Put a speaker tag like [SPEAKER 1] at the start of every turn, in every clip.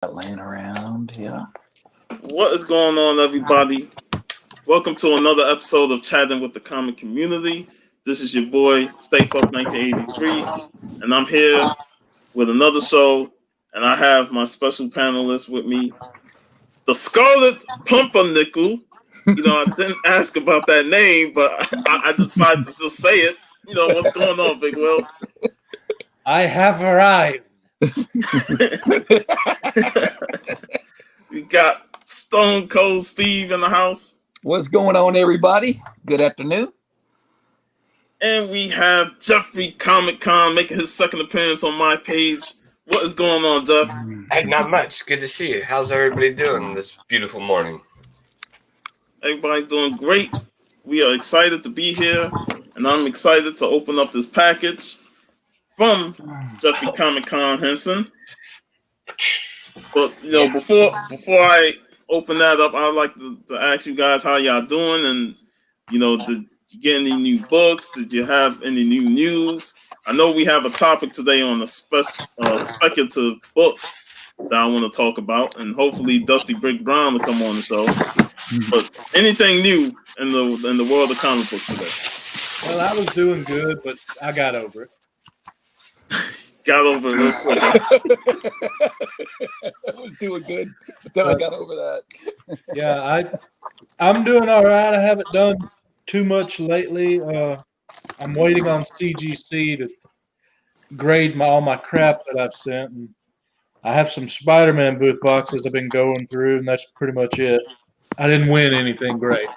[SPEAKER 1] Laying around, yeah.
[SPEAKER 2] What is going on, everybody? Welcome to another episode of Chatting with the Comic Community. This is your boy, Stay Puft 1983, and I'm here with another show, and I have my special panelist with me, the Scarlet Pumpernickel. I didn't ask about that name, but I decided to just say it. What's going on, Big Will?
[SPEAKER 3] I have arrived.
[SPEAKER 2] We got Stone Cold Steve in the house.
[SPEAKER 1] What's going on, everybody? Good afternoon.
[SPEAKER 2] And we have Jeffery KomiKhan making his second appearance on my page. What is going on, Jeff?
[SPEAKER 4] Hey, not much. Good to see you. How's everybody doing this beautiful morning?
[SPEAKER 2] Everybody's doing great. We are excited to be here, and I'm excited to open up this package from Jeffery KomiKhan Henson. But before I open that up, I'd like to ask you guys how y'all doing, and did you get any new books? Did you have any new news? I know we have a topic today on a speculative book that I want to talk about, and hopefully Dusty Brick Brown will come on the show. But anything new in the world of comic books today?
[SPEAKER 3] Well, I was doing good, but I got over it.
[SPEAKER 2] Got over it real quick.
[SPEAKER 1] I was doing good, but then I got over that.
[SPEAKER 3] Yeah, I'm doing all right. I haven't done too much lately. I'm waiting on CGC to grade all my crap that I've sent, and I have some Spider-Man booth boxes I've been going through, and that's pretty much it. I didn't win anything great.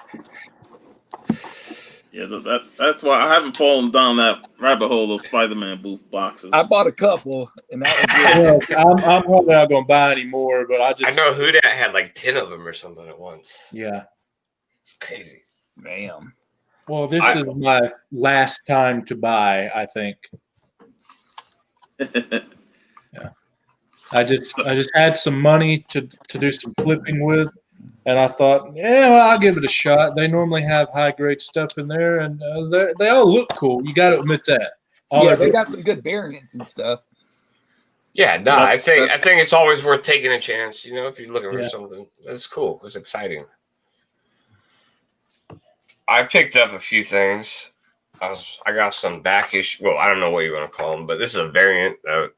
[SPEAKER 2] Yeah, that's why I haven't fallen down that rabbit hole of Spider-Man booth boxes.
[SPEAKER 1] I bought a couple, and that was good.
[SPEAKER 3] Well, I'm probably not going to buy any more, but I
[SPEAKER 4] know who that had like 10 of them or something at once.
[SPEAKER 3] Yeah.
[SPEAKER 4] It's crazy.
[SPEAKER 1] Damn.
[SPEAKER 3] Well, this is my last time to buy, I think. Yeah. I just had some money to do some flipping with. And I thought, I'll give it a shot. They normally have high-grade stuff in there, and they all look cool. You got to admit that.
[SPEAKER 1] They got some good variants and stuff.
[SPEAKER 4] Yeah, no, I think it's always worth taking a chance. If you're looking for something, that's cool. It's exciting. I picked up a few things. I got some back issue. Well, I don't know what you want to call them, but this is a variant that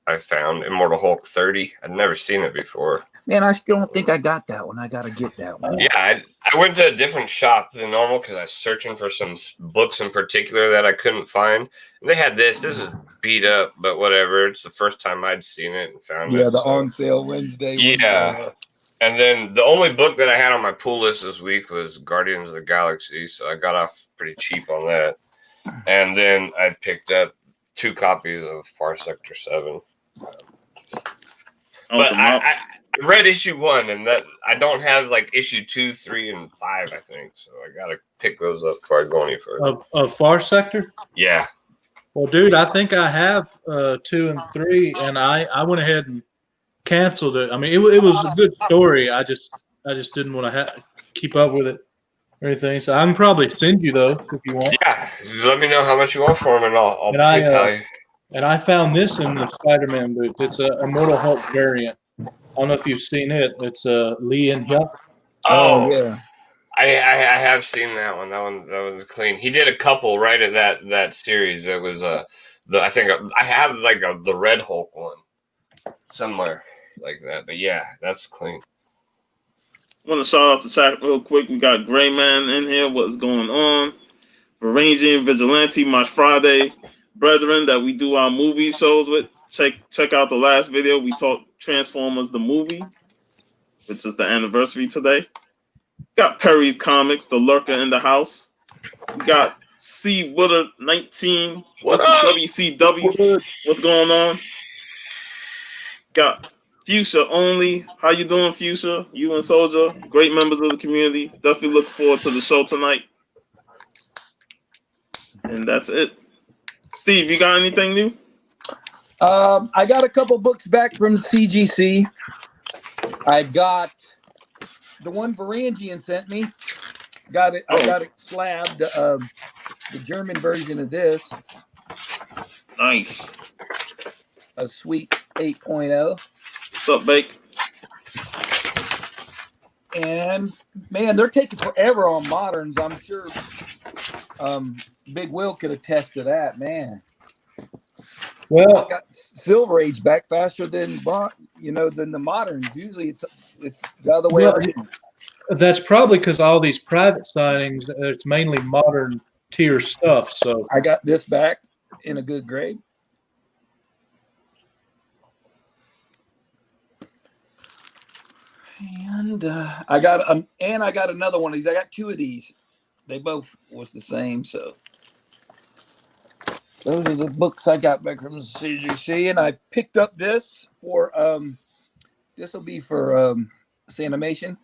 [SPEAKER 4] I found, Immortal Hulk 30. I'd never seen it before.
[SPEAKER 1] Man, I still don't think I got that one. I got to get that one.
[SPEAKER 4] Yeah, I went to a different shop than normal because I was searching for some books in particular that I couldn't find. And they had this. This is beat up, but whatever. It's the first time I'd seen it and found it.
[SPEAKER 1] Yeah, the on sale Wednesday.
[SPEAKER 4] Yeah. And then the only book that I had on my pull list this week was Guardians of the Galaxy, so I got off pretty cheap on that. And then I picked up 2 copies of Far Sector 7. But I read issue 1, and that I don't have like issue 2, 3, and 5. I think so. I gotta pick those up before I go any further.
[SPEAKER 3] Of Far Sector?
[SPEAKER 4] Yeah.
[SPEAKER 3] Well, dude, I think I have 2 and 3, and I went ahead and canceled it. I mean, it was a good story. I just didn't want to keep up with it or anything. So I can probably send you though if you want.
[SPEAKER 4] Yeah, let me know how much you want for them, and I'll pay.
[SPEAKER 3] And I found this in the Spider-Man booth. It's a Immortal Hulk variant. I don't know if you've seen it. It's Lee and Hyuk.
[SPEAKER 4] Oh
[SPEAKER 1] yeah.
[SPEAKER 4] I have seen that one. That one's clean. He did a couple right at that series. It was I think I have like the Red Hulk one somewhere like that. But yeah, that's clean.
[SPEAKER 2] I want to shout out the chat real quick. We got Gray Man in here. What's going on? Varangian Vigilante, my Friday brethren that we do our movie shows with. Check out the last video. We talked Transformers the movie, which is the anniversary today. Got Perry's Comics, the lurker in the house. We got C Woodard 19. What's the WCW? What's going on? Got Fuchsia Only. How you doing, Fuchsia? You and Soldier, great members of the community. Definitely look forward to the show tonight. And that's it. Steve, you got anything new?
[SPEAKER 1] I got a couple books back from CGC. I got the one Varangian sent me. Got it. I got it slabbed. The German version of this.
[SPEAKER 2] Nice.
[SPEAKER 1] A sweet 8.0.
[SPEAKER 2] What's up, Bake?
[SPEAKER 1] And man, they're taking forever on moderns. I'm sure Big Will could attest to that, man.
[SPEAKER 3] Well,
[SPEAKER 1] I got Silver Age back faster than than the moderns. Usually it's the other way around.
[SPEAKER 3] that's probably because all these private signings, it's mainly modern tier stuff. So
[SPEAKER 1] I got this back in a good grade. And I got another one of these. I got two of these. They both was the same. So those are the books I got back from the CGC, and I picked up this for this will be for Sanimation.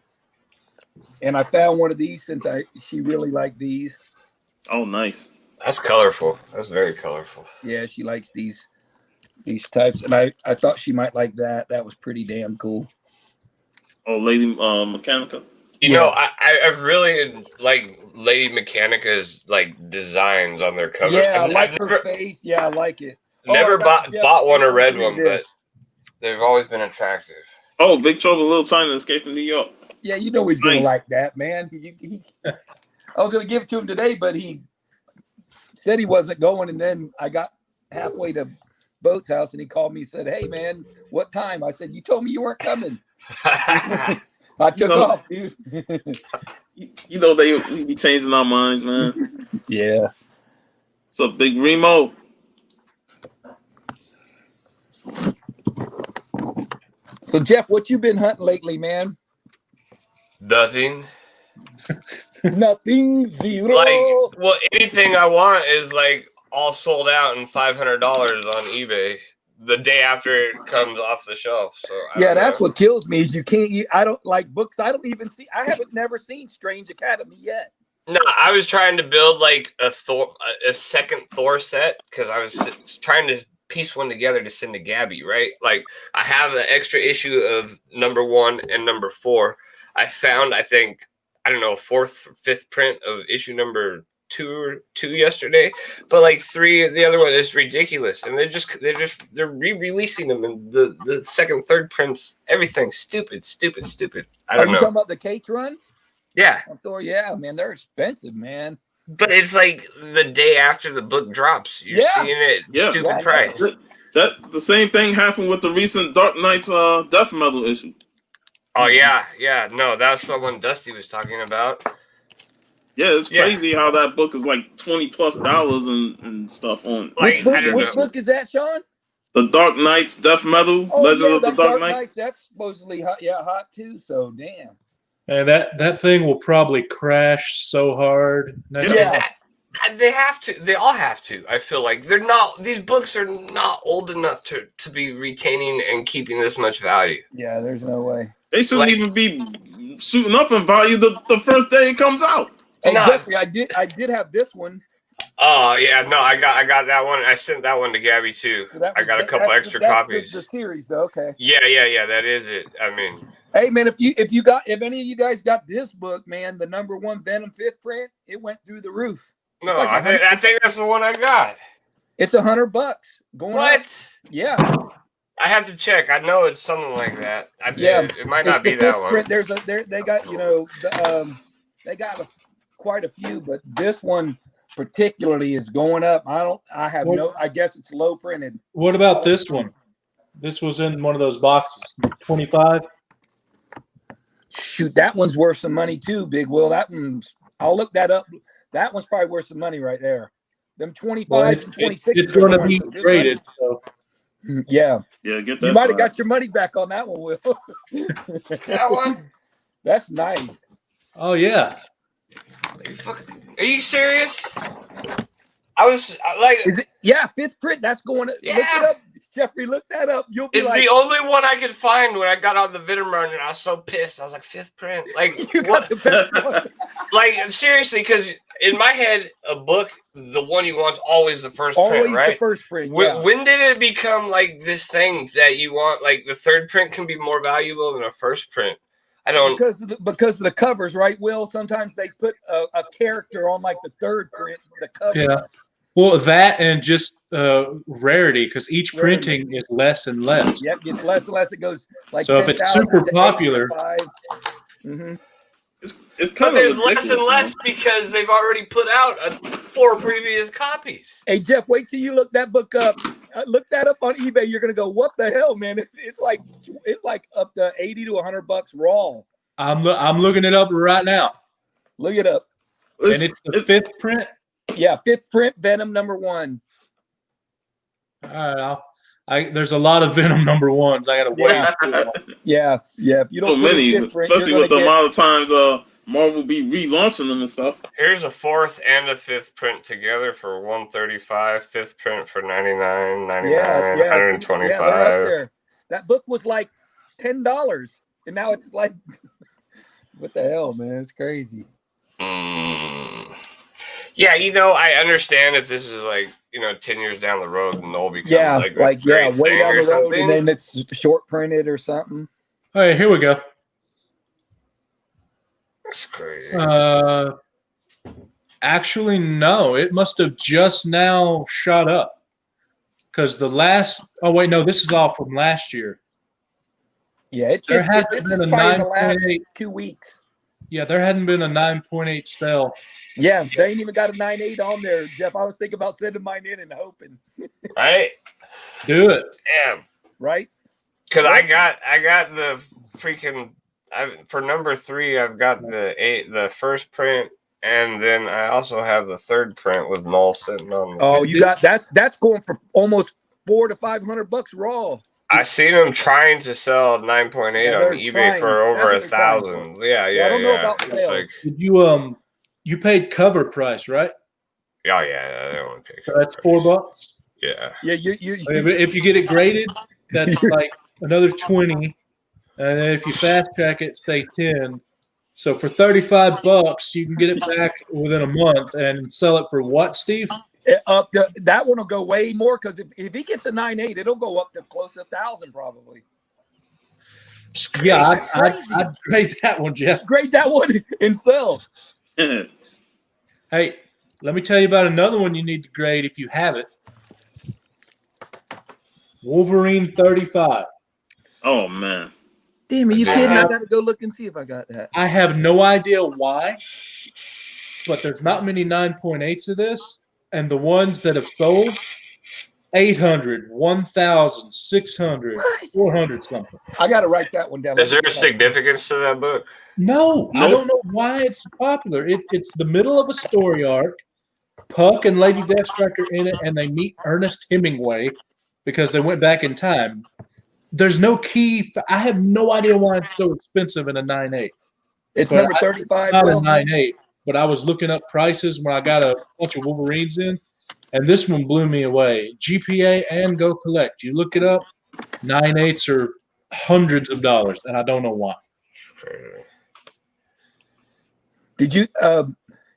[SPEAKER 1] And I found one of these since she really liked these.
[SPEAKER 2] Oh, nice.
[SPEAKER 4] That's colorful. That's very colorful.
[SPEAKER 1] Yeah, she likes these types, and I thought she might like that. That was pretty damn cool.
[SPEAKER 2] Oh, Lady Mechanica.
[SPEAKER 4] You know, I really like Lady Mechanica's like designs on their covers.
[SPEAKER 1] Yeah, I like her face. Yeah, I like it.
[SPEAKER 4] Never bought one or read one, but they've always been attractive.
[SPEAKER 2] Oh, Big Trouble in Little China, Escape from New York.
[SPEAKER 1] Yeah, you know he's gonna like that, man. I was gonna give it to him today, but he said he wasn't going, and then I got halfway to Boat's house, and he called me and said, "Hey, man, what time?" I said, "You told me you weren't coming." I took off, dude.
[SPEAKER 2] You know we be changing our minds, man.
[SPEAKER 1] Yeah.
[SPEAKER 2] What's up, Big Remo?
[SPEAKER 1] So, Jeff, what you been hunting lately, man?
[SPEAKER 4] Nothing.
[SPEAKER 1] Nothing. Zero.
[SPEAKER 4] Like, well, anything I want is like all sold out and $500 on eBay the day after it comes off the shelf. So
[SPEAKER 1] that's what kills me is you can't. I don't like books. I don't even see. I haven't never seen Strange Academy yet.
[SPEAKER 4] No, I was trying to build like a second Thor set because I was trying to piece one together to send to Gabby. Right, like I have an extra issue of #1 and #4. I found, I think, I don't know, 4th or 5th print of issue number 2 yesterday, but like 3, the other one is ridiculous, and they're re-releasing them, and the 2nd, 3rd prints, everything stupid. I don't know.
[SPEAKER 1] Are you talking about the Kate's run?
[SPEAKER 4] Yeah.
[SPEAKER 1] Yeah, man, they're expensive, man.
[SPEAKER 4] But it's like the day after the book drops, you're seeing it stupid price.
[SPEAKER 2] That the same thing happened with the recent Dark Knight's Death Metal issue.
[SPEAKER 4] Oh yeah. No, that's the one Dusty was talking about.
[SPEAKER 2] Yeah, it's crazy how that book is like $20+ and stuff on.
[SPEAKER 4] Like,
[SPEAKER 1] which book is that, Sean?
[SPEAKER 2] The Dark Knight's Death Metal, Legend of the Dark Knight.
[SPEAKER 1] That's supposedly hot too. So damn.
[SPEAKER 3] And that thing will probably crash so hard.
[SPEAKER 4] They have to. They all have to. I feel like they're not. These books are not old enough to be retaining and keeping this much value.
[SPEAKER 1] Yeah, there's no way.
[SPEAKER 2] They shouldn't even be shooting up in value the first day it comes out.
[SPEAKER 1] Hey, Jeffrey, I did have this one.
[SPEAKER 4] Oh yeah, no, I got that one. I sent that one to Gabby too. So I got a couple extra copies.
[SPEAKER 1] The series, though. Okay.
[SPEAKER 4] Yeah. That is it. I mean,
[SPEAKER 1] hey man, if any of you guys got this book, man, the #1 Venom 5th print, it went through the roof.
[SPEAKER 4] No, like I think that's the one I got.
[SPEAKER 1] It's $100 going.
[SPEAKER 4] What?
[SPEAKER 1] Up. Yeah.
[SPEAKER 4] I have to check. I know it's something like that. It might not be that one.
[SPEAKER 1] Print. They got they got quite a few, but this one particularly is going up. I guess it's low printed.
[SPEAKER 3] What about this one? This was in one of those boxes. 25.
[SPEAKER 1] Shoot, that one's worth some money too, Big Will. I'll look that up. That one's probably worth some money right there. Them 25s and 26s.
[SPEAKER 3] It's going to be graded. So.
[SPEAKER 1] Yeah.
[SPEAKER 2] Yeah, get that.
[SPEAKER 1] You might have got your money back on that one, Will.
[SPEAKER 4] That one?
[SPEAKER 1] That's nice.
[SPEAKER 3] Oh, yeah.
[SPEAKER 4] Are you serious? I was like...
[SPEAKER 1] Is it? Yeah, 5th print. That's going to...
[SPEAKER 4] Yeah.
[SPEAKER 1] Look it up. Jeffrey, look that up. You'll be
[SPEAKER 4] it's the only one I could find when I got on the Venom run, and I was so pissed. I was like, 5th print. Like, what?
[SPEAKER 1] The best one.
[SPEAKER 4] Like, seriously, because in my head, a book, the one you want is always the first print, right?
[SPEAKER 1] Always the first print, yeah.
[SPEAKER 4] When did it become, like, this thing that you want, like, the 3rd print can be more valuable than a first print? I don't...
[SPEAKER 1] Because of the covers, right, Will? Sometimes they put a character on, like, the 3rd print, the cover.
[SPEAKER 3] Yeah. Well, that and just rarity, because each
[SPEAKER 1] Rarity.
[SPEAKER 3] printing is less and less.
[SPEAKER 1] Yep, gets less and less. It goes like
[SPEAKER 3] So if it's
[SPEAKER 1] 10,000
[SPEAKER 3] super
[SPEAKER 1] to 8 to
[SPEAKER 3] popular-
[SPEAKER 1] 5. Mm-hmm.
[SPEAKER 2] It's
[SPEAKER 4] But
[SPEAKER 2] kind of
[SPEAKER 4] there's
[SPEAKER 2] ridiculous.
[SPEAKER 4] less and less because they've already put out 4 previous copies.
[SPEAKER 1] Hey Jeff, wait till you look that book up. Look that up on eBay. You're gonna go, what the hell, man? It's like up to $80 to $100 raw.
[SPEAKER 3] I'm looking it up right now,
[SPEAKER 1] Look it up.
[SPEAKER 3] and it's the 5th print.
[SPEAKER 1] Yeah, 5th print, Venom #1.
[SPEAKER 3] All right, there's a lot of Venom #1s. I got to wait.
[SPEAKER 1] Yeah. If you don't
[SPEAKER 2] so
[SPEAKER 1] put
[SPEAKER 2] many,
[SPEAKER 1] in 5th print,
[SPEAKER 2] especially
[SPEAKER 1] you're
[SPEAKER 2] with the
[SPEAKER 1] gonna
[SPEAKER 2] amount of times Marvel be relaunching them and stuff.
[SPEAKER 4] Here's a 4th and a 5th print together for $135. 5th print for $99, $99,
[SPEAKER 1] yeah, they're up
[SPEAKER 4] $125.
[SPEAKER 1] there. That book was like $10, and now it's like, what the hell, man? It's crazy.
[SPEAKER 4] Yeah, I understand if this is 10 years down the road and all becomes a great
[SPEAKER 1] way
[SPEAKER 4] thing
[SPEAKER 1] down
[SPEAKER 4] or
[SPEAKER 1] the road,
[SPEAKER 4] something.
[SPEAKER 1] and then it's short printed or something.
[SPEAKER 3] All right, here we go.
[SPEAKER 4] That's crazy.
[SPEAKER 3] Actually, no. It must have just now shot up. Because the last... Oh, wait, no. This is all from last year.
[SPEAKER 1] Yeah, this
[SPEAKER 3] been
[SPEAKER 1] is
[SPEAKER 3] a
[SPEAKER 1] probably the last
[SPEAKER 3] 9.8.
[SPEAKER 1] 2 weeks.
[SPEAKER 3] Yeah, there hadn't been a 9.8 sale.
[SPEAKER 1] Yeah, they ain't even got a 9.8 on there, Jeff. I was thinking about sending mine in and hoping.
[SPEAKER 4] Right?
[SPEAKER 3] Do it.
[SPEAKER 4] Yeah.
[SPEAKER 1] Right?
[SPEAKER 4] Because I got the freaking... for #3, I've got the 1st print, and then I also have the 3rd print with Null sitting on.
[SPEAKER 1] Oh, you got that's going for almost $400 to $500 raw.
[SPEAKER 4] I seen them trying to sell 9.8
[SPEAKER 1] Yeah,
[SPEAKER 4] on
[SPEAKER 1] they're
[SPEAKER 4] eBay
[SPEAKER 1] trying.
[SPEAKER 4] for over
[SPEAKER 1] That's what they're trying
[SPEAKER 4] 1,000. Yeah.
[SPEAKER 1] I don't know about
[SPEAKER 4] It's
[SPEAKER 1] sales.
[SPEAKER 3] Did you paid cover price, right?
[SPEAKER 4] yeah, I don't want to pay.
[SPEAKER 3] So that's $4.
[SPEAKER 4] Yeah.
[SPEAKER 1] Yeah,
[SPEAKER 3] If you get it graded, that's like another 20. And then if you fast track it, say 10. So for $35, you can get it back within a month and sell it for what, Steve?
[SPEAKER 1] up to that one will go way more because if he gets a 9.8, it'll go up to close to 1,000 probably.
[SPEAKER 3] Yeah, I'd grade that one, Jeff.
[SPEAKER 1] Grade that one and sell.
[SPEAKER 3] Hey, let me tell you about another one you need to grade if you have it. Wolverine 35.
[SPEAKER 2] Oh man.
[SPEAKER 1] Damn, are you kidding? I gotta go look and see if I got that.
[SPEAKER 3] I have no idea why, but there's not many 9.8s of this, and the ones that have sold, 800, 1,000, 600, 400 something.
[SPEAKER 1] I gotta write that one down.
[SPEAKER 4] Is there a significance to that book?
[SPEAKER 3] No, I don't know why it's popular. It's the middle of a story arc. Puck and Lady Deathstrike are in it, and they meet Ernest Hemingway because they went back in time. There's no key. I have no idea why it's so expensive in a 9.8.
[SPEAKER 1] It's
[SPEAKER 3] But
[SPEAKER 1] number 35.
[SPEAKER 3] Not a 9.8, but I was looking up prices when I got a bunch of Wolverines in, and this one blew me away. GPA and Go Collect. You look it up, 9.8s are hundreds of dollars, and I don't know why.
[SPEAKER 1] Did you,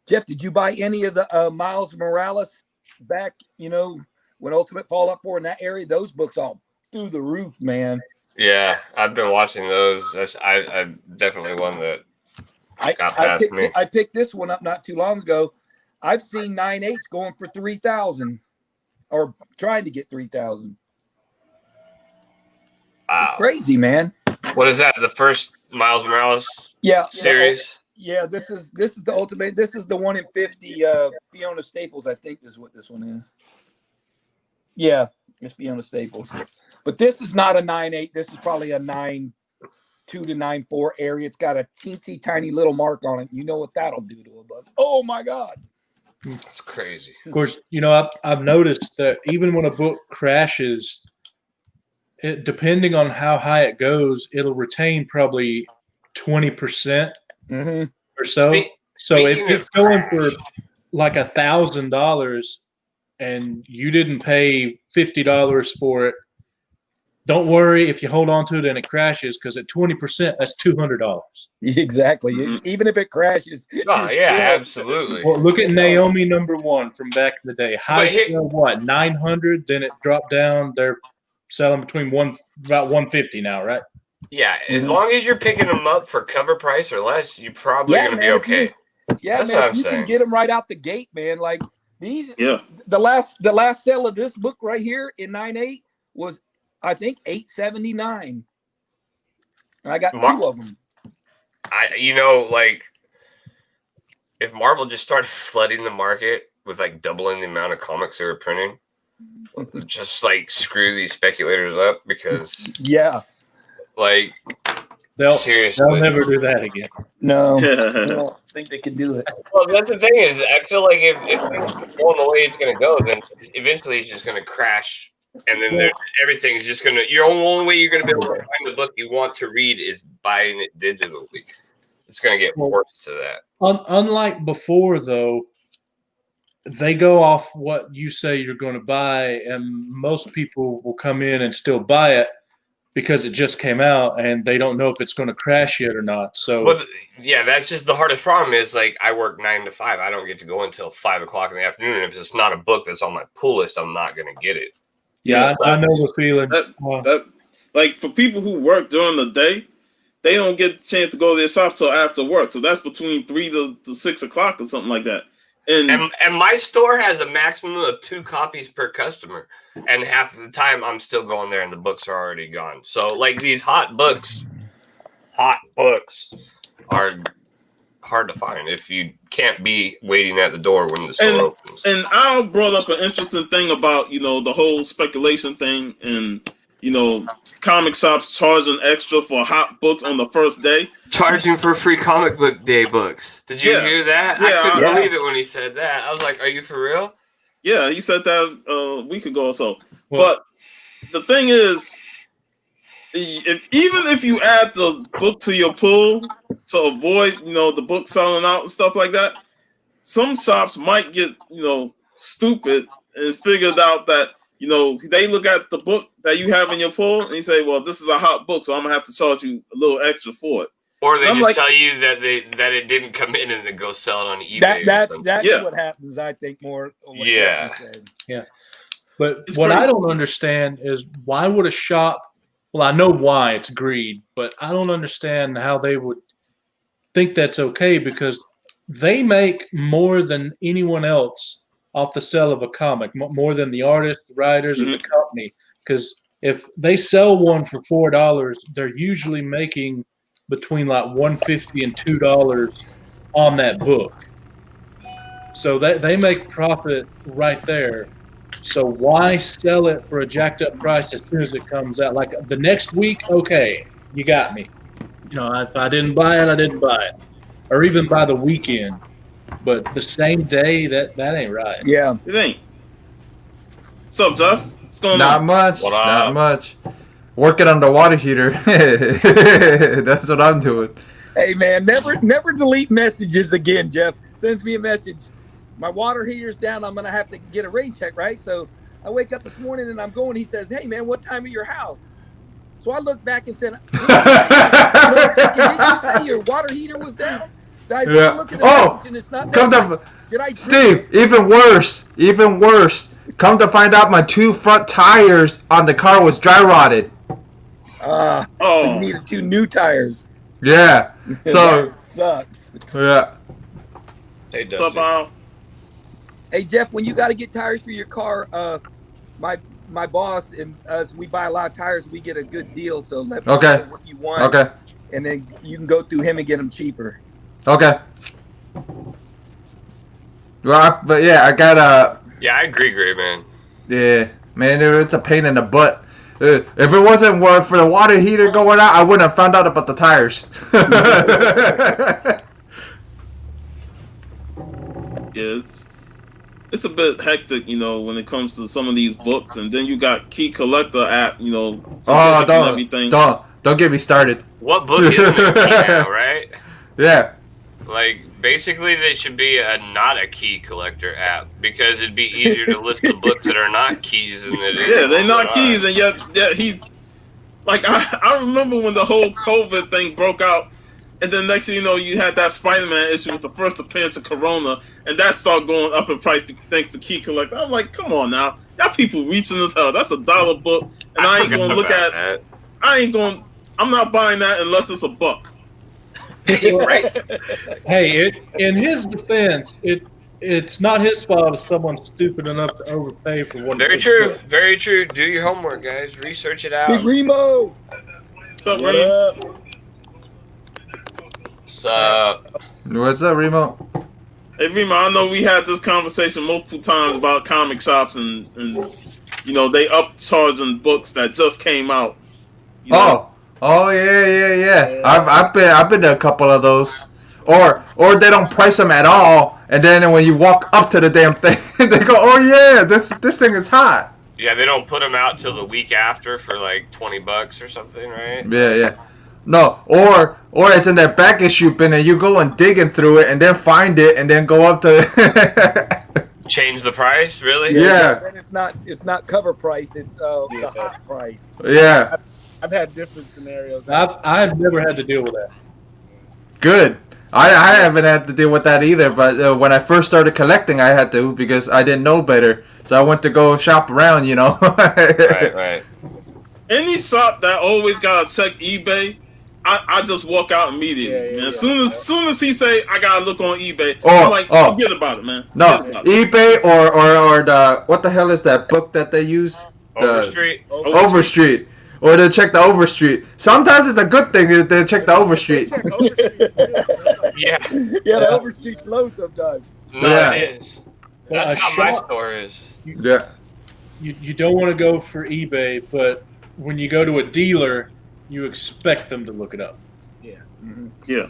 [SPEAKER 1] Jeff? Did you buy any of the Miles Morales back? You know, when Ultimate Fallout 4 in that area, those books all through the roof, man.
[SPEAKER 4] Yeah, I've been watching those. I definitely one that got past me.
[SPEAKER 1] I picked this one up not too long ago. I've seen 9.8s going for 3,000, or trying to get 3,000.
[SPEAKER 4] Wow,
[SPEAKER 1] Crazy, man.
[SPEAKER 4] What is that? The first Miles Morales series?
[SPEAKER 1] Yeah, this is the Ultimate. This is the 1 in 50. Fiona Staples, I think, is what this one is. Yeah, it's Fiona Staples. But this is not a 9.8. This is probably a 9.2 to 9.4 area. It's got a teensy tiny little mark on it. You know what that'll do to a book? Oh my God.
[SPEAKER 4] That's crazy.
[SPEAKER 3] Of course, you know, I've noticed that even when a book crashes, depending on how high it goes, it'll retain probably 20% or so. So if it's going for like $1,000 and you didn't pay $50 for it, don't worry if you hold on to it and it crashes, because at 20%, that's $200.
[SPEAKER 1] Exactly. Even if it crashes.
[SPEAKER 4] Oh, yeah, absolutely.
[SPEAKER 3] Well, look at Naomi #1 from back in the day. High sale, what, 900? Then it dropped down. They're selling between about 150 now, right?
[SPEAKER 4] Yeah, as long as you're picking them up for cover price or less, you're probably going to be okay.
[SPEAKER 1] Yeah,
[SPEAKER 4] That's
[SPEAKER 1] man.
[SPEAKER 4] what
[SPEAKER 1] If
[SPEAKER 4] I'm
[SPEAKER 1] you
[SPEAKER 4] saying.
[SPEAKER 1] can get them right out the gate, man. Like
[SPEAKER 2] Yeah.
[SPEAKER 1] The last sale of this book right here in 9.8 was, I think, $8.79. And I got 2 of them.
[SPEAKER 4] Like, if Marvel just started flooding the market with like doubling the amount of comics they were printing, just like screw these speculators up, because
[SPEAKER 1] Yeah.
[SPEAKER 4] like seriously,
[SPEAKER 3] they'll never do that again.
[SPEAKER 1] No, I don't think they can do it.
[SPEAKER 4] Well, that's the thing is, I feel like if things keep going the way it's going to go, then eventually it's just going to crash, and then everything's just going to. Your only way you're going to be able to find the book you want to read is buying it digitally. It's going to get forced to that.
[SPEAKER 3] Unlike before, though, they go off what you say you're going to buy, and most people will come in and still buy it because it just came out and they don't know if it's going to crash yet or not. So,
[SPEAKER 4] well, yeah, that's just the hardest problem. Is like I work 9 to 5. I don't get to go until 5 o'clock in the afternoon. And if it's not a book that's on my pull list, I'm not going to get it.
[SPEAKER 3] Yeah, I know the feeling.
[SPEAKER 2] That like for people who work during the day, they don't get a chance to go to their shop till after work. So that's between 3 to 6 o'clock or something like that.
[SPEAKER 4] And my store has a maximum of 2 copies per customer. And half of the time I'm still going there and the books are already gone. So like these hot books are hard to find if you can't be waiting at the door when the store opens.
[SPEAKER 2] And Al brought up an interesting thing about, the whole speculation thing and, comic shops charging extra for hot books on the first day.
[SPEAKER 4] Charging for free comic book day books. Did you hear that?
[SPEAKER 2] Yeah,
[SPEAKER 4] I couldn't believe it when he said that. I was like, are you for real?
[SPEAKER 2] Yeah, he said that a week ago or so. But the thing is, even if you add the book to your pull to avoid, the book selling out and stuff like that, some shops might get, stupid and figured out that, they look at the book that you have in your pull and you say, well, this is a hot book, so I'm going to have to charge you a little extra for it.
[SPEAKER 4] Or they just tell you that it didn't come in and then go sell it on eBay.
[SPEAKER 1] That's what happens, I think, more.
[SPEAKER 4] Yeah.
[SPEAKER 3] But
[SPEAKER 2] it's
[SPEAKER 3] what
[SPEAKER 2] crazy.
[SPEAKER 3] I don't understand is why would a shop, well, I know why, it's greed, but I don't understand how they would think that's okay, because they make more than anyone else off the sale of a comic, more than the artist, the writers, or the company. Because if they sell one for $4, they're usually making between like $1.50 and $2 on that book. So they make profit right there. So why sell it for a jacked up price as soon as it comes out? Like the next week, okay, you got me. If I didn't buy it, I didn't buy it. Or even by the weekend. But the same day, that ain't right.
[SPEAKER 1] Yeah.
[SPEAKER 2] It ain't. What's up, Jeff? What's going
[SPEAKER 5] Not
[SPEAKER 2] on?
[SPEAKER 5] much.
[SPEAKER 4] What up?
[SPEAKER 5] Not much. Working on the water heater. That's what I'm doing.
[SPEAKER 1] Hey, man, never delete messages again, Jeff. Sends me a message. My water heater's down. I'm going to have to get a rain check, right? So I wake up this morning and I'm going. He says, hey, man, what time at your house? So I looked back and said, did you say your water heater was down? So I look at the message and it's not down.
[SPEAKER 5] Steve, even worse. Come to find out my 2 front tires on the car was dry rotted.
[SPEAKER 1] So you needed 2 new tires.
[SPEAKER 5] Yeah. So
[SPEAKER 1] that sucks.
[SPEAKER 5] yeah.
[SPEAKER 4] Hey,
[SPEAKER 2] What's up, Al?
[SPEAKER 1] Hey, Jeff, when you got to get tires for your car, my boss and us, we buy a lot of tires. We get a good deal. So let me know what you want.
[SPEAKER 5] Okay.
[SPEAKER 1] And then you can go through him and get them cheaper.
[SPEAKER 5] Okay. Well, but yeah, I got a.
[SPEAKER 4] Yeah, I agree, Gray man.
[SPEAKER 5] Yeah, man, it's a pain in the butt. If it wasn't for the water heater going out, I wouldn't have found out about the tires.
[SPEAKER 2] Yeah, it's a bit hectic, when it comes to some of these books, and then you got Key Collector app, and everything.
[SPEAKER 5] Don't get me started.
[SPEAKER 4] What book isn't a key now, right?
[SPEAKER 5] Yeah.
[SPEAKER 4] Like, basically, they should be not a key collector app, because it'd be easier to list the books that are not keys than it is.
[SPEAKER 2] Yeah, they're not keys, and yet he's like, I remember when the whole COVID thing broke out, and then next thing you know, you had that Spider-Man issue with the first appearance of Corona, and that started going up in price thanks to Key Collector. I'm like, come on now, y'all people reaching as hell. That's $1 book, and I ain't gonna look at that. I'm not buying that unless it's $1.
[SPEAKER 4] Right.
[SPEAKER 3] Hey, in his defense, it's not his fault if someone's stupid enough to overpay for what.
[SPEAKER 4] Very true. Very true. Do your homework, guys. Research it
[SPEAKER 1] Big
[SPEAKER 4] out.
[SPEAKER 1] Remo.
[SPEAKER 2] What's up,
[SPEAKER 6] What
[SPEAKER 2] Reem?
[SPEAKER 6] up?
[SPEAKER 4] So,
[SPEAKER 5] What's up, Remo?
[SPEAKER 2] Hey, Rima, I know we had this conversation multiple times about comic shops and you know, they upcharging books that just came out. You know?
[SPEAKER 5] Oh, yeah. I've been to a couple of those. Or they don't price them at all, and then when you walk up to the damn thing, they go, "Oh yeah, this thing is hot."
[SPEAKER 4] yeah, they don't put them out till the week after for like $20 or something, right?
[SPEAKER 5] Yeah. No, or it's in that back issue bin, and you go and digging through it, and then find it, and then go up to.
[SPEAKER 4] Change the price, really?
[SPEAKER 5] Yeah.
[SPEAKER 1] And it's not cover price. It's the
[SPEAKER 6] Yeah.
[SPEAKER 1] hot price.
[SPEAKER 5] Yeah.
[SPEAKER 6] I've had different scenarios.
[SPEAKER 3] I've never had to deal with that.
[SPEAKER 5] Good. I haven't had to deal with that either, but when I first started collecting, I had to because I didn't know better. So I went to go shop around, you know.
[SPEAKER 4] Right.
[SPEAKER 2] Any shop that always gotta check eBay, I just walk out immediately.
[SPEAKER 6] Yeah,
[SPEAKER 2] man. As soon as he say I gotta look on eBay,
[SPEAKER 5] Oh,
[SPEAKER 2] I'm like,
[SPEAKER 5] oh.
[SPEAKER 2] forget about it, man.
[SPEAKER 5] No,
[SPEAKER 2] Forget about it.
[SPEAKER 5] eBay or the what the hell is that book that they use?
[SPEAKER 4] Overstreet.
[SPEAKER 5] Overstreet. Or to check the Overstreet. Sometimes it's a good thing to check the Overstreet.
[SPEAKER 6] Check Overstreet. That's like-
[SPEAKER 4] Yeah.
[SPEAKER 1] Yeah, the Overstreet's low sometimes.
[SPEAKER 4] No,
[SPEAKER 5] Yeah.
[SPEAKER 4] it is.
[SPEAKER 3] Well,
[SPEAKER 4] That's
[SPEAKER 3] a
[SPEAKER 4] how my
[SPEAKER 3] shop-
[SPEAKER 4] store is.
[SPEAKER 5] Yeah.
[SPEAKER 3] You don't want to go for eBay, but when you go to a dealer, you expect them to look it up.
[SPEAKER 2] Yeah.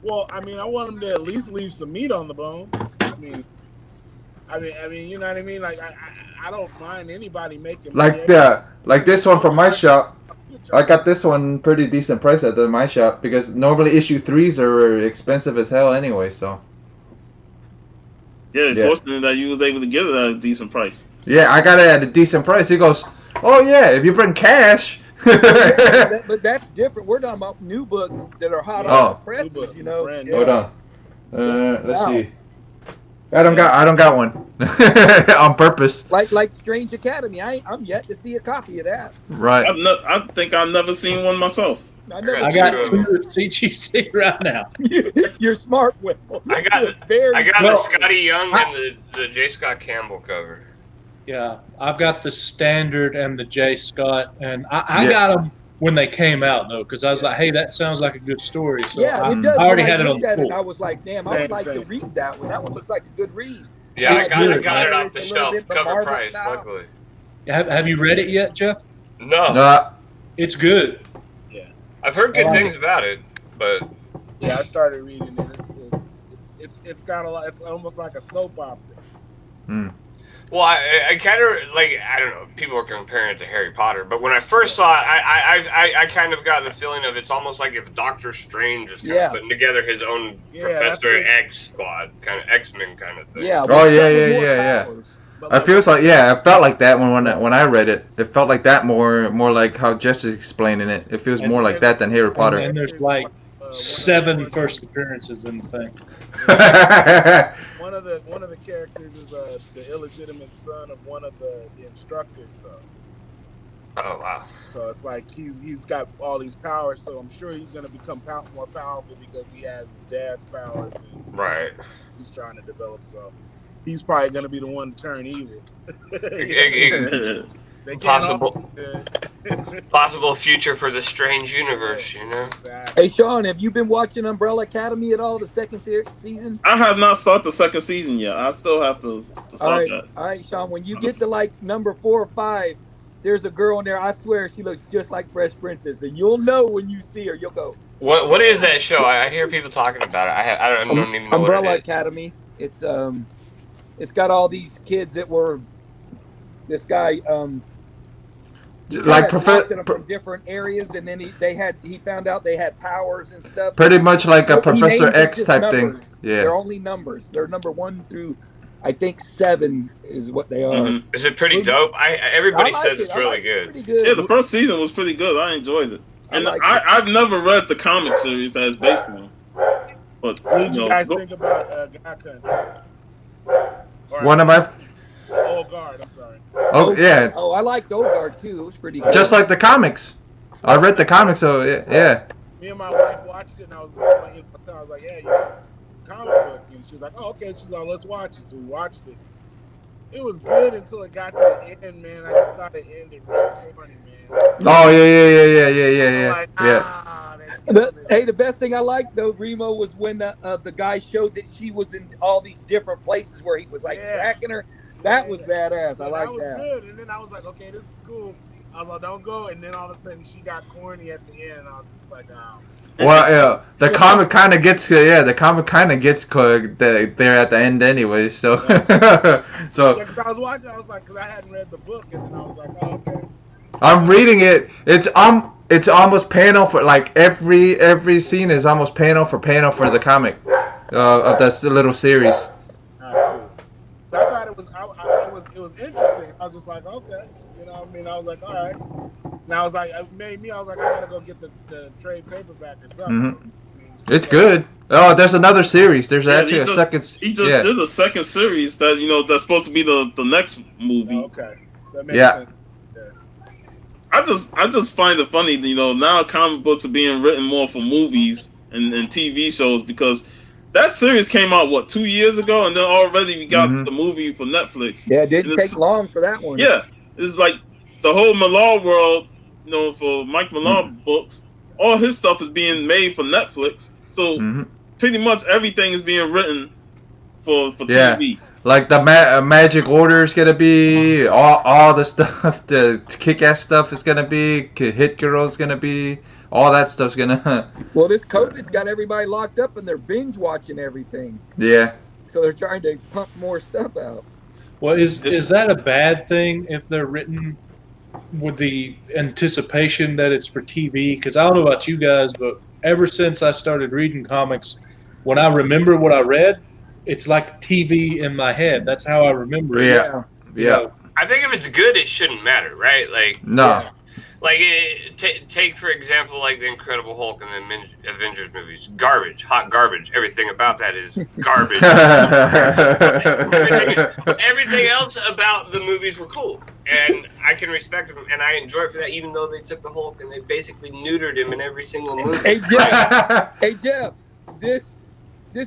[SPEAKER 6] Well, I mean, I want them to at least leave some meat on the bone. I mean, you know what I mean? Like, I don't mind anybody making money.
[SPEAKER 5] Like this one from my shop. I got this one pretty decent price at my shop because normally issue 3s are expensive as hell anyway. So
[SPEAKER 2] Yeah,
[SPEAKER 5] Yeah.
[SPEAKER 2] fortunate that you was able to get it at a decent price.
[SPEAKER 5] yeah, I got it at a decent price. He goes, "Oh yeah, if you bring cash."
[SPEAKER 1] But that's different. We're talking about new books that are hot
[SPEAKER 5] Oh.
[SPEAKER 1] off the presses,
[SPEAKER 6] New books,
[SPEAKER 1] you know.
[SPEAKER 6] brand
[SPEAKER 1] Yeah.
[SPEAKER 6] new.
[SPEAKER 5] Hold on. Let's
[SPEAKER 1] Wow.
[SPEAKER 5] see. I don't got one on purpose.
[SPEAKER 1] Like Strange Academy. I'm yet to see a copy of that.
[SPEAKER 5] Right.
[SPEAKER 2] I think I've never seen one myself.
[SPEAKER 1] I never
[SPEAKER 3] I got 2 at CGC right now.
[SPEAKER 1] You're smart, Will.
[SPEAKER 4] I got the
[SPEAKER 3] Well,
[SPEAKER 4] Scotty Young and the J. Scott Campbell cover.
[SPEAKER 3] Yeah, I've got the standard and the J. Scott, and I
[SPEAKER 5] Yeah.
[SPEAKER 3] got them when they came out though, because I was like, hey, that sounds like a good story. So
[SPEAKER 1] Yeah, it does.
[SPEAKER 3] I already
[SPEAKER 1] When
[SPEAKER 3] had it on
[SPEAKER 1] looked
[SPEAKER 3] the
[SPEAKER 1] at it,
[SPEAKER 3] floor.
[SPEAKER 1] I was like, damn, I would like to read that one. That one looks like a good read.
[SPEAKER 4] Yeah, I
[SPEAKER 3] It's
[SPEAKER 4] got
[SPEAKER 3] good,
[SPEAKER 4] it
[SPEAKER 3] man.
[SPEAKER 4] off the
[SPEAKER 1] It's a little
[SPEAKER 4] shelf,
[SPEAKER 1] bit
[SPEAKER 4] cover
[SPEAKER 1] Marvel
[SPEAKER 4] price,
[SPEAKER 1] style.
[SPEAKER 4] luckily.
[SPEAKER 3] Have you read it yet, Jeff?
[SPEAKER 4] No,
[SPEAKER 3] It's good.
[SPEAKER 4] I've heard good
[SPEAKER 3] I like
[SPEAKER 4] things about it, but
[SPEAKER 6] Yeah, I started reading it. It's got a lot. It's almost like a soap opera.
[SPEAKER 4] well, I kind of like, I don't know. People are comparing it to Harry Potter, but when I first saw it, I kind of got the feeling of it's almost like if Doctor Strange is kind of putting together his own
[SPEAKER 6] Yeah, that's
[SPEAKER 4] Professor
[SPEAKER 6] what-
[SPEAKER 4] X squad, kind of X-Men kind of thing.
[SPEAKER 1] Yeah.
[SPEAKER 5] Oh,
[SPEAKER 1] but
[SPEAKER 5] yeah,
[SPEAKER 1] some with
[SPEAKER 5] yeah,
[SPEAKER 1] more
[SPEAKER 5] yeah.
[SPEAKER 1] powers.
[SPEAKER 6] But
[SPEAKER 5] I feel like it felt like that when I read it. It felt like that more like how Jeff is explaining it. It feels more like that than Harry Potter.
[SPEAKER 3] And there's like 7 first appearances in the thing.
[SPEAKER 6] One of the characters is the illegitimate son of one of the instructors, though.
[SPEAKER 4] Oh wow.
[SPEAKER 6] So it's like he's got all these powers. So I'm sure he's gonna become more powerful because he has his dad's powers and
[SPEAKER 4] Right.
[SPEAKER 6] he's trying to develop. So he's probably gonna be the one to turn evil. They can't all-
[SPEAKER 4] Possible future for the strange universe, you know?
[SPEAKER 6] Exactly.
[SPEAKER 1] Hey, Sean, have you been watching Umbrella Academy at all? The second season?
[SPEAKER 2] I have not started the second season yet. I still have to
[SPEAKER 1] All
[SPEAKER 2] start
[SPEAKER 1] right,
[SPEAKER 2] that.
[SPEAKER 1] all right, Sean. When you get to like number 4 or 5, there's a girl in there. I swear she looks just like Fresh Princess, and you'll know when you see her. You'll go.
[SPEAKER 4] What is that show? I hear people talking about it. I don't even know
[SPEAKER 1] Umbrella
[SPEAKER 4] what it is.
[SPEAKER 1] Academy. It's got all these kids that were. This guy
[SPEAKER 5] like
[SPEAKER 1] adopted them from different areas, and then he found out they had powers and stuff.
[SPEAKER 5] pretty much like a
[SPEAKER 1] He
[SPEAKER 5] Professor
[SPEAKER 1] names it
[SPEAKER 5] X
[SPEAKER 1] just
[SPEAKER 5] type
[SPEAKER 1] numbers.
[SPEAKER 5] thing. Yeah.
[SPEAKER 1] They're only numbers. They're number 1 through, I think 7 is what they are.
[SPEAKER 2] Mhm.
[SPEAKER 4] Is it pretty dope? Everybody
[SPEAKER 1] I like
[SPEAKER 4] says
[SPEAKER 1] it.
[SPEAKER 4] it's
[SPEAKER 1] I
[SPEAKER 4] really
[SPEAKER 1] like it.
[SPEAKER 4] good.
[SPEAKER 1] It's pretty good.
[SPEAKER 2] Yeah, the first season was pretty good. I enjoyed it.
[SPEAKER 1] I
[SPEAKER 2] And
[SPEAKER 1] like
[SPEAKER 2] I've never read the comic series that it's based on. But
[SPEAKER 6] What did you
[SPEAKER 2] know,
[SPEAKER 6] guys
[SPEAKER 2] go-
[SPEAKER 6] think about God Country? Or,
[SPEAKER 5] One of my
[SPEAKER 6] Old Guard. I'm sorry.
[SPEAKER 5] yeah,
[SPEAKER 1] Oh, I liked Ogard too. It was pretty good.
[SPEAKER 5] just like the comics. I read the comics, so yeah.
[SPEAKER 6] Me and my wife watched it, and I was explaining. I was like, "Yeah, comic book, and she was like, "Oh, okay." She's like, "Let's watch it." So we watched it. It was good until it got to the end, man. I just thought it ended real corny, man.
[SPEAKER 5] Oh yeah.
[SPEAKER 6] Like, they killed it.
[SPEAKER 1] The best thing I liked though, Remo, was when the guy showed that she was in all these different places where he was like tracking her. That was badass. I like
[SPEAKER 6] that. Was
[SPEAKER 1] that.
[SPEAKER 6] good. And then I was like, okay, this is cool. I was like, don't go. And then all of a sudden she got corny at the end. And I was just like, oh.
[SPEAKER 5] Well, yeah, the comic kind of gets there at the end anyway. So, so
[SPEAKER 6] because I was watching, I was like, because I hadn't read the book, and then I was like, oh, okay.
[SPEAKER 5] I'm reading it. It's almost panel for like every scene is almost panel for the comic of this little series.
[SPEAKER 6] All right, cool. So I thought it was interesting. I was just like, okay, you know what I mean? I was like, all right. And I was like, it made me. I was like, I gotta go get the trade paperback or something.
[SPEAKER 5] Mm-hmm. I mean, it's good. Oh, there's another series. There's actually a second.
[SPEAKER 2] He just did a second series that that's supposed to be the next movie.
[SPEAKER 6] Oh, okay, that makes sense.
[SPEAKER 2] I just find it funny, now comic books are being written more for movies and TV shows, because that series came out 2 years ago, and then already we got the movie for Netflix.
[SPEAKER 1] Yeah, it didn't take long for that one.
[SPEAKER 2] Yeah, it's like the whole Millar world, for Mike Millar books, all his stuff is being made for Netflix. So pretty much everything is being written for TV.
[SPEAKER 5] Like the Magic Order is gonna be all the stuff. The Kick-Ass stuff is gonna be. Hit Girl is gonna be. All that stuff's gonna.
[SPEAKER 1] Well, this COVID's got everybody locked up and they're binge watching everything.
[SPEAKER 5] Yeah.
[SPEAKER 1] So they're trying to pump more stuff out.
[SPEAKER 3] Well, is that a bad thing if they're written with the anticipation that it's for TV? Because I don't know about you guys, but ever since I started reading comics, when I remember what I read, it's like TV in my head. That's how I remember it.
[SPEAKER 5] Yeah.
[SPEAKER 4] I think if it's good, it shouldn't matter, right? Like
[SPEAKER 5] no.
[SPEAKER 1] Yeah.
[SPEAKER 4] Like, take for example, like the Incredible Hulk and the Avengers movies. Garbage, hot garbage. Everything about that is garbage. everything else about the movies were cool, and I can respect them, and I enjoy it for that. Even though they took the Hulk and they basically neutered him in every single movie.
[SPEAKER 1] Hey Jeff, this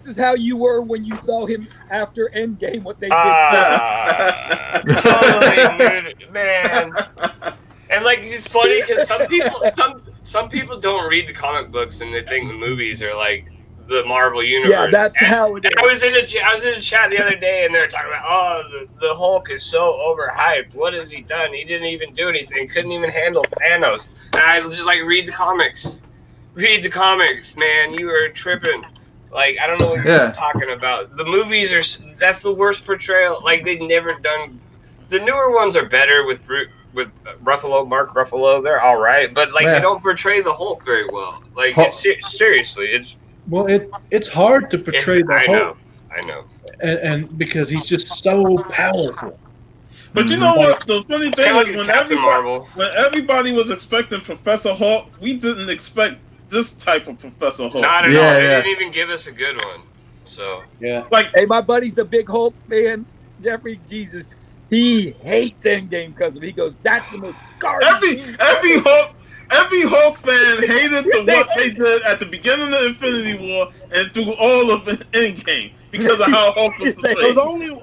[SPEAKER 1] is how you were when you saw him after Endgame. What they did.
[SPEAKER 4] Totally, man. And like, it's funny because some people don't read the comic books and they think the movies are like the Marvel universe.
[SPEAKER 1] Yeah, that's how it is.
[SPEAKER 4] I was in a chat the other day and they were talking about, the Hulk is so overhyped. What has he done? He didn't even do anything. Couldn't even handle Thanos. And I was just like, read the comics. Read the comics, man. You are tripping. Like, I don't know what you're talking about. The movies that's the worst portrayal. Like, they've never done. The newer ones are better with Mark Ruffalo. They're all right, but like they don't portray the Hulk very well. Like, seriously,
[SPEAKER 3] it's hard to portray the Hulk.
[SPEAKER 4] I know,
[SPEAKER 3] and because he's just so powerful.
[SPEAKER 2] But you know what? The funny thing is, when everybody was expecting Professor Hulk, we didn't expect this type of Professor Hulk.
[SPEAKER 4] Not at all. They didn't even give us a good one. So
[SPEAKER 1] hey, my buddy's a big Hulk fan, Jeffrey. Jesus. He hates Endgame because of it. He goes, that's the most garbage.
[SPEAKER 2] Every Hulk fan hated what they did at the beginning of Infinity War and through all of Endgame because of how Hulk was portrayed.
[SPEAKER 6] There was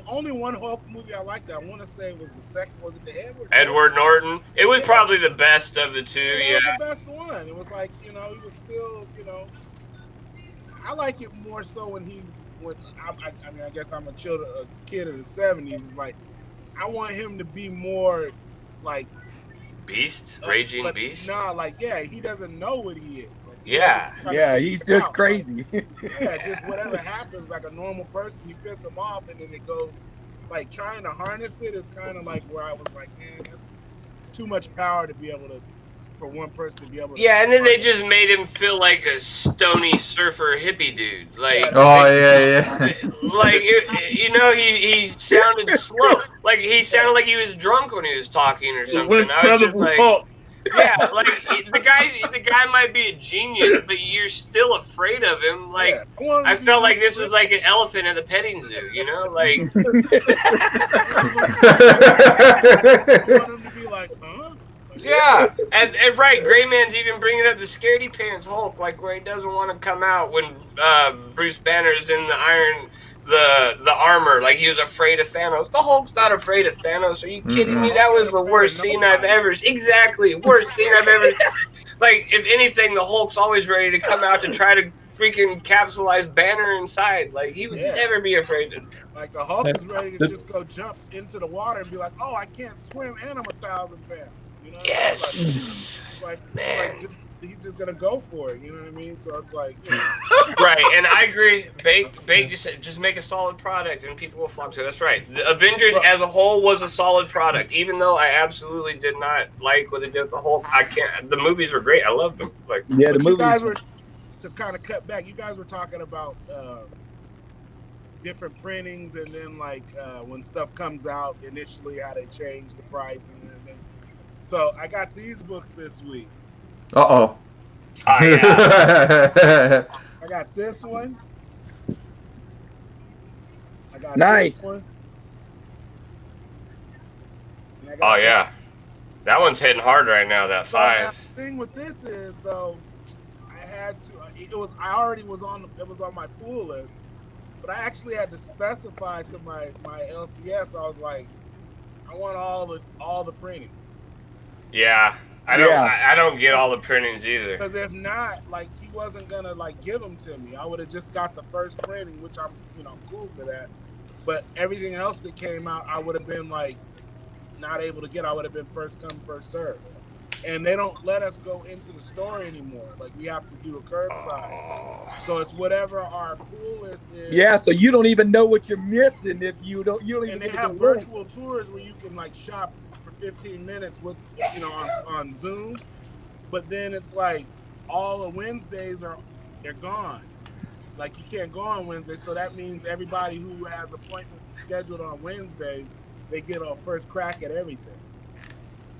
[SPEAKER 6] only one Hulk movie I liked. I want to say it was the second. Was it the
[SPEAKER 4] Edward Norton? It was probably the best of the two.
[SPEAKER 6] It was the best one. It was like, he was still, I like it more so when I mean, I guess I'm a kid of the 70s. It's like, I want him to be more like
[SPEAKER 4] Beast, Raging Beast.
[SPEAKER 6] Nah, like he doesn't know what he is.
[SPEAKER 4] Like,
[SPEAKER 1] he's just crazy.
[SPEAKER 6] Just whatever happens, like a normal person, you piss him off, and then it goes. Like trying to harness it is kind of like where I was like, man, that's too much power to be able to. For one person to be able to.
[SPEAKER 4] Yeah, and then they just made him feel like a stony surfer hippie dude. Like, like he sounded slow. Like he sounded like he was drunk when he was talking or something. I was just like, like the guy might be a genius, but you're still afraid of him. Like I felt like this was like an elephant at the petting zoo. Like.
[SPEAKER 6] I want him to be like, huh?
[SPEAKER 4] Yeah, and right, Gray Man's even bringing up the scaredy pants Hulk, like where he doesn't want to come out when Bruce Banner's in the armor, like he was afraid of Thanos. The Hulk's not afraid of Thanos. Are you kidding me?
[SPEAKER 6] Hulk
[SPEAKER 4] That
[SPEAKER 6] ain't
[SPEAKER 4] was the
[SPEAKER 6] afraid
[SPEAKER 4] worst
[SPEAKER 6] of
[SPEAKER 4] scene I've
[SPEAKER 6] nobody.
[SPEAKER 4] ever. Exactly, worst scene I've ever. Like, if anything, the Hulk's always ready to come out to try to freaking capsulize Banner inside. Like, he would never be afraid to.
[SPEAKER 6] Like the Hulk is ready to just go jump into the water and be like, "Oh, I can't swim, and I'm 1,000 pounds." You know what
[SPEAKER 4] Yes.
[SPEAKER 6] I mean?
[SPEAKER 4] Man.
[SPEAKER 6] He's just gonna go for it. You know what I mean? So it's like,
[SPEAKER 4] Right, and I agree. Bake just make a solid product, and people will flock to it. That's right. The Avengers as a whole was a solid product, even though I absolutely did not like what they did with the Hulk. I can't. The movies were great. I loved them. Like,
[SPEAKER 1] Yeah, the
[SPEAKER 6] but you guys
[SPEAKER 1] movies.
[SPEAKER 6] were, to kind of cut back. You guys were talking about different printings, and then like when stuff comes out initially, how they change the price and everything. So I got these books this week.
[SPEAKER 5] Uh-oh.
[SPEAKER 4] oh yeah.
[SPEAKER 6] I got this one. I got
[SPEAKER 1] Nice.
[SPEAKER 6] this one. And I
[SPEAKER 4] Oh
[SPEAKER 6] got
[SPEAKER 4] yeah. That one's hitting hard right now. That
[SPEAKER 6] So now,
[SPEAKER 4] 5.
[SPEAKER 6] the thing with this is though, I had to. I already was on. It was on my pool list, but I actually had to specify to my LCS. I was like, I want all the printings.
[SPEAKER 4] Yeah. I don't get all the printings either.
[SPEAKER 6] Because if not, like he wasn't gonna like give them to me. I would have just got the first printing, which I'm cool for that. But everything else that came out, I would have been like not able to get. I would have been first come, first serve. And they don't let us go into the store anymore. Like we have to do a curbside.
[SPEAKER 4] Oh.
[SPEAKER 6] So it's whatever our pool list is.
[SPEAKER 1] Yeah, so you don't even know what you're missing if you don't even.
[SPEAKER 6] And they have virtual tours where you can like shop for 15 minutes with on Zoom. But then it's like all the Wednesdays they're gone. Like you can't go on Wednesday. So that means everybody who has appointments scheduled on Wednesdays, they get a first crack at everything.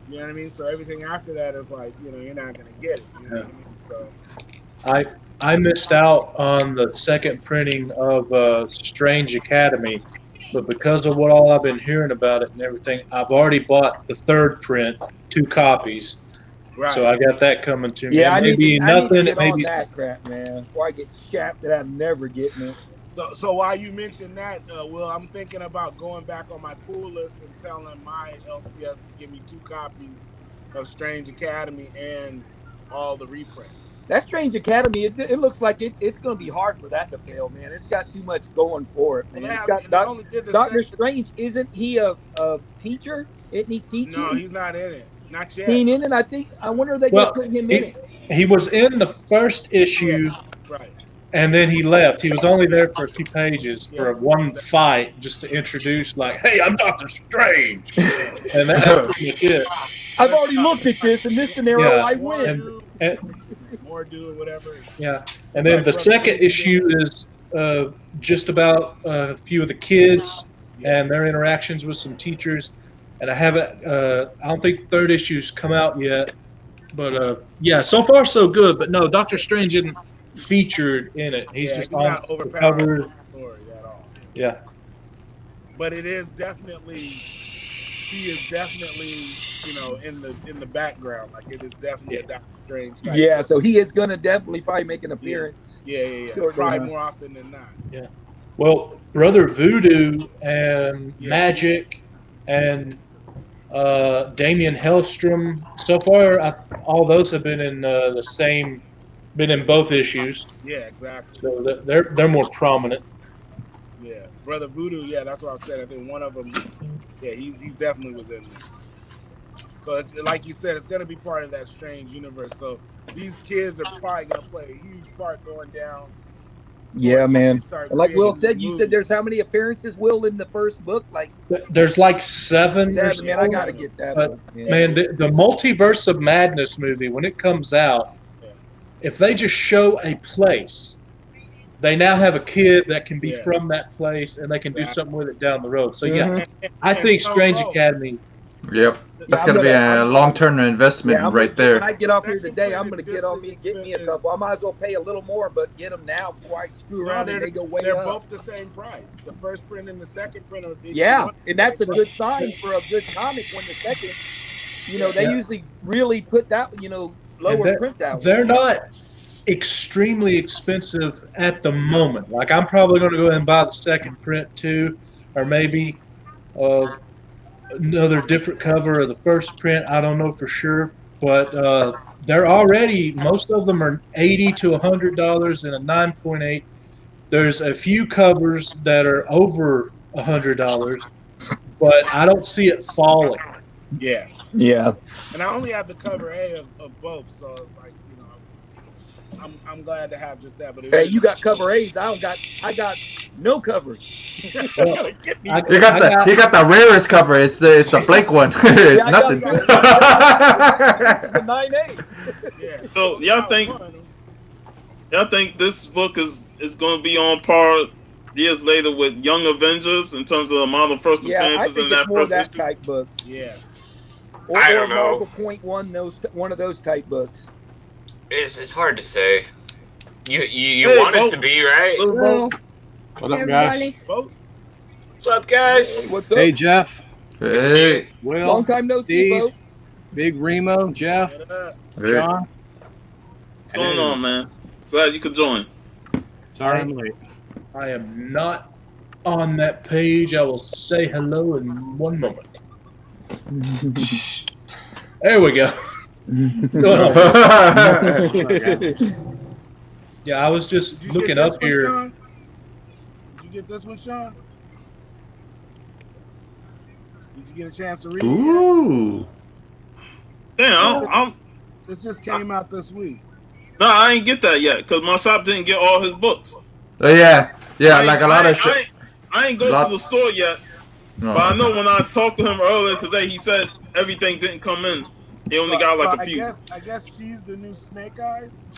[SPEAKER 6] You know what I mean? So everything after that is like, you're not gonna get it. You know what I mean? So
[SPEAKER 3] I missed out on the second printing of Strange Academy, but because of what all I've been hearing about it and everything, I've already bought the third print, 2 copies.
[SPEAKER 6] right.
[SPEAKER 3] So I got that coming to me.
[SPEAKER 1] Yeah,
[SPEAKER 3] It may be
[SPEAKER 1] I need to
[SPEAKER 3] nothing.
[SPEAKER 1] get
[SPEAKER 3] It may
[SPEAKER 1] on
[SPEAKER 3] be
[SPEAKER 1] that crap, man. Before I get shapped that I'm never getting it.
[SPEAKER 6] So while you mentioned that, Will, I'm thinking about going back on my pool list and telling my LCS to give me 2 copies of Strange Academy and all the reprints.
[SPEAKER 1] That Strange Academy, it looks like it's going to be hard for that to fail, man. It's got too much going for it, man.
[SPEAKER 6] Well, only did the
[SPEAKER 1] Doctor
[SPEAKER 6] second.
[SPEAKER 1] Strange, isn't he a teacher? Isn't he teaching?
[SPEAKER 6] No, he's not in it. Not yet.
[SPEAKER 1] He ain't in it. I wonder if they can put him in it.
[SPEAKER 3] He was in the first issue,
[SPEAKER 6] Right.
[SPEAKER 3] and then he left. He was only there for a few pages for one fight, just to introduce, like, "Hey, I'm Doctor Strange," and that's it.
[SPEAKER 1] I've already looked at this. In this scenario, I win.
[SPEAKER 6] More dude, whatever.
[SPEAKER 3] Yeah, and then the second issue is just about a few of the kids and their interactions with some teachers. And I haven't. I don't think the third issue's come out yet. But yeah, so far so good. But no, Doctor Strange isn't featured in it. He's just on
[SPEAKER 6] not
[SPEAKER 3] the
[SPEAKER 6] overpowering
[SPEAKER 3] cover.
[SPEAKER 6] the story at all.
[SPEAKER 3] Yeah.
[SPEAKER 6] But it is definitely. He is definitely, in the background. Like it is definitely a Doctor Strange type.
[SPEAKER 1] Yeah, so he is going to definitely probably make an appearance.
[SPEAKER 6] Yeah.
[SPEAKER 1] Sure,
[SPEAKER 6] Probably more often than not.
[SPEAKER 3] Yeah. Well, Brother Voodoo and Magic and Damian Hellstrom. So far, all those have been in been in both issues.
[SPEAKER 6] Yeah, exactly.
[SPEAKER 3] So they're more prominent.
[SPEAKER 6] Yeah, Brother Voodoo. Yeah, that's what I said. I think one of them. Yeah, he's definitely was in there. So it's like you said, it's gonna be part of that Strange universe. So these kids are probably gonna play a huge part going down.
[SPEAKER 1] Yeah, man. And like Will said, you
[SPEAKER 6] movies.
[SPEAKER 1] said there's how many appearances, Will, in the first book? Like
[SPEAKER 3] There's like 7 or
[SPEAKER 1] 7, man. I got to get that
[SPEAKER 3] But,
[SPEAKER 1] one.
[SPEAKER 3] Man, the Multiverse of Madness movie, when it comes out, if they just show a place, they now have a kid that can be from that place, and they can do something with it down the road. So, I think Strange Academy.
[SPEAKER 5] Yep. That's going to be a long-term investment right there.
[SPEAKER 1] When I get off here today, I'm going to get on me and get me a couple. I might as well pay a little more, but get them now before I screw around and they go way
[SPEAKER 6] They're
[SPEAKER 1] up.
[SPEAKER 6] both the same price. The first print and the second print of issue 1.
[SPEAKER 1] And that's a good sign for a good comic when the second You know, they usually really put that, lower print that
[SPEAKER 3] They're
[SPEAKER 1] one.
[SPEAKER 3] not extremely expensive at the moment. Like I'm probably going to go ahead and buy the second print too, or maybe another different cover of the first print. I don't know for sure, but they're already, most of them are $80 to $100 in a 9.8. There's a few covers that are over $100, but I don't see it falling.
[SPEAKER 6] Yeah.
[SPEAKER 1] Yeah.
[SPEAKER 6] And I only have the cover A of both, so it's like, I'm glad to have just that. But
[SPEAKER 1] Hey, you got cover A's. I got no covers.
[SPEAKER 3] Well,
[SPEAKER 5] You got the rarest cover. It's the Blake one. It's
[SPEAKER 1] I
[SPEAKER 5] nothing.
[SPEAKER 1] This is the 9A.
[SPEAKER 6] Yeah.
[SPEAKER 2] So y'all think this book is going to be on par years later with Young Avengers in terms of the amount of first
[SPEAKER 1] Yeah, I
[SPEAKER 2] appearances
[SPEAKER 1] think
[SPEAKER 2] in that
[SPEAKER 1] it's more
[SPEAKER 2] first
[SPEAKER 1] that
[SPEAKER 2] issue?
[SPEAKER 1] type book.
[SPEAKER 6] Yeah.
[SPEAKER 4] I don't know.
[SPEAKER 1] Marvel Point one of those type books.
[SPEAKER 4] It's hard to say. You
[SPEAKER 2] Hey,
[SPEAKER 4] want
[SPEAKER 2] Bo.
[SPEAKER 4] it to be, right?
[SPEAKER 2] Little Bo.
[SPEAKER 7] What up, guys?
[SPEAKER 8] Everybody.
[SPEAKER 6] Boats.
[SPEAKER 4] What's up, guys?
[SPEAKER 1] Hey, what's up?
[SPEAKER 7] Hey, Jeff.
[SPEAKER 5] Hey.
[SPEAKER 7] Will.
[SPEAKER 1] Long time no see,
[SPEAKER 7] Steve.
[SPEAKER 1] Bo.
[SPEAKER 7] Big Remo. Jeff.
[SPEAKER 6] What up?
[SPEAKER 7] Sean.
[SPEAKER 2] What's going on, man? Glad you could join.
[SPEAKER 7] Sorry I'm late.
[SPEAKER 3] I am not on that page. I will say hello in one moment. There we go. Yeah, I was just
[SPEAKER 6] Did you
[SPEAKER 3] looking
[SPEAKER 6] get this
[SPEAKER 3] up
[SPEAKER 6] one,
[SPEAKER 3] here.
[SPEAKER 6] Sean? Did you get this one, Sean? Did you get a chance to read it?
[SPEAKER 5] Ooh.
[SPEAKER 2] Damn,
[SPEAKER 6] This just came out this week.
[SPEAKER 2] no, I ain't get that yet because my shop didn't get all his books.
[SPEAKER 5] Oh, yeah. Yeah,
[SPEAKER 2] I
[SPEAKER 5] like a
[SPEAKER 2] ain't-
[SPEAKER 5] lot
[SPEAKER 2] I
[SPEAKER 5] of
[SPEAKER 2] ain't-
[SPEAKER 5] shit.
[SPEAKER 2] I ain't go to the store yet, but I know when I talked to him earlier today, he said everything didn't come in. He only got like a few.
[SPEAKER 6] I guess she's the new Snake Eyes.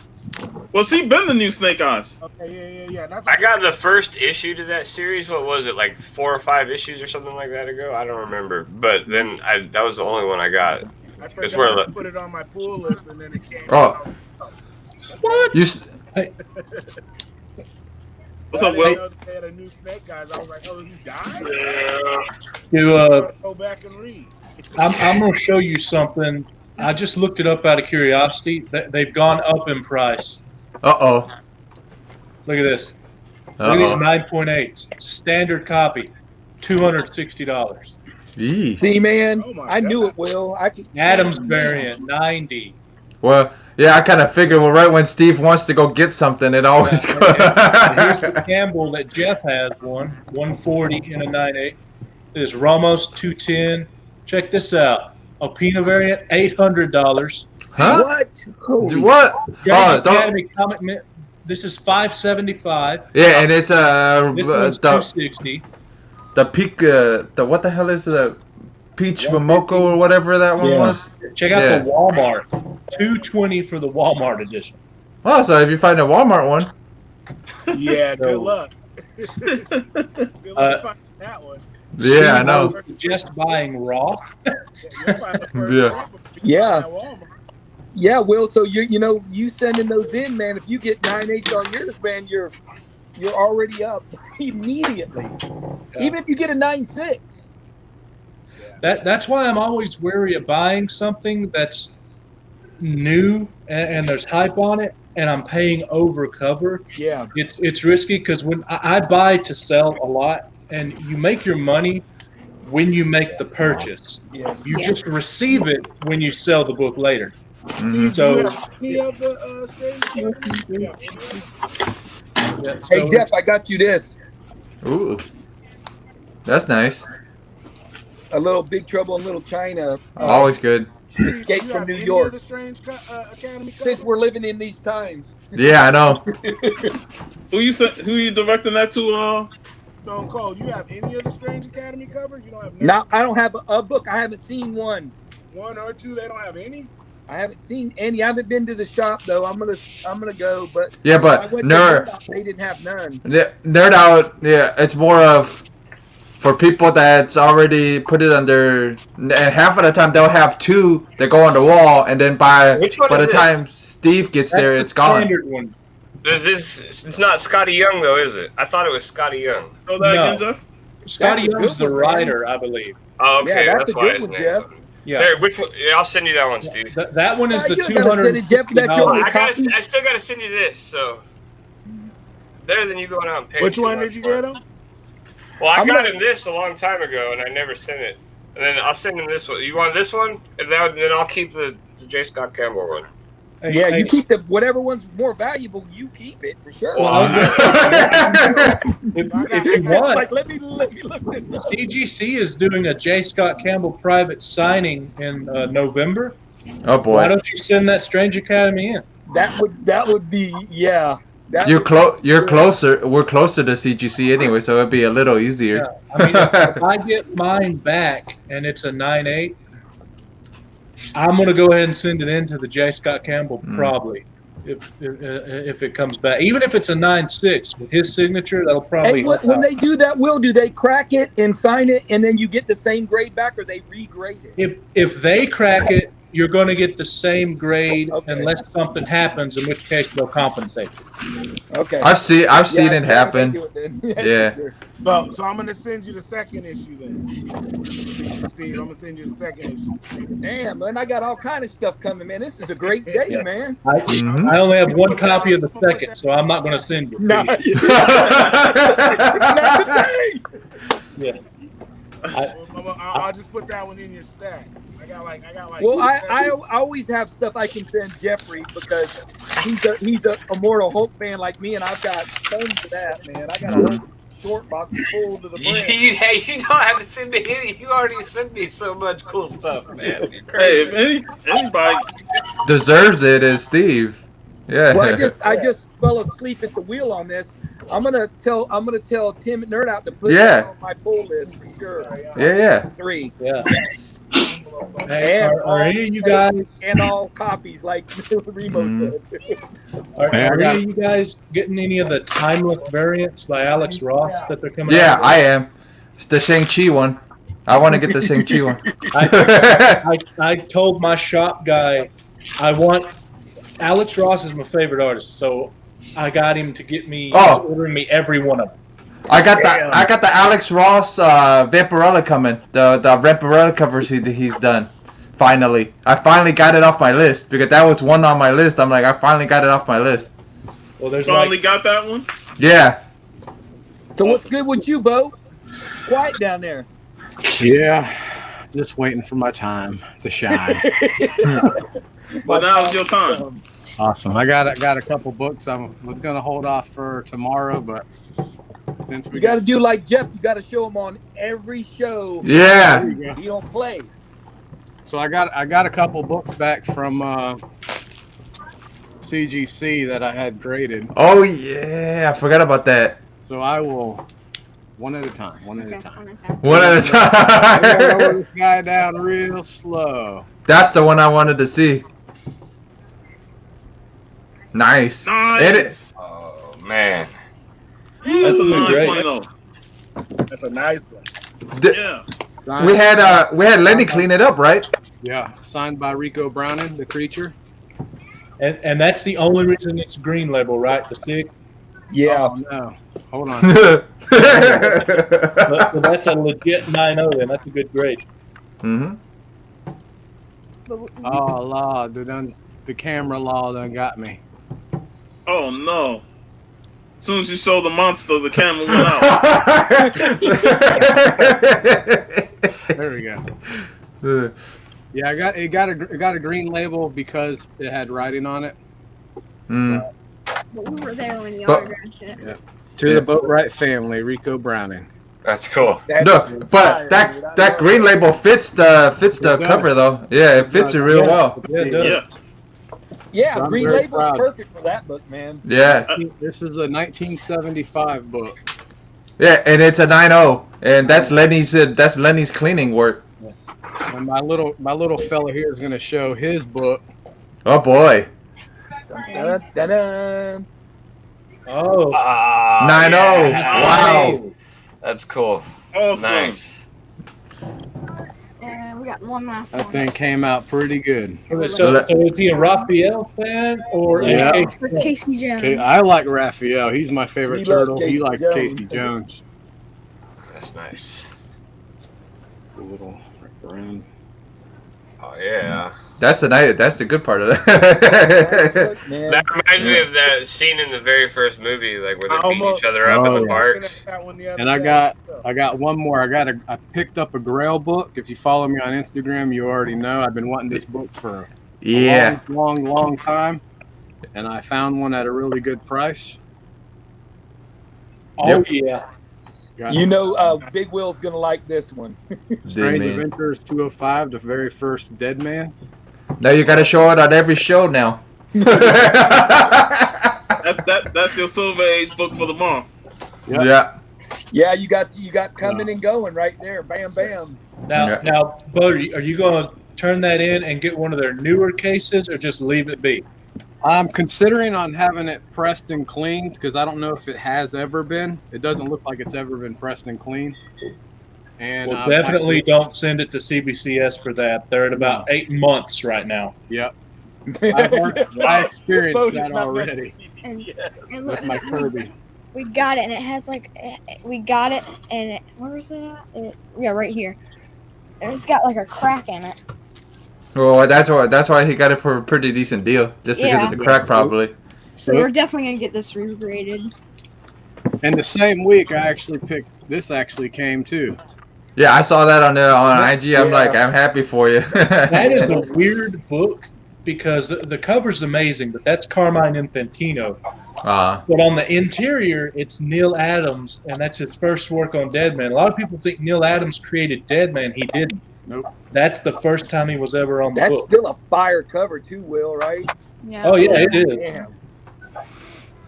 [SPEAKER 2] Well, she been the new Snake Eyes.
[SPEAKER 6] Okay, yeah. That's
[SPEAKER 4] I got the first issue to that series. What was it, like 4 or 5 issues or something like that ago? I don't remember. But then that was the only one I got.
[SPEAKER 6] I
[SPEAKER 4] where
[SPEAKER 6] forgot
[SPEAKER 4] the-
[SPEAKER 6] to put it on my pull list, and then it came
[SPEAKER 5] Oh.
[SPEAKER 6] out.
[SPEAKER 3] What?
[SPEAKER 2] What's
[SPEAKER 6] I
[SPEAKER 2] up,
[SPEAKER 6] didn't
[SPEAKER 2] Will?
[SPEAKER 6] know they had a new Snake Eyes. I was like, oh, he died?
[SPEAKER 2] Yeah.
[SPEAKER 6] Go back and read.
[SPEAKER 3] I'm going to show you something. I just looked it up out of curiosity. They've gone up in price.
[SPEAKER 5] Uh-oh.
[SPEAKER 3] Look at this. Look at these 9.8s. Standard copy, $260.
[SPEAKER 5] Yee.
[SPEAKER 1] See, man,
[SPEAKER 6] Oh my
[SPEAKER 1] I knew
[SPEAKER 6] God.
[SPEAKER 1] it, Will.
[SPEAKER 3] Adams variant, 90.
[SPEAKER 5] Well, yeah, I kind of figured, well, right when Steve wants to go get something, it always
[SPEAKER 3] And here's the Campbell that Jeff has one, 140 in a 9.8. There's Ramos, 210. Check this out. Alpina variant, $800.
[SPEAKER 5] Huh?
[SPEAKER 1] What? Holy
[SPEAKER 5] What?
[SPEAKER 3] Strange
[SPEAKER 5] don't.
[SPEAKER 3] Academy Comic Mint. This is $575.
[SPEAKER 5] Yeah, and it's
[SPEAKER 3] This one's $260.
[SPEAKER 5] the peak. The what the hell is the peach
[SPEAKER 3] 150.
[SPEAKER 5] Momoko or whatever that one
[SPEAKER 1] Yeah.
[SPEAKER 5] was?
[SPEAKER 3] Check out
[SPEAKER 5] Yeah.
[SPEAKER 3] the Walmart. $220 for the Walmart edition.
[SPEAKER 5] Oh, so if you find a Walmart one,
[SPEAKER 6] Yeah, good
[SPEAKER 3] So-
[SPEAKER 6] luck. Good luck finding that one.
[SPEAKER 5] yeah, I
[SPEAKER 3] Steve,
[SPEAKER 5] know.
[SPEAKER 3] would suggest buying raw.
[SPEAKER 6] You'll find the first
[SPEAKER 5] Yeah.
[SPEAKER 6] couple
[SPEAKER 1] Yeah.
[SPEAKER 6] at Walmart.
[SPEAKER 1] Yeah, Will. So you sending those in, man. If you get 9/8 on yours, man, you're already up immediately.
[SPEAKER 3] Yeah.
[SPEAKER 1] Even if you get a 9.6.
[SPEAKER 3] That's why I'm always wary of buying something that's new and there's hype on it, and I'm paying over cover.
[SPEAKER 1] Yeah.
[SPEAKER 3] It's risky because when I buy to sell a lot, and you make your money when you make the purchase.
[SPEAKER 1] Yes.
[SPEAKER 3] You just receive it when you sell the book later.
[SPEAKER 5] Mhm.
[SPEAKER 3] So-
[SPEAKER 6] Do you have any of the Strange Academy? Yeah,
[SPEAKER 3] Yeah,
[SPEAKER 1] Hey,
[SPEAKER 3] so-
[SPEAKER 1] Jeff, I got you this.
[SPEAKER 5] Ooh, that's nice.
[SPEAKER 1] A little Big Trouble in Little China.
[SPEAKER 5] Always good.
[SPEAKER 1] Escape
[SPEAKER 6] Do you
[SPEAKER 1] from
[SPEAKER 6] have
[SPEAKER 1] New
[SPEAKER 6] any
[SPEAKER 1] York.
[SPEAKER 6] of the Strange Academy
[SPEAKER 1] Since
[SPEAKER 6] covers?
[SPEAKER 1] we're living in these times.
[SPEAKER 5] Yeah, I know.
[SPEAKER 2] Who you directing that to?
[SPEAKER 6] Stone Cold, you have any of the Strange Academy covers? You don't have none?
[SPEAKER 1] Now, I don't have a book. I haven't seen one.
[SPEAKER 6] One or two, they don't have any?
[SPEAKER 1] I haven't seen any. I haven't been to the shop though. I'm gonna go, but
[SPEAKER 5] Yeah,
[SPEAKER 1] I
[SPEAKER 5] but
[SPEAKER 1] went to the
[SPEAKER 5] nerd,
[SPEAKER 1] shop, they didn't have none.
[SPEAKER 5] nerd out. Yeah, it's more of for people that's already put it under. And half of the time they'll have two that go on the wall, and then by
[SPEAKER 4] Which one
[SPEAKER 5] the
[SPEAKER 4] is this?
[SPEAKER 5] time Steve gets
[SPEAKER 3] That's
[SPEAKER 5] there,
[SPEAKER 3] the
[SPEAKER 5] it's gone.
[SPEAKER 3] standard one.
[SPEAKER 4] It's not Scotty Young though, is it? I thought it was Scotty Young.
[SPEAKER 2] Show that
[SPEAKER 3] No.
[SPEAKER 2] again, Jeff.
[SPEAKER 3] Scotty
[SPEAKER 1] That's a
[SPEAKER 3] Young's
[SPEAKER 1] good
[SPEAKER 3] the
[SPEAKER 1] one, man.
[SPEAKER 3] writer, I believe.
[SPEAKER 4] Oh, okay,
[SPEAKER 1] Yeah, that's
[SPEAKER 4] that's
[SPEAKER 1] a
[SPEAKER 4] why
[SPEAKER 1] good
[SPEAKER 4] his
[SPEAKER 1] one,
[SPEAKER 4] name
[SPEAKER 1] Jeff.
[SPEAKER 4] wasn't-
[SPEAKER 3] Yeah,
[SPEAKER 4] There, which one? Yeah, I'll send you that one, Steve.
[SPEAKER 3] that one is the
[SPEAKER 1] You gotta send it, Jeff. That's your only
[SPEAKER 4] I
[SPEAKER 1] copy.
[SPEAKER 4] still gotta send you this. So better than you going out and paying.
[SPEAKER 6] Which
[SPEAKER 4] too
[SPEAKER 6] one
[SPEAKER 4] much
[SPEAKER 6] did you
[SPEAKER 4] for it.
[SPEAKER 6] get him?
[SPEAKER 4] Well, I
[SPEAKER 1] I'm
[SPEAKER 4] got
[SPEAKER 1] gonna-
[SPEAKER 4] him this a long time ago, and I never sent it. And then I'll send him this one. You want this one? And then I'll keep the J. Scott Campbell one.
[SPEAKER 1] Yeah, you keep the whatever one's more valuable. You keep it for sure.
[SPEAKER 3] Well, if you want,
[SPEAKER 1] Like, let me look this up.
[SPEAKER 3] CGC is doing a J. Scott Campbell private signing in November.
[SPEAKER 5] Oh
[SPEAKER 3] Why
[SPEAKER 5] boy.
[SPEAKER 3] don't you send that Strange Academy in?
[SPEAKER 1] That would be that
[SPEAKER 5] You're
[SPEAKER 1] would
[SPEAKER 5] close.
[SPEAKER 1] be
[SPEAKER 5] You're
[SPEAKER 1] good.
[SPEAKER 5] closer. We're closer to CGC anyway, so it'd be a little easier.
[SPEAKER 3] Yeah, I mean, if I get mine back and it's a 9.8, I'm going to go ahead and send it into the J. Scott Campbell probably if it comes back. Even if it's a 9.6 with his signature, that'll probably.
[SPEAKER 1] Hey, when they do that, do they crack it and sign it, and then you get the same grade back, or they regrade it?
[SPEAKER 3] If they crack it, you're going to get the same grade
[SPEAKER 1] Okay.
[SPEAKER 3] unless something happens, in which case they'll compensate you.
[SPEAKER 1] Okay.
[SPEAKER 5] I've seen it
[SPEAKER 1] that's better
[SPEAKER 5] happen.
[SPEAKER 1] they do it then.
[SPEAKER 5] Yeah.
[SPEAKER 1] for sure.
[SPEAKER 6] So I'm gonna send you the second issue then. Steve, I'm gonna send you the second issue.
[SPEAKER 1] Damn, man, I got all kind of stuff coming, man. This is a great day, man.
[SPEAKER 3] I only have one copy of the second, so I'm not going to send you.
[SPEAKER 1] Nah, not today.
[SPEAKER 3] Yeah.
[SPEAKER 6] I'll just put that one in your stack. I got like.
[SPEAKER 1] Well, I always have stuff I can send Jeffrey because he's a Immortal Hulk fan like me, and I've got tons of that, man. I got a whole short box full to the brim.
[SPEAKER 4] You don't have to send me any. You already sent me so much cool stuff, man. You're
[SPEAKER 2] Hey,
[SPEAKER 4] crazy.
[SPEAKER 2] if anybody,
[SPEAKER 5] Deserves it is Steve. Yeah.
[SPEAKER 1] Well, I just fell asleep at the wheel on this. I'm gonna tell Tim Nerd out to put that on my pull list for sure.
[SPEAKER 5] Yeah.
[SPEAKER 1] 3
[SPEAKER 3] Yeah. Hey, are any of you guys
[SPEAKER 1] and all copies like Remo said.
[SPEAKER 3] are any of you guys getting any of the timeless variants by Alex Ross that they're coming
[SPEAKER 5] Yeah,
[SPEAKER 3] out with?
[SPEAKER 5] I am. It's the Shang-Chi one. I want to get the Shang-Chi one.
[SPEAKER 3] I told my shop guy I want Alex Ross is my favorite artist, so I got him to get me.
[SPEAKER 5] Oh.
[SPEAKER 3] He's ordering me every one of them.
[SPEAKER 5] I got the Alex Ross Vampirella coming. The Vampirella covers he's done. Finally, I finally got it off my list because that was one on my list. I'm like, I finally got it off my list.
[SPEAKER 3] Well, there's
[SPEAKER 2] finally got that one.
[SPEAKER 5] Yeah.
[SPEAKER 1] So what's good with you, Bo? Quiet down there.
[SPEAKER 7] Yeah, just waiting for my time to shine.
[SPEAKER 2] But now's your time.
[SPEAKER 7] Awesome. I got a couple books. I was gonna hold off for tomorrow, but since we
[SPEAKER 1] You got to do like Jeff. You got to show him on every show.
[SPEAKER 5] Yeah.
[SPEAKER 7] There you go.
[SPEAKER 1] He don't play.
[SPEAKER 7] So I got a couple books back from CGC that I had graded.
[SPEAKER 5] Oh yeah, I forgot about that.
[SPEAKER 7] So I will one at a time. One at a time.
[SPEAKER 5] One at a
[SPEAKER 7] I'm gonna lower
[SPEAKER 5] time.
[SPEAKER 7] this guy down real slow.
[SPEAKER 5] That's the one I wanted to see. Nice.
[SPEAKER 2] Nice.
[SPEAKER 4] Oh man.
[SPEAKER 2] That's a
[SPEAKER 3] great.
[SPEAKER 2] 9.0.
[SPEAKER 6] That's a nice one.
[SPEAKER 2] Yeah.
[SPEAKER 5] We had Lenny clean it up, right?
[SPEAKER 7] Yeah, signed by Rico Browning, the creature.
[SPEAKER 3] And that's the only reason it's green label, right? The stick.
[SPEAKER 1] Yeah.
[SPEAKER 7] Oh, no. Hold on.
[SPEAKER 3] So that's a legit 9.0 then. That's a good grade.
[SPEAKER 5] Mm-hmm.
[SPEAKER 7] Oh, Lord, the camera law done got me.
[SPEAKER 2] Oh no. As soon as you saw the monster, the camera went out.
[SPEAKER 7] There we go. Yeah, it got a green label because it had writing on it.
[SPEAKER 5] Mm.
[SPEAKER 8] But we were there when you
[SPEAKER 5] But-
[SPEAKER 8] autographed it.
[SPEAKER 7] Yeah. To the Boatwright family, Rico Browning.
[SPEAKER 4] That's cool.
[SPEAKER 5] No, but that green label fits the cover though. Yeah, it fits it real well.
[SPEAKER 3] Yeah, it does.
[SPEAKER 2] Yeah.
[SPEAKER 1] Yeah,
[SPEAKER 7] So I'm
[SPEAKER 1] green
[SPEAKER 7] very
[SPEAKER 1] label is
[SPEAKER 7] proud.
[SPEAKER 1] perfect for that book, man.
[SPEAKER 5] Yeah,
[SPEAKER 7] This is a 1975 book.
[SPEAKER 5] yeah, and it's a 9.0, and that's Lenny's cleaning work.
[SPEAKER 7] And my little fella here is going to show his book.
[SPEAKER 5] Oh boy,
[SPEAKER 1] Dun, dun, dun, dun.
[SPEAKER 3] Oh,
[SPEAKER 5] 9.0. Wow.
[SPEAKER 4] That's cool.
[SPEAKER 2] Awesome.
[SPEAKER 4] Nice.
[SPEAKER 8] And we got one last
[SPEAKER 7] That
[SPEAKER 8] one.
[SPEAKER 7] thing came out pretty good.
[SPEAKER 3] so is he a Raphael fan or
[SPEAKER 7] Yeah.
[SPEAKER 3] a
[SPEAKER 8] For Casey Jones.
[SPEAKER 7] Okay, I like Raphael. He's my favorite
[SPEAKER 1] He loves
[SPEAKER 7] turtle. He
[SPEAKER 1] Casey
[SPEAKER 7] likes
[SPEAKER 1] Jones.
[SPEAKER 7] Casey Jones.
[SPEAKER 4] That's nice.
[SPEAKER 7] A little wrap around.
[SPEAKER 4] Oh yeah.
[SPEAKER 5] That's the good part of
[SPEAKER 1] Nice
[SPEAKER 5] that.
[SPEAKER 1] book, man.
[SPEAKER 4] That reminds me of that scene in the very first movie, like where they're beating each other up
[SPEAKER 7] Oh,
[SPEAKER 4] in the
[SPEAKER 7] yeah.
[SPEAKER 4] park.
[SPEAKER 6] Looking at that one the other
[SPEAKER 7] And I
[SPEAKER 6] day.
[SPEAKER 7] got one more. I picked up a Grail book. If you follow me on Instagram, you already know I've been wanting this book for
[SPEAKER 5] Yeah.
[SPEAKER 7] a long time, and I found one at a really good price.
[SPEAKER 3] Oh yeah.
[SPEAKER 7] Got
[SPEAKER 1] You know, Big Will's gonna like this one.
[SPEAKER 7] Strange
[SPEAKER 5] man.
[SPEAKER 7] Adventures 205, the very first Dead Man.
[SPEAKER 5] Now you gotta show it on every show now.
[SPEAKER 2] That's your Silver Age book for the month.
[SPEAKER 7] Yep.
[SPEAKER 5] Yeah.
[SPEAKER 1] Yeah, you got coming and going right there. Bam, bam.
[SPEAKER 3] Now, Bo, are you going to turn that in and get one of their newer cases, or just leave it be?
[SPEAKER 7] I'm considering on having it pressed and cleaned because I don't know if it has ever been. It doesn't look like it's ever been pressed and cleaned. And
[SPEAKER 3] Well, definitely don't send it to CBCS for that. They're at about 8 months right now.
[SPEAKER 7] Yep. I experienced
[SPEAKER 1] Boat is
[SPEAKER 7] that
[SPEAKER 1] not
[SPEAKER 7] already
[SPEAKER 8] And
[SPEAKER 7] with
[SPEAKER 8] look,
[SPEAKER 7] my Kirby.
[SPEAKER 8] we got it, and it has like we got it, and where is it at? Yeah, right here. It's got like a crack in it.
[SPEAKER 5] Well, that's why he got it for a pretty decent deal, just because of the crack, probably.
[SPEAKER 8] So we're definitely gonna get this regraded.
[SPEAKER 7] And the same week, I actually picked this. Actually came too.
[SPEAKER 5] Yeah, I saw that on IG. I'm like, I'm happy for you.
[SPEAKER 3] That is a weird book because the cover's amazing, but that's Carmine Infantino. But on the interior, it's Neil Adams, and that's his first work on Deadman. A lot of people think Neil Adams created Deadman. He didn't.
[SPEAKER 7] Nope.
[SPEAKER 3] That's the first time he was ever on the
[SPEAKER 1] That's
[SPEAKER 3] book.
[SPEAKER 1] still a fire cover too, Will, right?
[SPEAKER 8] Yeah.
[SPEAKER 3] Oh, yeah, it is.
[SPEAKER 1] Damn.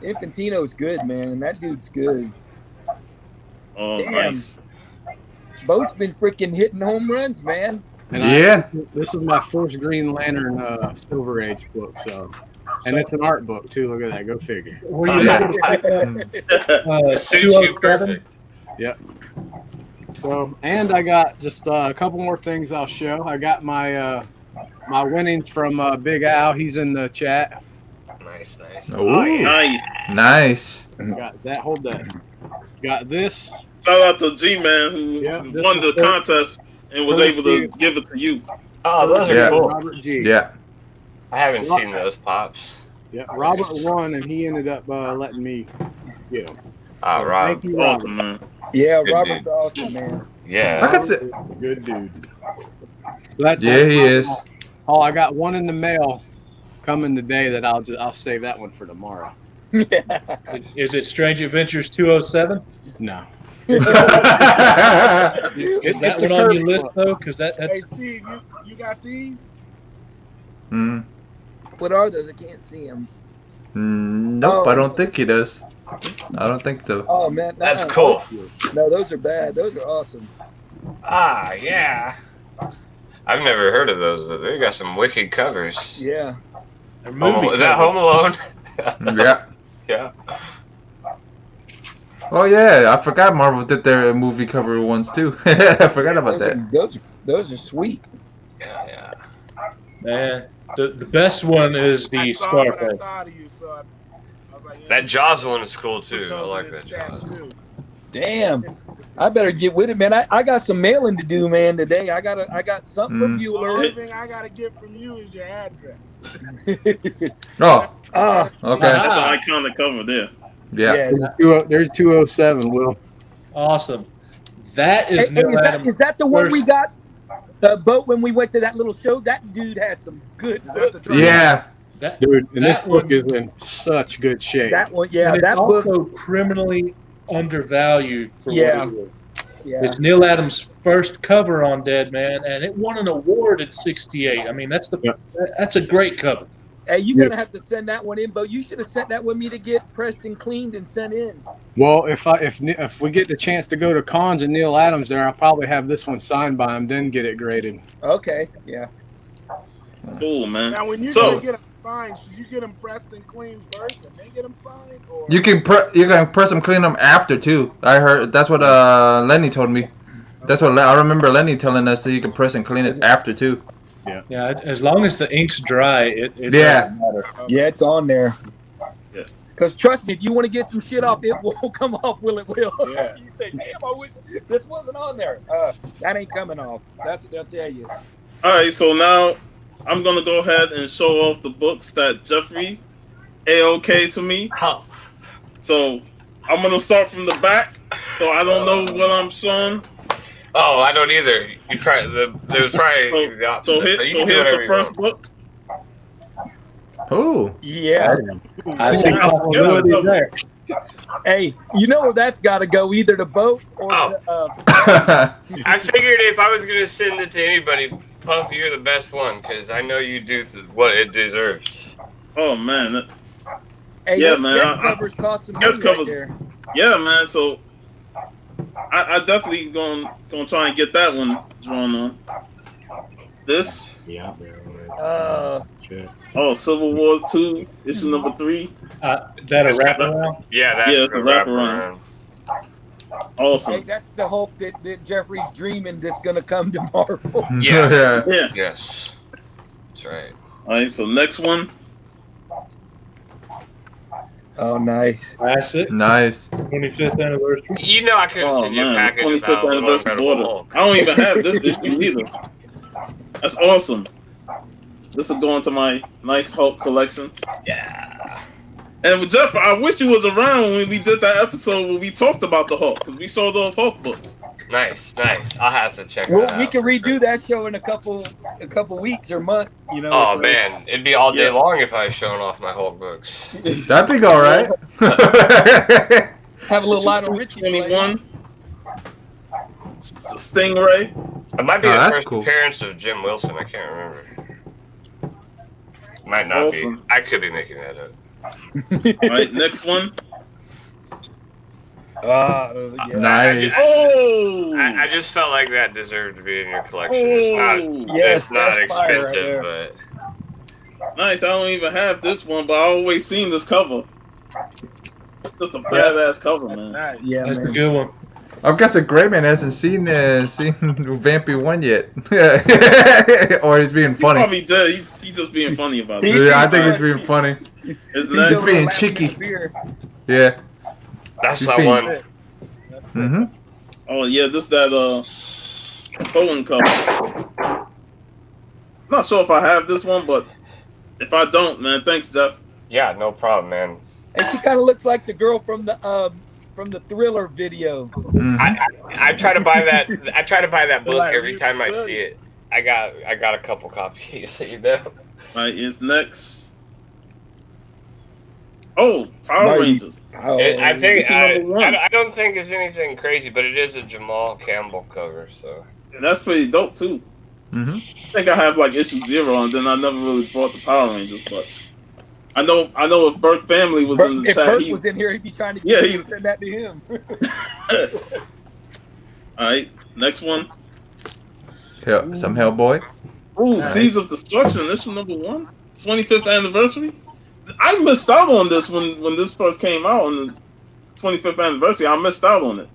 [SPEAKER 1] Infantino's good, man. That dude's good.
[SPEAKER 2] Oh,
[SPEAKER 1] Damn.
[SPEAKER 2] nice.
[SPEAKER 1] Boat's been freaking hitting home runs, man.
[SPEAKER 7] And this is my first Green Lantern Silver Age book, so. And it's an art book too. Look at that. Go figure.
[SPEAKER 3] Were you able to
[SPEAKER 4] Suits you perfect.
[SPEAKER 7] Yep. So, and I got just a couple more things I'll show. I got my my winnings from Big Al. He's in the chat.
[SPEAKER 4] Nice.
[SPEAKER 5] Ooh,
[SPEAKER 2] Nice.
[SPEAKER 5] Nice.
[SPEAKER 7] Got that. Hold that. Got this.
[SPEAKER 2] Shout out to G-Man who
[SPEAKER 7] this
[SPEAKER 2] won
[SPEAKER 7] is
[SPEAKER 2] the
[SPEAKER 7] for-
[SPEAKER 2] contest and was able to give it to you.
[SPEAKER 4] Oh, those are cool.
[SPEAKER 7] Robert G.
[SPEAKER 5] Yeah.
[SPEAKER 4] I haven't seen those pops.
[SPEAKER 7] Yeah, Robert won, and he ended up letting me get him.
[SPEAKER 4] Ah, Rob.
[SPEAKER 7] Thank you, Robert.
[SPEAKER 2] Awesome, man.
[SPEAKER 1] Yeah,
[SPEAKER 4] Good
[SPEAKER 1] Robert's
[SPEAKER 4] dude.
[SPEAKER 1] awesome, man.
[SPEAKER 4] Yeah.
[SPEAKER 5] I could say,
[SPEAKER 7] Good dude. So that's
[SPEAKER 5] he is.
[SPEAKER 7] Oh, I got one in the mail coming today that I'll save that one for tomorrow.
[SPEAKER 3] Is it Strange Adventures 207?
[SPEAKER 7] No.
[SPEAKER 3] Is
[SPEAKER 7] It's
[SPEAKER 3] that
[SPEAKER 7] a
[SPEAKER 3] one on
[SPEAKER 7] Kirby
[SPEAKER 3] your list,
[SPEAKER 7] book.
[SPEAKER 3] though? Because
[SPEAKER 6] Hey,
[SPEAKER 3] that's
[SPEAKER 6] Steve, you got these?
[SPEAKER 5] Mm.
[SPEAKER 1] What are those? I can't see them.
[SPEAKER 5] Nope, I don't think he does. I don't think so.
[SPEAKER 1] Oh man,
[SPEAKER 4] That's cool.
[SPEAKER 1] No, those are bad. Those are awesome.
[SPEAKER 4] Ah, yeah. I've never heard of those, but they got some wicked covers.
[SPEAKER 1] Yeah.
[SPEAKER 3] a movie.
[SPEAKER 4] Is that Home Alone?
[SPEAKER 5] Yeah.
[SPEAKER 4] Yeah.
[SPEAKER 5] Oh yeah, I forgot Marvel did their movie cover ones too. I forgot about that.
[SPEAKER 1] Those are sweet.
[SPEAKER 4] Yeah.
[SPEAKER 3] Man, the best one is the
[SPEAKER 6] I saw what I
[SPEAKER 3] Scarface.
[SPEAKER 6] thought of you, so I was like,
[SPEAKER 4] That Jaws one is cool
[SPEAKER 6] put
[SPEAKER 4] too. I
[SPEAKER 6] those
[SPEAKER 4] like
[SPEAKER 6] in his
[SPEAKER 4] that
[SPEAKER 6] stack,
[SPEAKER 4] Jaws.
[SPEAKER 6] too.
[SPEAKER 1] Damn. I better get with it, man. I got some mailing to do, man, today. I got something from
[SPEAKER 6] The only
[SPEAKER 1] Bueller.
[SPEAKER 6] thing I gotta get from you is your address.
[SPEAKER 5] Oh,
[SPEAKER 1] Ah,
[SPEAKER 5] okay.
[SPEAKER 2] That's an iconic cover there.
[SPEAKER 5] Yeah.
[SPEAKER 7] There's 207, Will.
[SPEAKER 3] Awesome. That
[SPEAKER 1] Hey,
[SPEAKER 3] is Neil Adams.
[SPEAKER 1] is that the one
[SPEAKER 3] first-
[SPEAKER 1] we got? The boat when we went to that little show. That dude had some good.
[SPEAKER 6] Is that the
[SPEAKER 1] books.
[SPEAKER 5] Yeah.
[SPEAKER 3] That,
[SPEAKER 7] Dude, and this
[SPEAKER 3] That
[SPEAKER 7] book
[SPEAKER 3] one-
[SPEAKER 7] is in such good shape.
[SPEAKER 1] That one, yeah.
[SPEAKER 3] and it's
[SPEAKER 1] That book,
[SPEAKER 3] also criminally undervalued for
[SPEAKER 1] Yeah.
[SPEAKER 3] what it is.
[SPEAKER 1] yeah.
[SPEAKER 3] It's Neil Adams' first cover on Dead Man, and it won an award at '68. I mean, that's a great cover.
[SPEAKER 1] Hey, you're gonna have to send that one in, Bo. You should have sent that with me to get pressed and cleaned and sent in.
[SPEAKER 7] Well, if we get the chance to go to cons and Neil Adams there, I'll probably have this one signed by him, then get it graded.
[SPEAKER 1] Okay, yeah.
[SPEAKER 2] Cool, man.
[SPEAKER 6] Now, when you're
[SPEAKER 2] So-
[SPEAKER 6] gonna get them signed, should you get them pressed and cleaned first and then get them signed? Or
[SPEAKER 5] You can press them, clean them after too. I heard that's what Lenny told me. That's what I remember Lenny telling us that you can press and clean it after too.
[SPEAKER 3] Yeah, as long as the ink's dry, it
[SPEAKER 5] Yeah.
[SPEAKER 3] doesn't matter.
[SPEAKER 1] Yeah, it's on there.
[SPEAKER 2] Yeah.
[SPEAKER 1] Because trust me, if you want to get some shit off, it will come off. Will it? Will.
[SPEAKER 6] Yeah.
[SPEAKER 1] You say, "Damn, I wish this wasn't on there." That ain't coming off. That's what they'll tell you.
[SPEAKER 2] All right, so now I'm gonna go ahead and show off the books that Jeffrey A-OK to me.
[SPEAKER 4] Oh,
[SPEAKER 2] So I'm gonna start from the back. So I don't know what I'm showing.
[SPEAKER 4] oh, I don't either. You try there's probably the opposite.
[SPEAKER 2] So,
[SPEAKER 4] but you can do
[SPEAKER 2] here's the
[SPEAKER 4] whatever you
[SPEAKER 2] first
[SPEAKER 4] want.
[SPEAKER 2] book.
[SPEAKER 5] Ooh.
[SPEAKER 1] Yeah.
[SPEAKER 3] I see
[SPEAKER 2] That's
[SPEAKER 3] possibility
[SPEAKER 2] good.
[SPEAKER 3] there.
[SPEAKER 1] Hey, you know where that's got to go? Either the boat or
[SPEAKER 4] Oh.
[SPEAKER 1] the.
[SPEAKER 4] I figured if I was gonna send it to anybody, Puff, you're the best one because I know you do what it deserves.
[SPEAKER 2] Oh man,
[SPEAKER 1] Hey,
[SPEAKER 2] Yeah,
[SPEAKER 1] those
[SPEAKER 2] man,
[SPEAKER 1] sketch
[SPEAKER 2] I-
[SPEAKER 1] covers cost some
[SPEAKER 2] sketch
[SPEAKER 1] money right
[SPEAKER 2] covers-
[SPEAKER 1] there.
[SPEAKER 2] yeah, man. So I definitely gonna try and get that one drawn on. This
[SPEAKER 7] Yeah.
[SPEAKER 2] Civil War II, issue number 3.
[SPEAKER 3] That a wraparound?
[SPEAKER 4] Yeah, that's
[SPEAKER 2] Yeah, it's
[SPEAKER 4] the
[SPEAKER 2] a
[SPEAKER 4] wraparound.
[SPEAKER 1] Hey,
[SPEAKER 2] Awesome.
[SPEAKER 1] that's the hope that Jeffrey's dreaming that's going to come to Marvel.
[SPEAKER 4] Yeah.
[SPEAKER 2] Yeah.
[SPEAKER 4] Yes, that's right.
[SPEAKER 2] All right. So next one.
[SPEAKER 1] Oh, nice.
[SPEAKER 3] Classic.
[SPEAKER 5] Nice.
[SPEAKER 3] 25th anniversary.
[SPEAKER 4] You know I couldn't
[SPEAKER 2] Oh
[SPEAKER 4] send you a
[SPEAKER 2] man,
[SPEAKER 4] package
[SPEAKER 2] 25th
[SPEAKER 4] without a little
[SPEAKER 2] anniversary
[SPEAKER 4] Incredible
[SPEAKER 2] border.
[SPEAKER 4] Hulk.
[SPEAKER 2] I don't even have this issue either. That's awesome. This will go into my nice Hulk collection.
[SPEAKER 4] Yeah.
[SPEAKER 2] And with Jeff, I wish you was around when we did that episode where we talked about the Hulk, because we saw those Hulk books.
[SPEAKER 4] Nice. I'll have to check
[SPEAKER 1] Well,
[SPEAKER 4] that out.
[SPEAKER 1] we can redo that show in a couple weeks or month. You know.
[SPEAKER 4] Oh
[SPEAKER 1] so-
[SPEAKER 4] man, it'd be all day
[SPEAKER 2] Yeah.
[SPEAKER 4] long if I was showing off my Hulk books.
[SPEAKER 5] That'd be all right.
[SPEAKER 1] Have a little
[SPEAKER 2] Issue
[SPEAKER 1] Lionel Richie. play.
[SPEAKER 2] 21. Stingray.
[SPEAKER 4] It might be
[SPEAKER 5] Oh,
[SPEAKER 4] the
[SPEAKER 5] that's
[SPEAKER 4] first
[SPEAKER 5] cool.
[SPEAKER 4] appearance of Jim Wilson. I can't remember. Might not
[SPEAKER 2] Awesome.
[SPEAKER 4] be. I could be making that up.
[SPEAKER 2] All right, next one.
[SPEAKER 1] Yeah.
[SPEAKER 5] Nice.
[SPEAKER 2] Oh!
[SPEAKER 4] I just felt like that deserved to be in your collection. It's not.
[SPEAKER 1] Yes,
[SPEAKER 4] it's not
[SPEAKER 1] that's fire right
[SPEAKER 4] expensive,
[SPEAKER 1] there.
[SPEAKER 4] but
[SPEAKER 2] Nice. I don't even have this one, but I always seen this cover. Just a badass cover, man.
[SPEAKER 6] Nice.
[SPEAKER 1] Yeah,
[SPEAKER 3] That's a
[SPEAKER 1] man.
[SPEAKER 3] good one.
[SPEAKER 5] I'm guessing Grayman hasn't seen Vampy 1 yet. Or he's being
[SPEAKER 2] He
[SPEAKER 5] funny.
[SPEAKER 2] probably did. He's just being funny about it.
[SPEAKER 5] Yeah, I think he's being funny.
[SPEAKER 2] His
[SPEAKER 1] He's
[SPEAKER 2] next.
[SPEAKER 1] over
[SPEAKER 5] being
[SPEAKER 1] laughing
[SPEAKER 5] cheeky.
[SPEAKER 1] at beer.
[SPEAKER 5] Yeah.
[SPEAKER 4] that's
[SPEAKER 5] He's
[SPEAKER 4] that
[SPEAKER 5] being-
[SPEAKER 4] one.
[SPEAKER 6] That's it.
[SPEAKER 5] Mm-hmm.
[SPEAKER 2] Oh yeah, this that Cohen cover. Not sure if I have this one, but if I don't, man, thanks, Jeff.
[SPEAKER 4] Yeah, no problem, man.
[SPEAKER 1] And she kind of looks like the girl from the Thriller video.
[SPEAKER 5] Mm-hmm.
[SPEAKER 4] I try to buy that. I try to buy that book
[SPEAKER 6] Like,
[SPEAKER 4] every
[SPEAKER 6] you
[SPEAKER 4] time I
[SPEAKER 6] could.
[SPEAKER 4] see it. I got a couple copies. You know.
[SPEAKER 2] All right, it's next. Oh, Power
[SPEAKER 1] Mighty.
[SPEAKER 2] Rangers.
[SPEAKER 1] Oh,
[SPEAKER 4] I think
[SPEAKER 2] Issue number 1.
[SPEAKER 4] I don't think it's anything crazy, but it is a Jamal Campbell cover. So
[SPEAKER 2] And that's pretty dope too.
[SPEAKER 5] Mm-hmm.
[SPEAKER 2] I think I have like issue 0, and then I never really bought the Power Rangers, but I know if Burke Family was in the
[SPEAKER 1] if
[SPEAKER 2] chat,
[SPEAKER 1] Bert
[SPEAKER 2] he
[SPEAKER 1] was in here, he'd be trying to
[SPEAKER 2] Yeah,
[SPEAKER 1] get
[SPEAKER 2] he-
[SPEAKER 1] you to send that to him.
[SPEAKER 2] All right, next one.
[SPEAKER 5] Some Hellboy.
[SPEAKER 2] Ooh, Seeds of Destruction, issue number 1, 25th anniversary. I missed out on this when this first came out on the 25th anniversary. I missed out on it.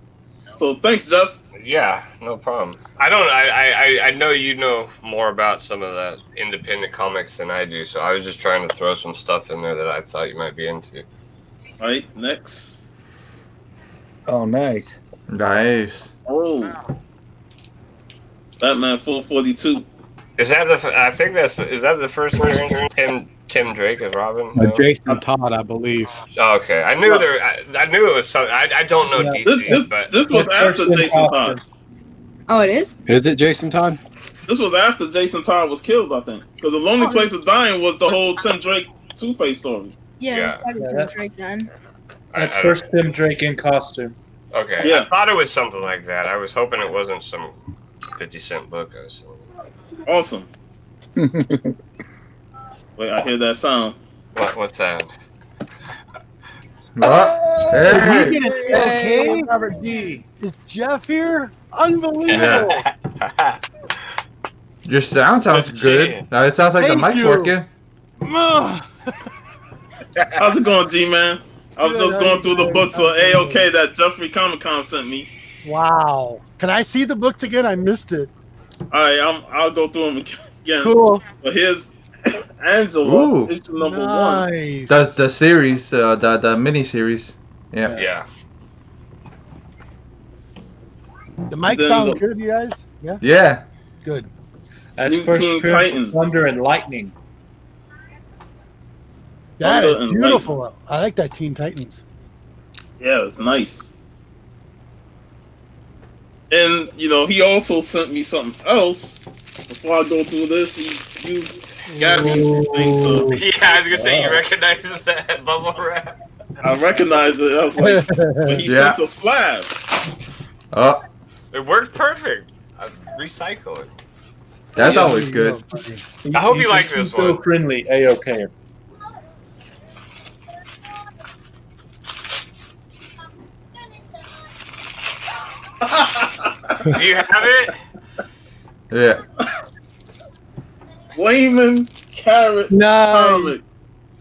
[SPEAKER 2] So thanks, Jeff.
[SPEAKER 4] yeah, no problem. I know you know more about some of that independent comics than I do, so I was just trying to throw some stuff in there that I thought you might be into.
[SPEAKER 2] All right, next.
[SPEAKER 1] Oh, nice.
[SPEAKER 5] Nice.
[SPEAKER 2] Oh, Batman 442.
[SPEAKER 4] Is that is that the first appearance of Tim Drake as Robin? No?
[SPEAKER 7] Jason Todd, I believe.
[SPEAKER 4] Oh, okay, I knew I knew it was some. I don't know
[SPEAKER 3] Yeah.
[SPEAKER 4] DC, but
[SPEAKER 2] This was after
[SPEAKER 3] First
[SPEAKER 2] Jason
[SPEAKER 3] imposter.
[SPEAKER 2] Todd.
[SPEAKER 8] Oh, it is?
[SPEAKER 7] Is it Jason Todd?
[SPEAKER 2] This was after Jason Todd was killed, I think. Because The Lonely Place of Dying was the whole Tim Drake Two-Face story.
[SPEAKER 8] Yeah,
[SPEAKER 4] Yeah.
[SPEAKER 8] it's probably
[SPEAKER 3] Yeah,
[SPEAKER 8] Tim
[SPEAKER 3] that-
[SPEAKER 8] Drake then.
[SPEAKER 3] That's
[SPEAKER 4] I-
[SPEAKER 3] first Tim Drake in costume.
[SPEAKER 4] Okay,
[SPEAKER 2] Yeah.
[SPEAKER 4] I thought it was something like that. I was hoping it wasn't some 50-cent book. I was saying.
[SPEAKER 2] Awesome. Wait, I hear that sound.
[SPEAKER 4] What's that?
[SPEAKER 5] Oh, hey.
[SPEAKER 7] Okay. Robert D.
[SPEAKER 9] Is Jeff here? Unbelievable.
[SPEAKER 5] Your sound sounds
[SPEAKER 4] Good to see
[SPEAKER 5] good.
[SPEAKER 4] you.
[SPEAKER 5] It sounds like the
[SPEAKER 9] Thank
[SPEAKER 5] mic's
[SPEAKER 9] you.
[SPEAKER 5] working.
[SPEAKER 9] Ugh.
[SPEAKER 2] How's it going, G-Man? I was
[SPEAKER 9] Good,
[SPEAKER 2] just
[SPEAKER 9] how
[SPEAKER 2] going
[SPEAKER 9] you
[SPEAKER 2] through the
[SPEAKER 9] doing?
[SPEAKER 2] books of A-OK that Jeffery KomiKhan sent me.
[SPEAKER 9] Wow. Can I see the books again? I missed it.
[SPEAKER 2] All right, I'll go through them again.
[SPEAKER 9] Cool.
[SPEAKER 2] But here's Angela,
[SPEAKER 5] Ooh.
[SPEAKER 2] issue number 1.
[SPEAKER 9] Nice.
[SPEAKER 5] The series, the mini series. Yeah.
[SPEAKER 4] Yeah.
[SPEAKER 9] The mic
[SPEAKER 2] Then
[SPEAKER 9] sound
[SPEAKER 2] the-
[SPEAKER 9] good, you guys? Yeah.
[SPEAKER 5] Yeah.
[SPEAKER 9] Good.
[SPEAKER 3] That's
[SPEAKER 2] New
[SPEAKER 3] first
[SPEAKER 2] Teen
[SPEAKER 3] appearance of
[SPEAKER 2] Titans.
[SPEAKER 3] Thunder and Lightning.
[SPEAKER 9] That
[SPEAKER 2] Thunder
[SPEAKER 9] is
[SPEAKER 2] and
[SPEAKER 9] beautiful. I like that Teen Titans.
[SPEAKER 2] Yeah, it's nice. And he also sent me something else. Before I go through this, you got me something to.
[SPEAKER 4] Yeah, I was gonna say you recognize that bubble wrap.
[SPEAKER 2] I recognize it. I was like, but he
[SPEAKER 5] Yeah.
[SPEAKER 2] sent a slab.
[SPEAKER 5] Oh,
[SPEAKER 4] It worked perfect. I recycle it.
[SPEAKER 5] that's
[SPEAKER 2] Yeah.
[SPEAKER 5] always good.
[SPEAKER 4] I hope you like this one.
[SPEAKER 3] Friendly, A-OK.
[SPEAKER 4] Do you have it?
[SPEAKER 5] Yeah.
[SPEAKER 2] Flaming Carrot
[SPEAKER 9] Nice.
[SPEAKER 2] comic.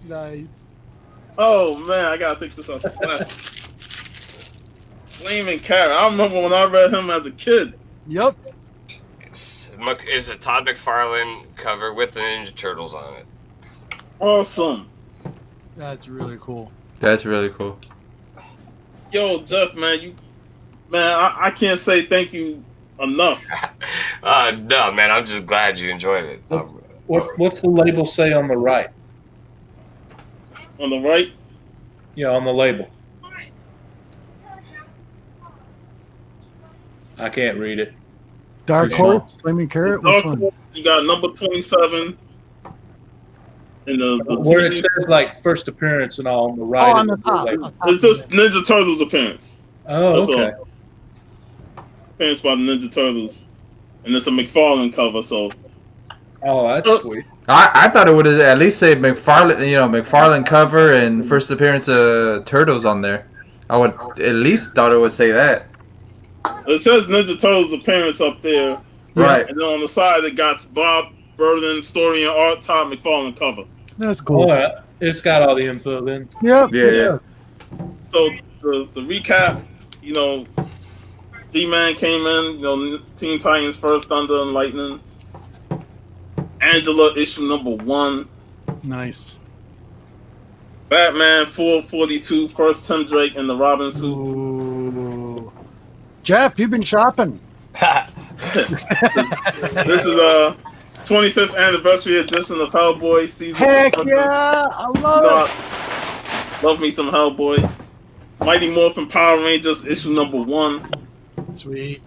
[SPEAKER 9] Nice.
[SPEAKER 2] Oh man, I gotta take this off the plastic. Flaming Carrot. I remember when I read him as a kid.
[SPEAKER 9] Yep.
[SPEAKER 4] It's a Todd McFarlane cover with the Ninja Turtles on it.
[SPEAKER 2] Awesome.
[SPEAKER 9] That's really cool.
[SPEAKER 5] That's really cool.
[SPEAKER 2] Yo, Jeff, man, I can't say thank you enough.
[SPEAKER 4] No, man, I'm just glad you enjoyed it.
[SPEAKER 3] What's the label say on the right?
[SPEAKER 2] On the right,
[SPEAKER 3] Yeah, on the label. I can't read it.
[SPEAKER 9] Dark
[SPEAKER 5] Yeah.
[SPEAKER 9] Horse, Flaming Carrot. Which one?
[SPEAKER 2] you got number 27. In the
[SPEAKER 3] Where it
[SPEAKER 2] TV.
[SPEAKER 3] says like first appearance and all on the right.
[SPEAKER 9] Oh, on the top.
[SPEAKER 3] label.
[SPEAKER 9] On top
[SPEAKER 2] It's just Ninja Turtles appearance.
[SPEAKER 3] Oh,
[SPEAKER 2] That's
[SPEAKER 3] okay.
[SPEAKER 2] all. Appearance by the Ninja Turtles, and it's a McFarlane cover. So
[SPEAKER 3] Oh, that's sweet.
[SPEAKER 5] I thought it would at least say McFarlane, McFarlane cover and first appearance of Turtles on there. I would at least thought it would say that.
[SPEAKER 2] it says Ninja Turtles appearance up there,
[SPEAKER 5] Right.
[SPEAKER 2] and then on the side it got Bob Burden, story and art, Todd McFarlane cover.
[SPEAKER 9] That's
[SPEAKER 3] Oh,
[SPEAKER 9] cool.
[SPEAKER 3] yeah. It's got all the info then.
[SPEAKER 9] Yep.
[SPEAKER 5] Yeah.
[SPEAKER 2] So the recap, G-Man came in, Teen Titans First Thunder and Lightning. Angela issue number 1.
[SPEAKER 9] Nice.
[SPEAKER 2] Batman 442, first Tim Drake in the Robin suit.
[SPEAKER 9] Ooh. Jeff, you've been shopping.
[SPEAKER 2] This is 25th anniversary edition of Hellboy season.
[SPEAKER 9] Heck
[SPEAKER 2] 100.
[SPEAKER 9] yeah! I love it.
[SPEAKER 2] Love me some Hellboy. Mighty Morphin Power Rangers issue number 1.
[SPEAKER 9] Sweet.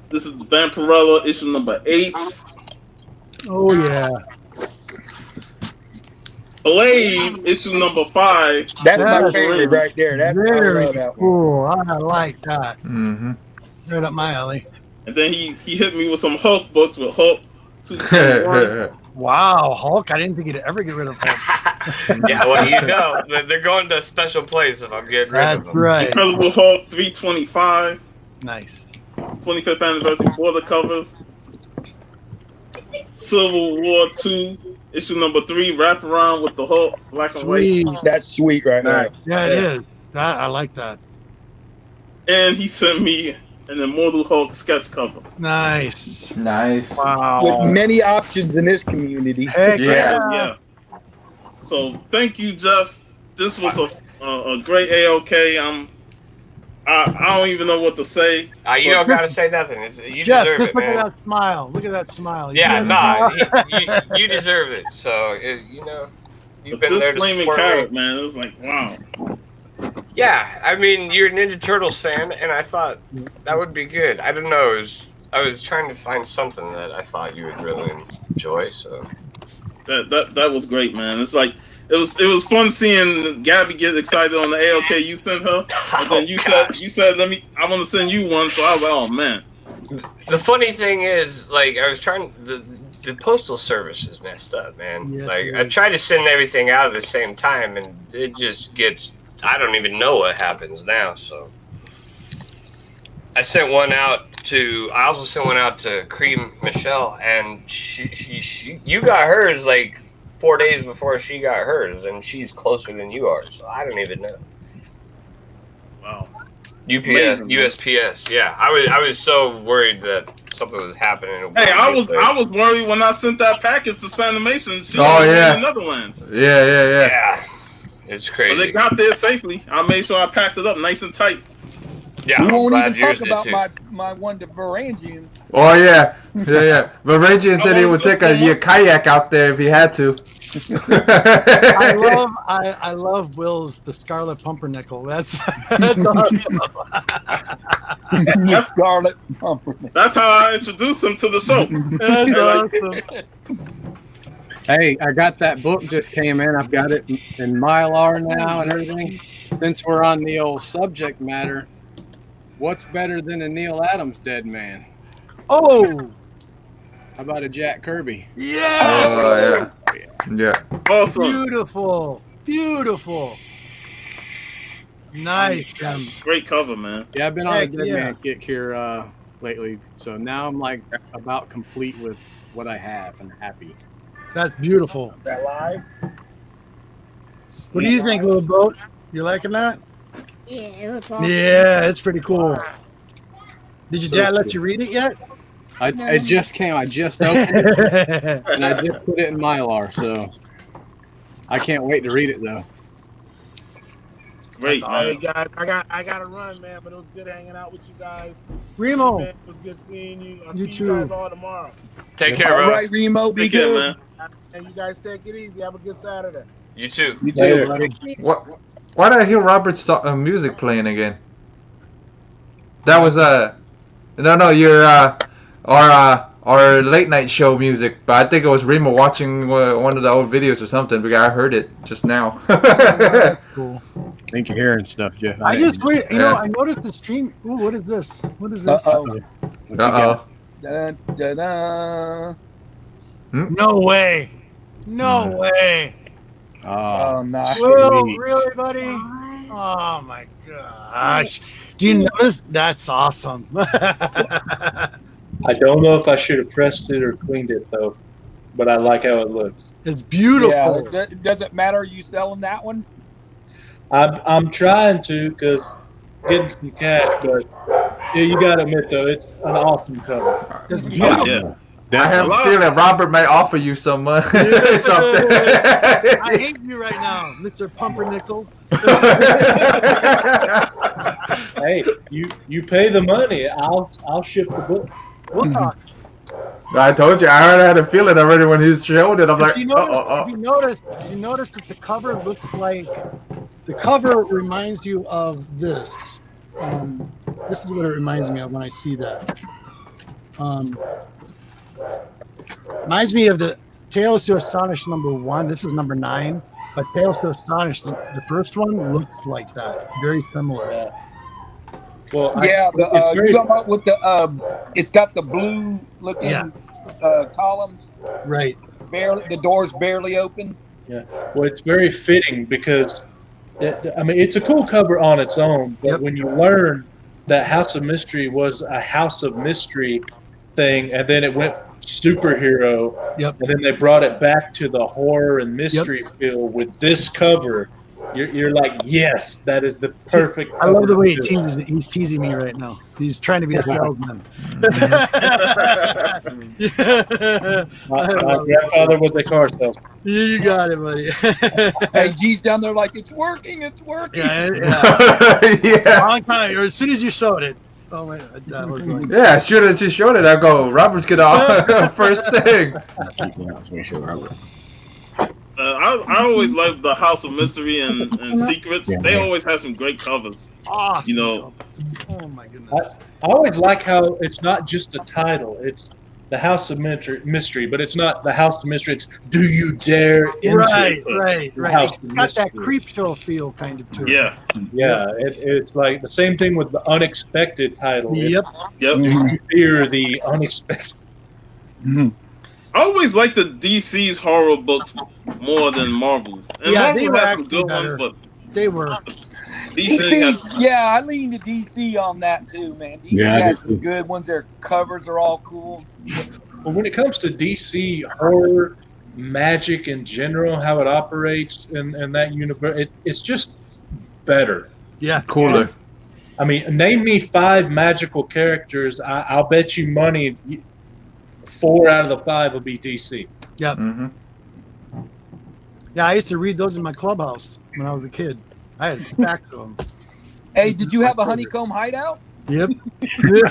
[SPEAKER 2] This is Vampirella issue number 8.
[SPEAKER 9] Oh yeah.
[SPEAKER 2] Blade issue number 5.
[SPEAKER 1] That's my
[SPEAKER 9] That's
[SPEAKER 1] favorite right there. I
[SPEAKER 9] Very
[SPEAKER 1] love that one.
[SPEAKER 9] cool. I like that.
[SPEAKER 5] Mm-hmm.
[SPEAKER 9] Right up my alley.
[SPEAKER 2] And then he hit me with some Hulk books with Hulk 221.
[SPEAKER 9] Wow, Hulk! I didn't think he'd ever get rid of Hulk.
[SPEAKER 4] Yeah, well, they're going to a special place if I'm getting rid
[SPEAKER 9] That's
[SPEAKER 4] of them.
[SPEAKER 9] right.
[SPEAKER 2] Incredible Hulk 325.
[SPEAKER 9] Nice.
[SPEAKER 2] 25th anniversary border covers. Civil War 2 issue number 3. Wraparound with the Hulk black and white.
[SPEAKER 9] Sweet.
[SPEAKER 1] That's sweet right there.
[SPEAKER 9] Yeah, it is. That I like that.
[SPEAKER 2] And he sent me an Immortal Hulk sketch cover.
[SPEAKER 9] Nice.
[SPEAKER 5] Nice.
[SPEAKER 9] Wow.
[SPEAKER 1] With many options in this community.
[SPEAKER 9] Heck
[SPEAKER 5] Yeah.
[SPEAKER 2] Yeah. So thank you, Jeff. This was a great AOK. I don't even know what to say.
[SPEAKER 4] You don't got to say nothing. You
[SPEAKER 9] Jeff,
[SPEAKER 4] deserve
[SPEAKER 9] just
[SPEAKER 4] it,
[SPEAKER 9] look
[SPEAKER 4] man.
[SPEAKER 9] at that smile. Look at that smile. You
[SPEAKER 4] Yeah,
[SPEAKER 9] see
[SPEAKER 4] nah,
[SPEAKER 9] that?
[SPEAKER 4] you deserve it. So, you've
[SPEAKER 2] But
[SPEAKER 4] been
[SPEAKER 2] this
[SPEAKER 4] there to
[SPEAKER 2] flaming
[SPEAKER 4] support
[SPEAKER 2] carrot,
[SPEAKER 4] me.
[SPEAKER 2] man, it was like, wow.
[SPEAKER 4] Yeah, I mean, you're a Ninja Turtles fan, and I thought that would be good. I don't know. I was trying to find something that I thought you would really enjoy. So
[SPEAKER 2] That was great, man. It's like it was fun seeing Gabby get excited on the AOK you sent her, and then you said I want to send you one. So I was like, oh man.
[SPEAKER 4] the funny thing is, like, I was trying the postal service is messed up, man.
[SPEAKER 9] Yes,
[SPEAKER 4] Like,
[SPEAKER 9] it
[SPEAKER 4] I
[SPEAKER 9] is.
[SPEAKER 4] try to send everything out at the same time, and it just gets. I don't even know what happens now. So I sent one out to. I also sent one out to Cream Michelle, and she you got hers like 4 days before she got hers, and she's closer than you are. So I don't even know.
[SPEAKER 2] Wow.
[SPEAKER 4] UPS,
[SPEAKER 2] Amazing.
[SPEAKER 4] USPS. Yeah, I was so worried that something was happening.
[SPEAKER 2] Hey, I was worried when I sent that package to Sanimation. She
[SPEAKER 5] Oh,
[SPEAKER 2] was
[SPEAKER 5] yeah.
[SPEAKER 2] in the Netherlands.
[SPEAKER 5] Yeah.
[SPEAKER 4] Yeah, it's
[SPEAKER 2] But
[SPEAKER 4] crazy.
[SPEAKER 2] they got there safely. I made sure I packed it up nice and tight.
[SPEAKER 4] Yeah,
[SPEAKER 1] We
[SPEAKER 4] I'm
[SPEAKER 1] won't
[SPEAKER 4] glad
[SPEAKER 1] even
[SPEAKER 4] yours
[SPEAKER 1] talk
[SPEAKER 4] did
[SPEAKER 1] about
[SPEAKER 4] too.
[SPEAKER 1] my one to Varangian.
[SPEAKER 5] Oh yeah. But Reggie said he would take a kayak out there if he had to.
[SPEAKER 9] I love Will's the Scarlet Pumpernickel. That's awesome.
[SPEAKER 1] The Scarlet Pumpernickel.
[SPEAKER 2] That's how I introduced him to the show.
[SPEAKER 9] That's
[SPEAKER 2] Hey, like,
[SPEAKER 9] awesome.
[SPEAKER 7] Hey, I got that book just came in. I've got it in Mylar now and everything. Since we're on the old subject matter, what's better than a Neil Adams dead man?
[SPEAKER 9] Oh,
[SPEAKER 7] How about a Jack Kirby?
[SPEAKER 9] yeah.
[SPEAKER 5] Oh yeah.
[SPEAKER 2] awesome.
[SPEAKER 9] Beautiful. Beautiful. Nice.
[SPEAKER 2] Great cover, man.
[SPEAKER 7] Yeah, I've been on a
[SPEAKER 9] Heck
[SPEAKER 7] dead
[SPEAKER 9] yeah.
[SPEAKER 7] man kick here lately. So now I'm like about complete with what I have and happy.
[SPEAKER 9] That's beautiful.
[SPEAKER 6] Is that live?
[SPEAKER 9] What do you think, little boat? You liking that?
[SPEAKER 8] Yeah, it looks awesome.
[SPEAKER 9] Yeah, it's pretty cool. Did your dad let you read it yet?
[SPEAKER 7] It just came. I just opened it and I just put it in Mylar. So I can't wait to read it though.
[SPEAKER 2] Great,
[SPEAKER 6] Hey
[SPEAKER 2] man.
[SPEAKER 6] guys, I gotta run, man. But it was good hanging out with you guys.
[SPEAKER 9] Remo,
[SPEAKER 6] Man, it was good seeing you. I'll
[SPEAKER 9] You
[SPEAKER 6] see
[SPEAKER 9] too.
[SPEAKER 6] you guys all tomorrow.
[SPEAKER 4] Take care,
[SPEAKER 1] All
[SPEAKER 4] bro.
[SPEAKER 1] right, Remo, be
[SPEAKER 2] Take care,
[SPEAKER 1] good.
[SPEAKER 2] man.
[SPEAKER 6] And you guys take it easy. Have a good Saturday.
[SPEAKER 4] You too.
[SPEAKER 1] You
[SPEAKER 3] Later.
[SPEAKER 1] too, buddy.
[SPEAKER 5] Why did I hear Robert's music playing again? That was no your our late night show music, but I think it was Remo watching one of the old videos or something because I heard it just now.
[SPEAKER 9] cool.
[SPEAKER 7] I think you're hearing stuff, Jeff.
[SPEAKER 9] I just wait. You know,
[SPEAKER 5] Yeah.
[SPEAKER 9] I noticed the stream. Ooh, what is this? What is this?
[SPEAKER 1] Uh-oh.
[SPEAKER 7] What you
[SPEAKER 5] Uh
[SPEAKER 7] got?
[SPEAKER 1] Dun, dun, dun.
[SPEAKER 9] No way. No way.
[SPEAKER 7] Oh,
[SPEAKER 1] Oh, nice.
[SPEAKER 9] Will,
[SPEAKER 7] Sweet.
[SPEAKER 9] really, buddy?
[SPEAKER 8] What?
[SPEAKER 9] Oh my gosh. Do you notice? That's awesome.
[SPEAKER 3] I don't know if I should have pressed it or cleaned it though, but I like how it looks.
[SPEAKER 9] It's beautiful.
[SPEAKER 1] Yeah, does it matter you selling that one?
[SPEAKER 3] I'm trying to because getting some cash, but yeah, you gotta admit though, it's an awesome cover.
[SPEAKER 9] It's
[SPEAKER 2] Oh,
[SPEAKER 9] beautiful.
[SPEAKER 2] yeah.
[SPEAKER 5] I have a
[SPEAKER 2] Definitely.
[SPEAKER 5] feeling Robert might offer you some something.
[SPEAKER 9] I hate you right now, Mr. Pumpernickel.
[SPEAKER 3] Hey, you pay the money, I'll ship the book.
[SPEAKER 9] We'll talk.
[SPEAKER 5] I told you, I already had a feeling already when he showed it. I'm like,
[SPEAKER 9] Did you notice that the cover looks like the cover reminds you of this. This is what it reminds me of when I see that. Reminds me of the Tales to Astonish #1. This is #9, but Tales to Astonish, the first one looks like that. Very similar.
[SPEAKER 3] Yeah. Well,
[SPEAKER 1] Yeah,
[SPEAKER 3] it's very,
[SPEAKER 1] you talking about with the it's got the blue looking
[SPEAKER 9] Yeah.
[SPEAKER 1] columns.
[SPEAKER 9] Right.
[SPEAKER 1] It's barely, the door's barely open.
[SPEAKER 3] well, it's very fitting because it's a cool cover on its own, but
[SPEAKER 9] Yep.
[SPEAKER 3] when you learn that House of Mystery was a House of Mystery thing, and then it went superhero,
[SPEAKER 9] Yep.
[SPEAKER 3] and then they brought it back to the horror and mystery feel with this cover. You're like, yes, that is the perfect.
[SPEAKER 9] I love the way he
[SPEAKER 3] cover to do.
[SPEAKER 9] teases. He's teasing me right now. He's trying to be a salesman.
[SPEAKER 3] My grandfather was a car salesman.
[SPEAKER 9] You got it, buddy.
[SPEAKER 1] Hey, G's down there like it's working.
[SPEAKER 9] yeah.
[SPEAKER 5] yeah.
[SPEAKER 9] Long time. Or as soon as you showed it. Oh my! That was like.
[SPEAKER 5] Yeah, as soon as you showed it, I go, Robert's gonna first thing.
[SPEAKER 2] I always loved the House of Mystery and Secrets. They always have some great covers.
[SPEAKER 9] Awesome.
[SPEAKER 2] You know.
[SPEAKER 9] Oh my goodness.
[SPEAKER 3] I always like how it's not just a title; it's the House of Mystery, but it's not the House of Mystery. It's Do You Dare Enter?
[SPEAKER 9] Right.
[SPEAKER 3] House
[SPEAKER 9] It's
[SPEAKER 3] of
[SPEAKER 9] got that
[SPEAKER 3] Mystery.
[SPEAKER 9] creep show feel kind of to it.
[SPEAKER 2] Yeah.
[SPEAKER 3] Yeah, it's like the same thing with the unexpected title. It's,
[SPEAKER 9] Yep.
[SPEAKER 2] Yep.
[SPEAKER 3] Do you fear the unexpected?
[SPEAKER 2] I always like the DC's horror books more than Marvel's. And
[SPEAKER 9] Yeah, they
[SPEAKER 2] Marvel
[SPEAKER 9] were
[SPEAKER 2] has some
[SPEAKER 9] actually
[SPEAKER 2] good ones,
[SPEAKER 9] better.
[SPEAKER 2] but
[SPEAKER 9] They were.
[SPEAKER 2] DC has
[SPEAKER 1] DC, yeah, I lean to DC on that too, man. DC
[SPEAKER 7] Yeah, I
[SPEAKER 1] has
[SPEAKER 7] do
[SPEAKER 1] some
[SPEAKER 7] too.
[SPEAKER 1] good ones. Their covers are all cool.
[SPEAKER 3] Well, when it comes to DC horror, magic in general, how it operates in that universe, it's just better.
[SPEAKER 9] Yeah.
[SPEAKER 5] Cooler.
[SPEAKER 3] I mean, name me 5 magical characters. I'll bet you money 4 out of the 5 will be DC.
[SPEAKER 5] Mm-hmm.
[SPEAKER 9] Yeah, I used to read those in my clubhouse when I was a kid. I had stacks of them.
[SPEAKER 1] Hey, did you have a honeycomb hideout?
[SPEAKER 9] Yep. You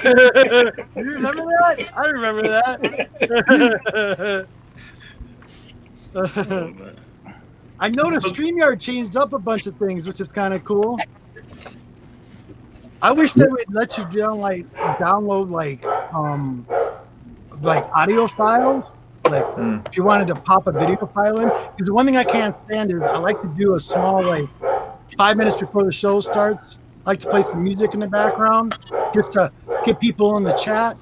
[SPEAKER 9] remember that? I remember that.
[SPEAKER 2] Oh, man.
[SPEAKER 9] I noticed StreamYard changed up a bunch of things, which is kind of cool. I wish they would let you download like audio files. Like if you wanted to pop a video file in. Because the one thing I can't stand is I like to do a small 5 minutes before the show starts. I like to play some music in the background just to get people in the chat,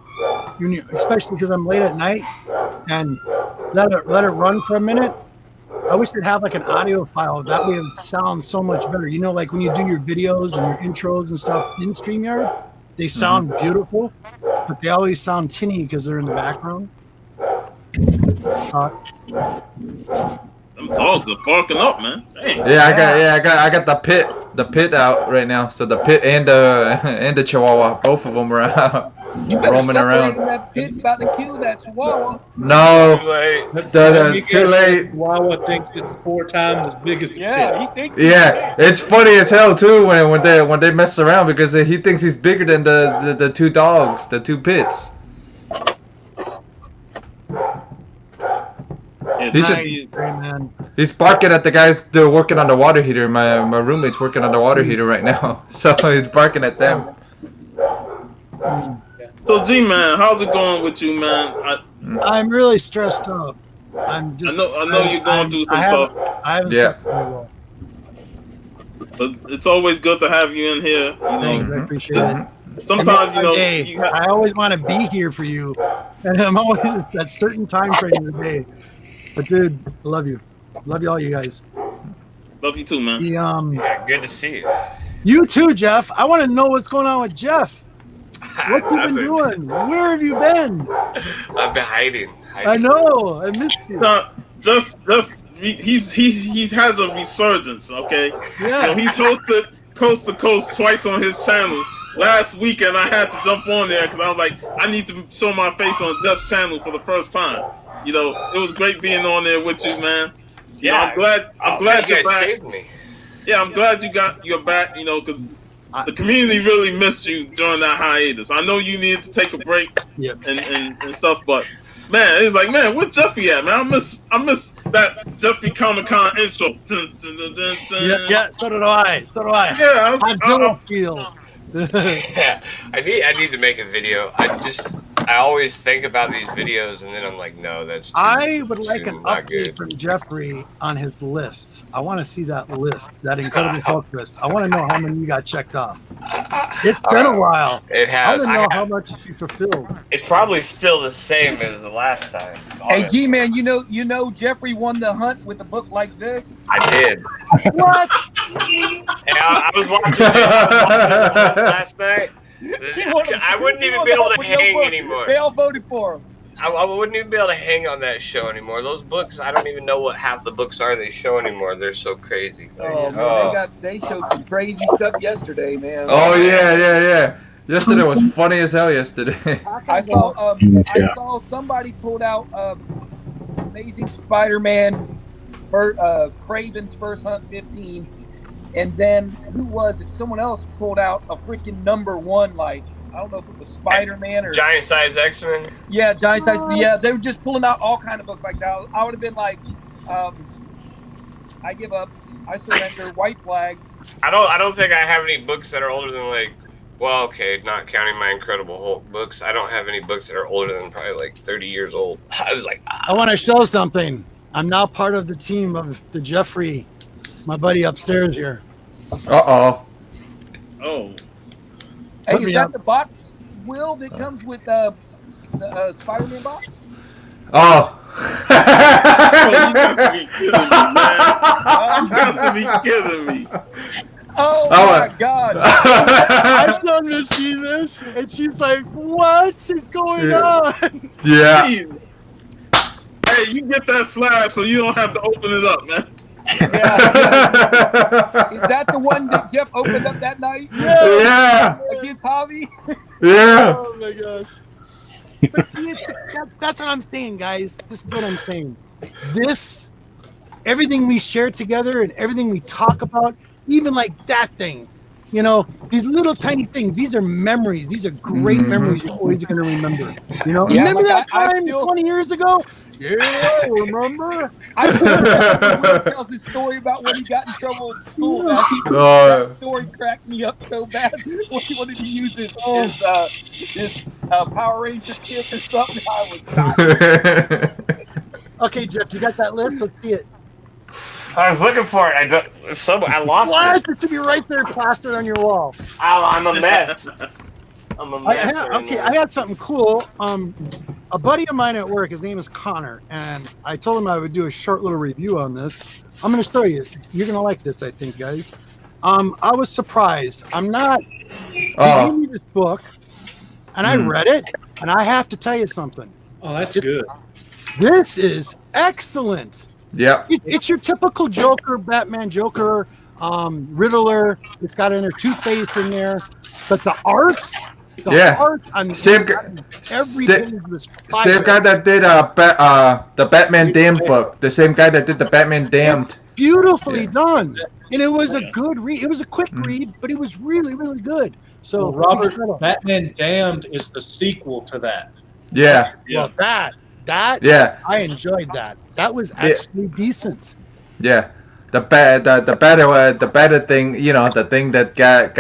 [SPEAKER 9] especially because I'm late at night, and let it run for a minute. I wish they'd have like an audio file. That way it would sound so much better. You know, like when you do your videos and your intros and stuff in StreamYard, they sound beautiful, but they always sound tinny because they're in the background.
[SPEAKER 2] Them dogs are barking up, man. Dang.
[SPEAKER 5] I got the pit out right now. So the pit and the Chihuahua, both of them are out.
[SPEAKER 1] You better
[SPEAKER 5] Roaming around.
[SPEAKER 1] That pit's about to kill that Chihuahua.
[SPEAKER 5] No,
[SPEAKER 4] Too late.
[SPEAKER 5] too late.
[SPEAKER 3] Chihuahua thinks it's 4 times as big as the pit.
[SPEAKER 1] He thinks.
[SPEAKER 5] Yeah, it's funny as hell too when they mess around because he thinks he's bigger than the two dogs, the two pits.
[SPEAKER 2] Yeah,
[SPEAKER 5] He's barking at the guys that are working on the water heater. My roommate's working on the water heater right now, so he's barking at them.
[SPEAKER 2] So G-Man, how's it going with you, man?
[SPEAKER 9] I'm really stressed out. I know
[SPEAKER 2] you're going through some stuff.
[SPEAKER 9] I haven't slept very well.
[SPEAKER 2] But it's always good to have you in here. You know,
[SPEAKER 9] Thanks, I appreciate it.
[SPEAKER 2] Sometimes,
[SPEAKER 9] I always want to be here for you, and I'm always at that certain time frame of the day. But dude, I love you. Love you all, you guys.
[SPEAKER 2] Love you too, man.
[SPEAKER 4] Yeah, good to see you.
[SPEAKER 9] You too, Jeff. I want to know what's going on with Jeff. What you been doing? Where have you been?
[SPEAKER 4] I've been hiding.
[SPEAKER 9] I know. I missed you.
[SPEAKER 2] Jeff, he has a resurgence. Okay.
[SPEAKER 9] Yeah.
[SPEAKER 2] You know, he's hosted Coast to Coast twice on his channel. Last weekend, I had to jump on there because I was like, I need to show my face on Jeff's channel for the first time. You know, it was great being on there with you, man. You know, I'm glad you're back.
[SPEAKER 4] Saved me.
[SPEAKER 2] Yeah, I'm glad you're back. You know, because the community really missed you during that hiatus. I know you needed to take a break and stuff, but man, it's like, man, where's Jeffy at, man? I miss that Jeffery KomiKhan intro.
[SPEAKER 9] Yeah, so do I.
[SPEAKER 2] Yeah,
[SPEAKER 9] I feel.
[SPEAKER 4] Yeah, I need to make a video. I always think about these videos and then I'm like, no, that's too,
[SPEAKER 9] I would like an
[SPEAKER 4] not
[SPEAKER 9] update
[SPEAKER 4] good.
[SPEAKER 9] from Jeffrey on his list. I want to see that list, that incredible Hulk list. I want to know how many you got checked off. It's been a while.
[SPEAKER 4] It has.
[SPEAKER 9] I want to know how much you fulfilled.
[SPEAKER 4] It's probably still the same as the last time.
[SPEAKER 1] Hey, G-Man, you know Jeffrey won the hunt with a book like this?
[SPEAKER 4] I did.
[SPEAKER 9] What?
[SPEAKER 4] And I was watching it last night. I wouldn't even be able to hang anymore.
[SPEAKER 1] They all voted for him.
[SPEAKER 4] I wouldn't even be able to hang on that show anymore. Those books, I don't even know what half the books are they show anymore. They're so crazy.
[SPEAKER 1] Oh, man, they showed some crazy stuff yesterday, man.
[SPEAKER 5] Oh yeah. Yesterday was funny as hell. Yesterday.
[SPEAKER 1] I saw somebody pulled out Amazing Spider-Man, Craven's First Hunt 15. And then who was it? Someone else pulled out a freaking #1, I don't know if it was Spider-Man or
[SPEAKER 4] Giant Size X-Men.
[SPEAKER 1] Yeah, Giant Size. Yeah, they were just pulling out all kind of books like that. I would have been like, I give up. I surrender. White flag.
[SPEAKER 4] I don't think I have any books that are older than not counting my Incredible Hulk books. I don't have any books that are older than probably 30 years old. I was like,
[SPEAKER 9] I want to show something. I'm now part of the team of the Jeffrey, my buddy upstairs here.
[SPEAKER 5] Oh.
[SPEAKER 1] Hey, is that the box, Will, that comes with the Spider-Man box?
[SPEAKER 5] Oh.
[SPEAKER 2] You got to be kidding me.
[SPEAKER 1] Oh my God.
[SPEAKER 9] I started to see this, and she's like, what is going on?
[SPEAKER 5] Yeah.
[SPEAKER 2] Jeez. Hey, you get that slab so you don't have to open it up, man.
[SPEAKER 1] Yeah. Is that the one that Jeff opened up that night?
[SPEAKER 5] Yeah.
[SPEAKER 1] Against Javi?
[SPEAKER 5] Yeah.
[SPEAKER 9] Oh my gosh. But see, that's what I'm saying, guys. This is what I'm saying. Everything we share together and everything we talk about, even like that thing, You know, these little tiny things. These are memories. These are great memories you're always going to remember. You know,
[SPEAKER 1] Yeah,
[SPEAKER 9] remember
[SPEAKER 1] like
[SPEAKER 9] that
[SPEAKER 1] I
[SPEAKER 9] time
[SPEAKER 1] still-
[SPEAKER 9] 20 years ago? Yeah, remember?
[SPEAKER 1] I remember when he tells his story about when he got in trouble at school. That
[SPEAKER 5] Oh.
[SPEAKER 1] story cracked me up so bad when he wanted to use his Power Ranger kit or something. I was dying.
[SPEAKER 9] Okay, Jeff, you got that list? Let's see it.
[SPEAKER 4] I was looking for it. I lost
[SPEAKER 9] What?
[SPEAKER 4] it.
[SPEAKER 9] It should be right there plastered on your wall.
[SPEAKER 4] Oh, I'm a mess. I'm a mess.
[SPEAKER 9] I got something cool. A buddy of mine at work, his name is Connor, and I told him I would do a short little review on this. I'm going to show you. You're going to like this, I think, guys. I was surprised. He gave me this book, and I read it, and I have to tell you something.
[SPEAKER 3] Oh, that's good.
[SPEAKER 9] This is excellent.
[SPEAKER 5] Yep.
[SPEAKER 9] It's your typical Joker, Batman Joker, Riddler. It's got inner Two-Face in there, but the art on the
[SPEAKER 5] Same
[SPEAKER 9] every page was fire.
[SPEAKER 5] Same guy that did the Batman Damned book. The same guy that did the Batman Damned.
[SPEAKER 9] Beautifully done, and it was a good read. It was a quick read, but it was really, really good. So,
[SPEAKER 3] Robert, Batman Damned is the sequel to that.
[SPEAKER 5] Yeah.
[SPEAKER 9] Well, that
[SPEAKER 5] Yeah.
[SPEAKER 9] I enjoyed that. That was actually decent.
[SPEAKER 5] Yeah. The better thing, you know, the thing that got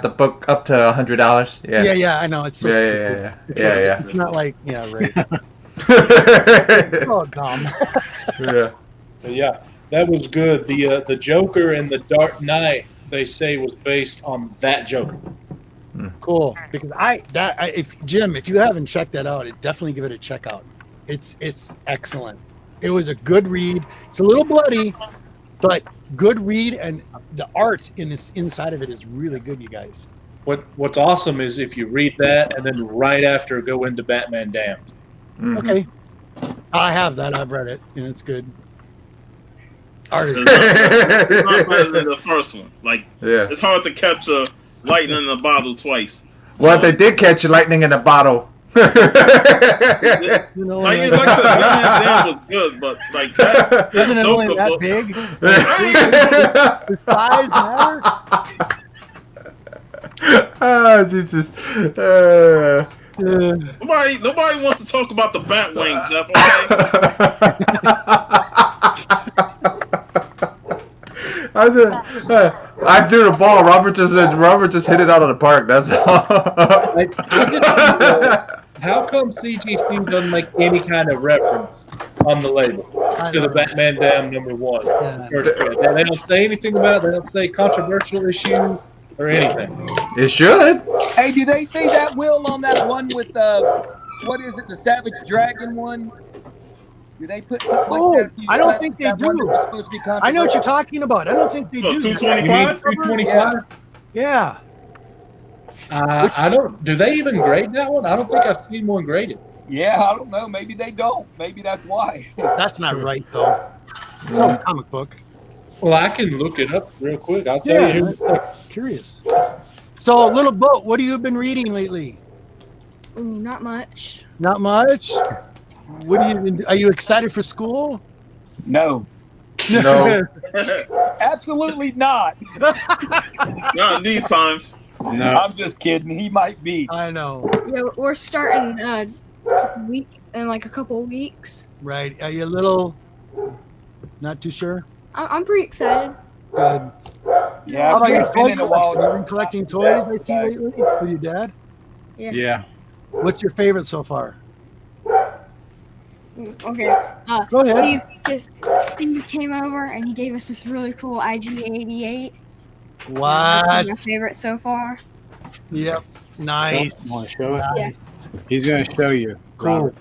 [SPEAKER 5] the book up to $100. Yeah.
[SPEAKER 9] Yeah, I know. It's so stupid. It's not like, right. Oh, dumb.
[SPEAKER 5] Yeah.
[SPEAKER 3] But yeah, that was good. The Joker and the Dark Knight, they say, was based on that Joker.
[SPEAKER 9] Cool. Because Jim, if you haven't checked that out, definitely give it a check out. It's excellent. It was a good read. It's a little bloody, but good read, and the art inside of it is really good, you guys.
[SPEAKER 3] What's awesome is if you read that and then right after go into Batman Damned.
[SPEAKER 5] Mm-hmm.
[SPEAKER 9] Okay. I have that. I've read it, and it's good. Art is
[SPEAKER 2] It's not better than the first one. Like,
[SPEAKER 5] Yeah.
[SPEAKER 2] it's hard to capture lightning in a bottle twice.
[SPEAKER 5] Well, they did catch lightning in a bottle.
[SPEAKER 2] Like I said, Batman Damned was good, but like that
[SPEAKER 9] Isn't it only
[SPEAKER 2] Joker
[SPEAKER 9] that
[SPEAKER 2] book-
[SPEAKER 9] big?
[SPEAKER 2] Right?
[SPEAKER 9] The size matter?
[SPEAKER 5] Oh, Jesus.
[SPEAKER 2] Nobody wants to talk about the Batwing, Jeff. Okay.
[SPEAKER 5] I threw the ball. Robert just hit it out of the park. That's all.
[SPEAKER 3] I just how come CGC doesn't make any kind of reference on the label to the Batman Damned #1?
[SPEAKER 9] Yeah.
[SPEAKER 3] First grade? They don't say anything about it. They don't say controversial issue or anything.
[SPEAKER 5] It should.
[SPEAKER 1] Hey, do they say that, Will, on that one with what is it, the Savage Dragon one? Do they put something like that?
[SPEAKER 9] I don't think they do.
[SPEAKER 1] Supposed to be
[SPEAKER 9] I know what you're talking about. I don't think they do.
[SPEAKER 2] 225?
[SPEAKER 3] 325?
[SPEAKER 9] Yeah.
[SPEAKER 3] I don't. Do they even grade that one? I don't think I've seen one graded.
[SPEAKER 1] Yeah, I don't know. Maybe they don't. Maybe that's why.
[SPEAKER 9] That's not right, though. It's a comic book.
[SPEAKER 3] Well, I can look it up real quick. I'll tell you.
[SPEAKER 9] Curious. So, Little Boat, what have you been reading lately?
[SPEAKER 8] Ooh, not much.
[SPEAKER 9] Not much? Are you excited for school?
[SPEAKER 1] No.
[SPEAKER 5] No.
[SPEAKER 1] Absolutely not.
[SPEAKER 2] Not in these times.
[SPEAKER 3] No.
[SPEAKER 1] I'm just kidding. He might be.
[SPEAKER 9] I know.
[SPEAKER 8] Yeah, we're starting in like a couple of weeks.
[SPEAKER 9] Right. Are you a little not too sure?
[SPEAKER 8] I'm pretty excited.
[SPEAKER 9] Good.
[SPEAKER 1] Yeah,
[SPEAKER 9] How about your
[SPEAKER 1] it's been
[SPEAKER 9] toy
[SPEAKER 1] in a while.
[SPEAKER 9] collection? You've been collecting toys, I see, lately with your dad?
[SPEAKER 7] Yeah.
[SPEAKER 9] What's your favorite so far?
[SPEAKER 8] Okay.
[SPEAKER 9] Go ahead.
[SPEAKER 8] Steve came over and he gave us this really cool IG-88.
[SPEAKER 9] What?
[SPEAKER 8] My favorite so far.
[SPEAKER 9] Yep. Nice.
[SPEAKER 7] Want to show it?
[SPEAKER 8] Yeah.
[SPEAKER 7] He's going to show you.
[SPEAKER 9] Cool.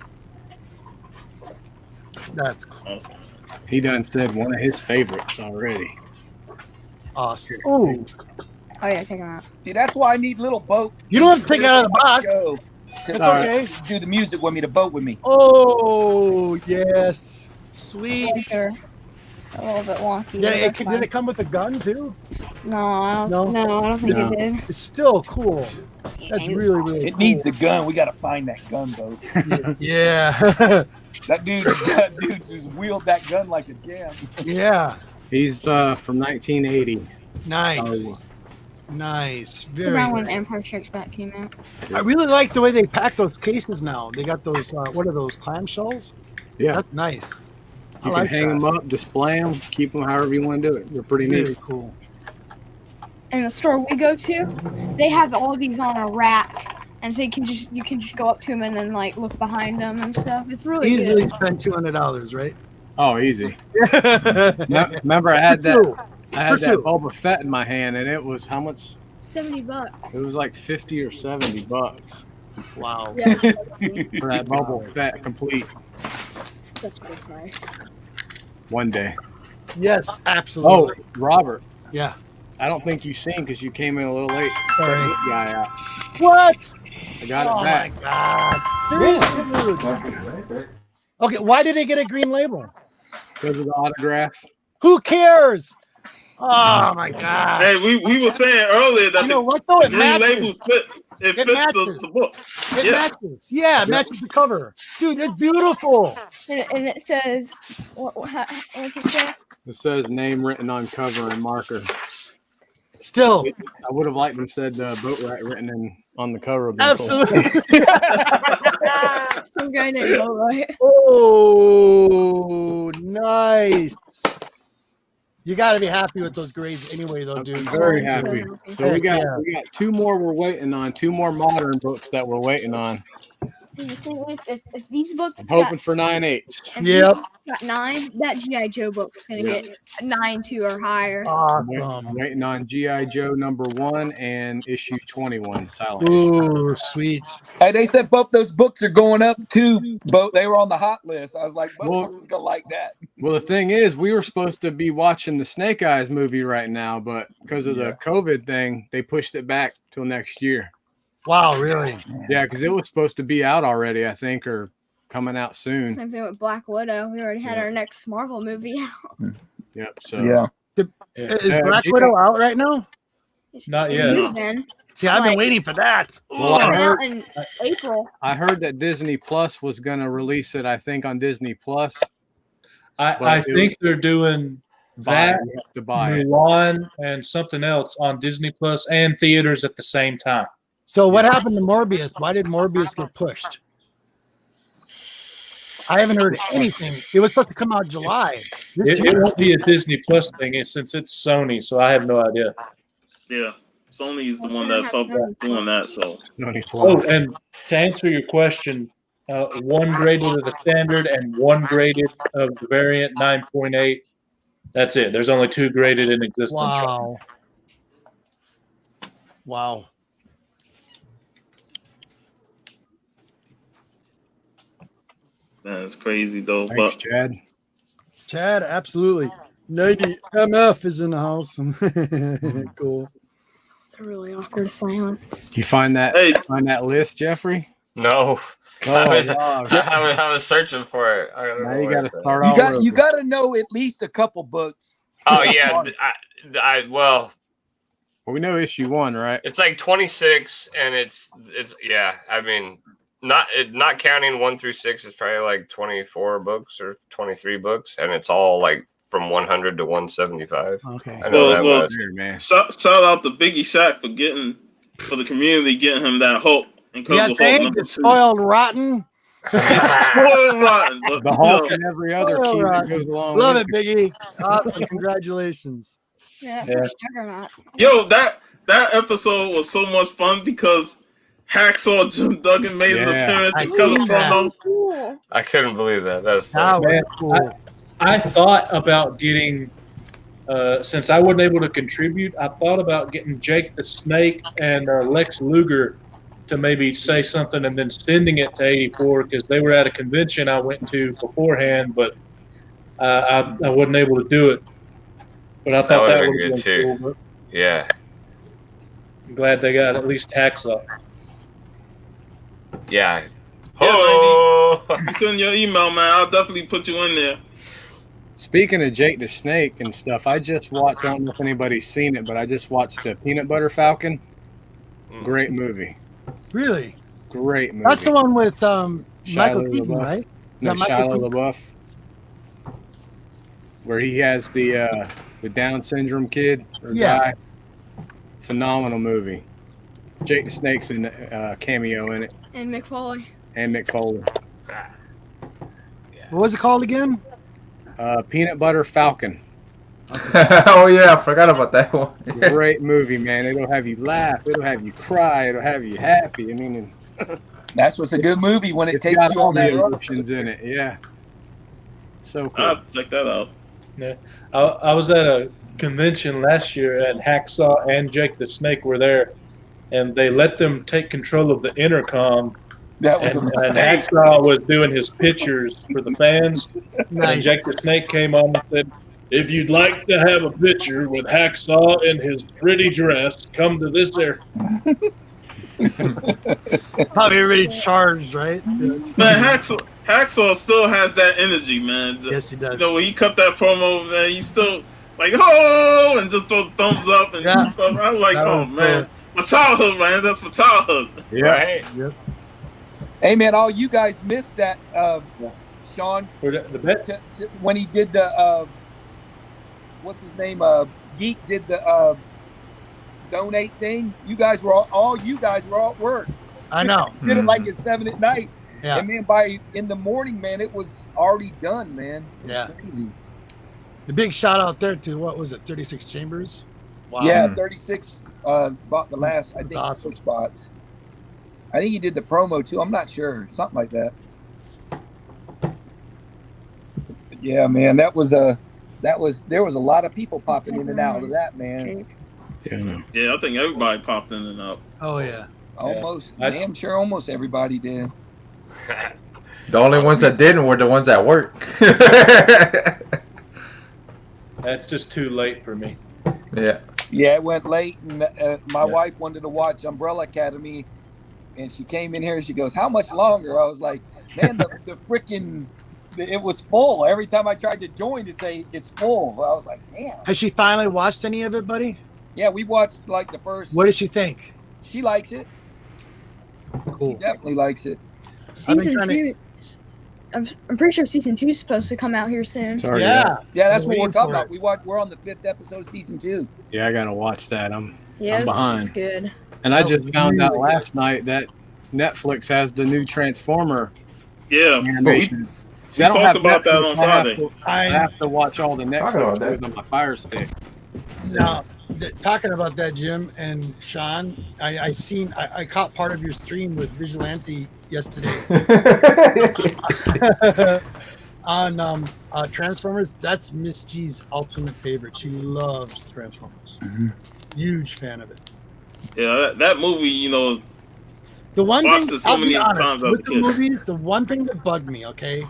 [SPEAKER 9] That's cool.
[SPEAKER 2] Awesome.
[SPEAKER 7] He done said one of his favorites already.
[SPEAKER 9] Awesome. Oh,
[SPEAKER 8] Oh yeah, take him out.
[SPEAKER 1] See, that's why I need Little Boat.
[SPEAKER 9] you don't have to take it out of the box.
[SPEAKER 1] It's
[SPEAKER 9] It's okay.
[SPEAKER 1] Do the music with me, the boat with me.
[SPEAKER 9] Oh, yes. Sweet.
[SPEAKER 8] Yes, sir. A little bit wonky.
[SPEAKER 9] Yeah,
[SPEAKER 8] but that's
[SPEAKER 9] did it come with a gun too?
[SPEAKER 8] No, I don't think
[SPEAKER 7] No.
[SPEAKER 8] it did.
[SPEAKER 9] It's still cool. That's really, really
[SPEAKER 1] It
[SPEAKER 9] cool.
[SPEAKER 1] needs a gun. We got to find that gun, Boat.
[SPEAKER 9] Yeah.
[SPEAKER 1] That dude just wheeled that gun like a jam.
[SPEAKER 9] Yeah.
[SPEAKER 7] He's from 1980.
[SPEAKER 9] Nice.
[SPEAKER 7] So
[SPEAKER 9] Nice.
[SPEAKER 8] The
[SPEAKER 9] Very
[SPEAKER 8] round when
[SPEAKER 9] nice.
[SPEAKER 8] Empire Strikes Back came out.
[SPEAKER 9] I really like the way they pack those cases now. They got those, what are those, clamshells?
[SPEAKER 7] Yeah.
[SPEAKER 9] That's nice. I
[SPEAKER 7] You
[SPEAKER 9] like
[SPEAKER 7] can hang
[SPEAKER 9] that.
[SPEAKER 7] them up, display them, keep them however you want to do it. They're pretty neat.
[SPEAKER 9] Very cool.
[SPEAKER 8] In the store we go to, they have all these on a rack, and so you can just go up to them and then like look behind them and stuff. It's really
[SPEAKER 9] Easily
[SPEAKER 8] good.
[SPEAKER 9] spend $200, right?
[SPEAKER 7] Oh, easy. Remember, I had that Boba Fett in my hand, and it was how much?
[SPEAKER 8] $70.
[SPEAKER 7] It was like 50 or 70 bucks
[SPEAKER 9] Wow.
[SPEAKER 8] Yeah,
[SPEAKER 7] for that Boba Fett complete.
[SPEAKER 8] such a good price.
[SPEAKER 7] One day.
[SPEAKER 9] Yes,
[SPEAKER 7] Oh,
[SPEAKER 9] absolutely.
[SPEAKER 7] Robert,
[SPEAKER 9] Yeah.
[SPEAKER 7] I don't think you've seen because you came in a little late.
[SPEAKER 9] Sorry.
[SPEAKER 7] Check this guy out.
[SPEAKER 9] What?
[SPEAKER 7] I got
[SPEAKER 9] Oh
[SPEAKER 7] it back.
[SPEAKER 9] my God. Seriously? Okay, why did they get a green label?
[SPEAKER 7] Because of the autograph.
[SPEAKER 9] Who cares? Oh my God.
[SPEAKER 2] Hey, we were saying earlier that
[SPEAKER 9] You know
[SPEAKER 2] the
[SPEAKER 9] what though? It
[SPEAKER 2] green
[SPEAKER 9] matches.
[SPEAKER 2] label
[SPEAKER 9] It
[SPEAKER 2] fits
[SPEAKER 9] matches.
[SPEAKER 2] the book.
[SPEAKER 9] It
[SPEAKER 2] Yeah.
[SPEAKER 9] matches. Yeah, it matches the cover. Dude, it's beautiful.
[SPEAKER 8] And it says what does it say?
[SPEAKER 7] It says name written on cover and marker.
[SPEAKER 9] Still,
[SPEAKER 7] I would have liked them said boat rat written on the cover. Of the
[SPEAKER 9] absolutely.
[SPEAKER 8] Some guy named Bo, right?
[SPEAKER 9] Oh, nice. You got to be happy with those grades anyway, though, dude.
[SPEAKER 7] I'm very
[SPEAKER 8] I'm so
[SPEAKER 7] happy.
[SPEAKER 8] happy.
[SPEAKER 7] So we got
[SPEAKER 9] Yeah.
[SPEAKER 7] two more we're waiting on. Two more modern books that we're waiting on.
[SPEAKER 8] And the thing is, if these books
[SPEAKER 7] I'm
[SPEAKER 8] got,
[SPEAKER 7] hoping for 9/8.
[SPEAKER 8] if these
[SPEAKER 9] Yep.
[SPEAKER 8] books got 9, that GI Joe book is gonna get 9 2 or higher.
[SPEAKER 7] I'm
[SPEAKER 9] Awesome.
[SPEAKER 7] waiting on G.I. Joe #1 and issue 21. Silent issue.
[SPEAKER 9] Ooh, sweet.
[SPEAKER 1] Hey, they said both those books are going up too. Both they were on the hot list. I was like, both
[SPEAKER 7] Well-
[SPEAKER 1] of us gonna like that.
[SPEAKER 7] Well, the thing is, we were supposed to be watching the Snake Eyes movie right now, but because of the COVID thing, they pushed it back till next year.
[SPEAKER 9] Wow, really?
[SPEAKER 7] Yeah, because it was supposed to be out already, I think, or coming out soon.
[SPEAKER 8] Same thing with Black Widow. We already had our next Marvel movie out.
[SPEAKER 7] Yep. So
[SPEAKER 1] Yeah.
[SPEAKER 9] Is Black Widow out right now?
[SPEAKER 3] Not
[SPEAKER 8] It
[SPEAKER 3] yet.
[SPEAKER 8] could've been.
[SPEAKER 9] See, I've been
[SPEAKER 8] Like-
[SPEAKER 9] waiting for that.
[SPEAKER 7] Well,
[SPEAKER 8] It
[SPEAKER 7] I
[SPEAKER 8] came
[SPEAKER 7] heard,
[SPEAKER 8] out in April.
[SPEAKER 7] I heard that Disney Plus was going to release it, I think, on Disney Plus.
[SPEAKER 3] I
[SPEAKER 7] But it
[SPEAKER 3] think they're doing that,
[SPEAKER 7] You have to buy it.
[SPEAKER 3] Mulan, and something else on Disney Plus and theaters at the same time.
[SPEAKER 9] So what happened to Morbius? Why did Morbius get pushed? I haven't heard anything. It was supposed to come out July. This
[SPEAKER 3] It
[SPEAKER 9] year.
[SPEAKER 3] won't be a Disney Plus thing since it's Sony, so I have no idea.
[SPEAKER 2] Yeah. Sony is the one that's doing that. So
[SPEAKER 7] Disney
[SPEAKER 3] Oh,
[SPEAKER 7] Plus.
[SPEAKER 3] and to answer your question, one graded of the standard and one graded of the variant 9.8. That's it. There's only 2 graded in existence.
[SPEAKER 9] Wow. Wow.
[SPEAKER 2] man, it's crazy though.
[SPEAKER 7] Thanks,
[SPEAKER 2] But
[SPEAKER 7] Chad.
[SPEAKER 9] Chad, absolutely. 90 MF is in the house. Cool.
[SPEAKER 8] A really awkward silence.
[SPEAKER 7] You find that
[SPEAKER 2] hey,
[SPEAKER 7] list, Jeffrey?
[SPEAKER 4] No.
[SPEAKER 7] Oh,
[SPEAKER 4] I was,
[SPEAKER 7] gosh.
[SPEAKER 4] I was searching for it. I don't know
[SPEAKER 7] Now you
[SPEAKER 4] where
[SPEAKER 7] got
[SPEAKER 4] it's
[SPEAKER 7] to
[SPEAKER 4] at.
[SPEAKER 7] start all
[SPEAKER 1] You
[SPEAKER 7] over.
[SPEAKER 1] got to know at least a couple books.
[SPEAKER 4] Oh yeah, well,
[SPEAKER 7] Well, we know issue 1, right?
[SPEAKER 4] it's like 26, and it's yeah. I mean, not counting 1 through 6 is probably like 24 books or 23 books, and it's all like from 100 to 175.
[SPEAKER 9] Okay.
[SPEAKER 4] I know that
[SPEAKER 2] Well,
[SPEAKER 4] much.
[SPEAKER 7] There, man.
[SPEAKER 2] shout out to Biggie Shaq for the community getting him that Hulk.
[SPEAKER 9] Yeah, thank you. Spoiled rotten.
[SPEAKER 2] Spoiled rotten. But,
[SPEAKER 7] The Hulk and every other
[SPEAKER 9] Oh,
[SPEAKER 7] key
[SPEAKER 9] right.
[SPEAKER 7] that goes along
[SPEAKER 9] Love
[SPEAKER 7] with
[SPEAKER 9] it, Biggie. Awesome. Congratulations.
[SPEAKER 8] Yeah,
[SPEAKER 3] Yeah.
[SPEAKER 8] first Juggernaut.
[SPEAKER 2] yo, that episode was so much fun because Hacksaw Jim Duggan made an
[SPEAKER 7] Yeah,
[SPEAKER 2] appearance
[SPEAKER 9] I
[SPEAKER 2] in color
[SPEAKER 9] seen that.
[SPEAKER 2] promo.
[SPEAKER 8] Cool.
[SPEAKER 4] I couldn't believe that. That's
[SPEAKER 9] That
[SPEAKER 4] funny.
[SPEAKER 9] was
[SPEAKER 3] Man,
[SPEAKER 9] cool.
[SPEAKER 3] I thought about getting, since I wasn't able to contribute, I thought about getting Jake the Snake and Lex Luger to maybe say something and then sending it to 84 because they were at a convention I went to beforehand, but I wasn't able to do it. But I thought
[SPEAKER 4] would've
[SPEAKER 3] that
[SPEAKER 4] been
[SPEAKER 3] would have
[SPEAKER 4] good,
[SPEAKER 3] been
[SPEAKER 4] too.
[SPEAKER 3] cool.
[SPEAKER 4] Yeah,
[SPEAKER 3] But I'm glad they got at least Hacksaw.
[SPEAKER 4] yeah.
[SPEAKER 2] Yeah,
[SPEAKER 4] Oh,
[SPEAKER 2] You send your email, man. I'll definitely put you in there.
[SPEAKER 7] Speaking of Jake the Snake and stuff, I just watched, I don't know if anybody's seen it, but I just watched the Peanut Butter Falcon. Great movie.
[SPEAKER 9] Really?
[SPEAKER 7] Great movie.
[SPEAKER 9] That's the one with Michael
[SPEAKER 7] Shia
[SPEAKER 9] Keaton,
[SPEAKER 7] LaBeouf.
[SPEAKER 9] right? Is
[SPEAKER 7] No,
[SPEAKER 9] that Michael
[SPEAKER 7] Shia LaBeouf. Where he has the Down syndrome kid or
[SPEAKER 9] Yeah.
[SPEAKER 7] guy. Phenomenal movie. Jake the Snake's in cameo in it,
[SPEAKER 8] And Mick Foley.
[SPEAKER 7] and Mick Foley.
[SPEAKER 9] What was it called again?
[SPEAKER 7] Peanut Butter Falcon.
[SPEAKER 5] Oh yeah, I forgot about that one.
[SPEAKER 7] Great movie, man. It'll have you laugh. It'll have you cry. It'll have you happy. I mean,
[SPEAKER 1] That's what's a good movie when it
[SPEAKER 7] it's
[SPEAKER 1] takes
[SPEAKER 7] got
[SPEAKER 1] you
[SPEAKER 7] all
[SPEAKER 1] on
[SPEAKER 7] the
[SPEAKER 1] that road.
[SPEAKER 7] emotions in it. Yeah. So cool.
[SPEAKER 2] I'll have to check that out.
[SPEAKER 3] Yeah. I was at a convention last year, and Hacksaw and Jake the Snake were there, and they let them take control of the intercom.
[SPEAKER 1] That was
[SPEAKER 3] And
[SPEAKER 1] a mistake.
[SPEAKER 3] Hacksaw was doing his pictures for the fans, and
[SPEAKER 9] Nice.
[SPEAKER 3] Jake the Snake came on and said, "If you'd like to have a picture with Hacksaw in his pretty dress, come to this area."
[SPEAKER 9] Probably already charged, right?
[SPEAKER 2] Man, Hacksaw still has that energy, man.
[SPEAKER 9] Yes, he does.
[SPEAKER 2] You know, when he cut that promo, man, he still like, oh, and just throw thumbs up and
[SPEAKER 9] Yeah.
[SPEAKER 2] stuff. I was like,
[SPEAKER 9] That
[SPEAKER 2] oh
[SPEAKER 9] was
[SPEAKER 2] man, my childhood, man. That's my childhood.
[SPEAKER 7] Yeah.
[SPEAKER 4] Right.
[SPEAKER 1] Hey man, all you guys missed that, Sean,
[SPEAKER 3] Or the bet.
[SPEAKER 1] when he did the what's his name? Geek did the donate thing. You guys were all you guys were all at work.
[SPEAKER 9] I know.
[SPEAKER 1] Did it like at 7 at night.
[SPEAKER 9] Yeah.
[SPEAKER 1] And man, by in the morning, man, it was already done, man. It was
[SPEAKER 9] Yeah.
[SPEAKER 1] crazy.
[SPEAKER 9] The big shout out there to what was it? 36 Chambers. Wow.
[SPEAKER 1] Yeah, 36 bought the last, I think,
[SPEAKER 9] awesome.
[SPEAKER 1] 4 spots. I think he did the promo too. I'm not sure, something like that. But yeah, man, there was a lot of people popping in and out of that, man.
[SPEAKER 7] Yeah, I know.
[SPEAKER 2] Yeah, I think everybody popped in and out.
[SPEAKER 9] Oh yeah.
[SPEAKER 1] Almost,
[SPEAKER 3] I-
[SPEAKER 1] damn sure, almost everybody did.
[SPEAKER 5] The only ones that didn't were the ones at work.
[SPEAKER 3] That's just too late for me.
[SPEAKER 5] Yeah.
[SPEAKER 1] Yeah, it went late, and my wife wanted to watch Umbrella Academy, and she came in here and she goes, "How much longer?" I was like, "Man, the freaking, it was full. Every time I tried to join, it'd say it's full." I was like, "Damn."
[SPEAKER 9] Has she finally watched any of it, buddy?
[SPEAKER 1] Yeah, we watched like the first.
[SPEAKER 9] What does she think?
[SPEAKER 1] She likes it. She
[SPEAKER 9] Cool.
[SPEAKER 1] definitely likes it.
[SPEAKER 9] I've been
[SPEAKER 8] Season
[SPEAKER 9] trying to-
[SPEAKER 8] 2. I'm pretty sure season 2 is supposed to come out here soon.
[SPEAKER 7] Sorry.
[SPEAKER 9] Yeah.
[SPEAKER 1] Yeah, that's
[SPEAKER 9] I'm
[SPEAKER 1] what we're
[SPEAKER 9] waiting
[SPEAKER 1] talking
[SPEAKER 9] for
[SPEAKER 1] about. We're on the 5th episode of season 2.
[SPEAKER 7] Yeah, I gotta watch that. I'm
[SPEAKER 8] Yes,
[SPEAKER 7] behind.
[SPEAKER 8] it's good.
[SPEAKER 7] And I
[SPEAKER 9] That
[SPEAKER 7] just
[SPEAKER 9] was
[SPEAKER 7] found out
[SPEAKER 9] really
[SPEAKER 7] last night that Netflix has the new Transformer
[SPEAKER 2] Yeah,
[SPEAKER 7] animation. See,
[SPEAKER 2] we
[SPEAKER 7] I don't
[SPEAKER 2] talked
[SPEAKER 7] have
[SPEAKER 2] about that
[SPEAKER 7] Netflix.
[SPEAKER 2] on
[SPEAKER 7] I have
[SPEAKER 2] Friday.
[SPEAKER 7] to- I have to watch all the
[SPEAKER 5] Talking
[SPEAKER 7] Netflix
[SPEAKER 5] about that.
[SPEAKER 7] shows on my Fire Stick.
[SPEAKER 9] Now, talking about that, Jim and Sean, I caught part of your stream with Vigilante yesterday on Transformers. That's Miss G's ultimate favorite. She loves Transformers. Huge fan of it.
[SPEAKER 2] Yeah, that movie, you know,
[SPEAKER 9] The one
[SPEAKER 2] Watched
[SPEAKER 9] thing,
[SPEAKER 2] it so
[SPEAKER 9] I'll
[SPEAKER 2] many
[SPEAKER 9] be honest,
[SPEAKER 2] times as a
[SPEAKER 9] with the
[SPEAKER 2] kid.
[SPEAKER 9] movies, the one thing that bugged me, okay,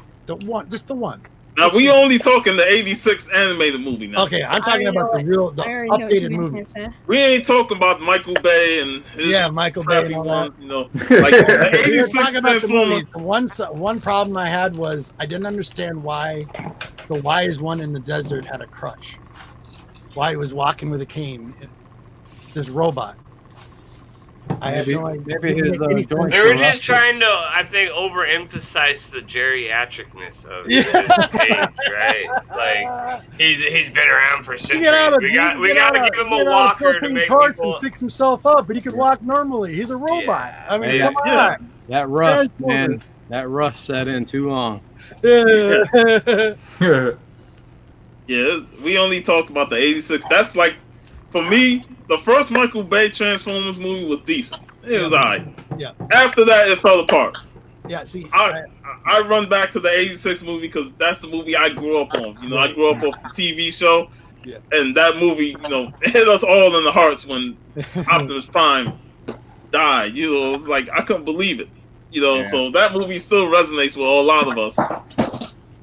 [SPEAKER 9] just the one.
[SPEAKER 2] now we only talking the '86 animated movie now.
[SPEAKER 9] Okay, I'm talking about the
[SPEAKER 8] I already know what
[SPEAKER 9] updated
[SPEAKER 8] you're
[SPEAKER 9] movie.
[SPEAKER 8] gonna say.
[SPEAKER 2] We ain't talking about Michael Bay and his
[SPEAKER 9] Yeah, Michael Bay
[SPEAKER 2] crappy
[SPEAKER 9] and all that.
[SPEAKER 2] one, you know. Like the
[SPEAKER 9] We were
[SPEAKER 2] '86
[SPEAKER 9] talking about the
[SPEAKER 2] Transformers.
[SPEAKER 9] movies. The one problem I had was I didn't understand why the wise one in the desert had a crutch. Why he was walking with a cane. This robot. I had no idea.
[SPEAKER 7] Maybe his
[SPEAKER 9] Any
[SPEAKER 7] joints
[SPEAKER 4] They were
[SPEAKER 7] are
[SPEAKER 4] just
[SPEAKER 7] rusted.
[SPEAKER 4] trying to, I think, overemphasize the geriatricness of
[SPEAKER 9] Yeah.
[SPEAKER 4] his age, right? Like he's been around for
[SPEAKER 9] He
[SPEAKER 4] centuries.
[SPEAKER 9] get out of-
[SPEAKER 4] We
[SPEAKER 9] he
[SPEAKER 4] got
[SPEAKER 9] get
[SPEAKER 4] to
[SPEAKER 9] out of-
[SPEAKER 4] give him
[SPEAKER 9] he
[SPEAKER 4] a
[SPEAKER 9] get out of
[SPEAKER 4] walker to
[SPEAKER 9] fucking
[SPEAKER 4] make
[SPEAKER 9] parts
[SPEAKER 4] people.
[SPEAKER 9] and fix himself up, but he could walk normally. He's a robot.
[SPEAKER 4] Yeah.
[SPEAKER 9] I mean,
[SPEAKER 7] Hey,
[SPEAKER 9] come
[SPEAKER 2] yeah.
[SPEAKER 9] on.
[SPEAKER 7] That rust,
[SPEAKER 9] Transformers.
[SPEAKER 7] man. That rust set in too long.
[SPEAKER 2] Yeah, we only talked about the '86. That's like, for me, the first Michael Bay Transformers movie was decent. It was alright.
[SPEAKER 9] Yeah.
[SPEAKER 2] After that, it fell apart.
[SPEAKER 9] Yeah, see,
[SPEAKER 2] I run back to the '86 movie because that's the movie I grew up on. You know, I grew up off the TV show,
[SPEAKER 9] Yeah.
[SPEAKER 2] and that movie, you know, hit us all in the hearts when Optimus Prime died. You know, like I couldn't believe it. You know,
[SPEAKER 7] Yeah.
[SPEAKER 2] so that movie still resonates with a lot of us.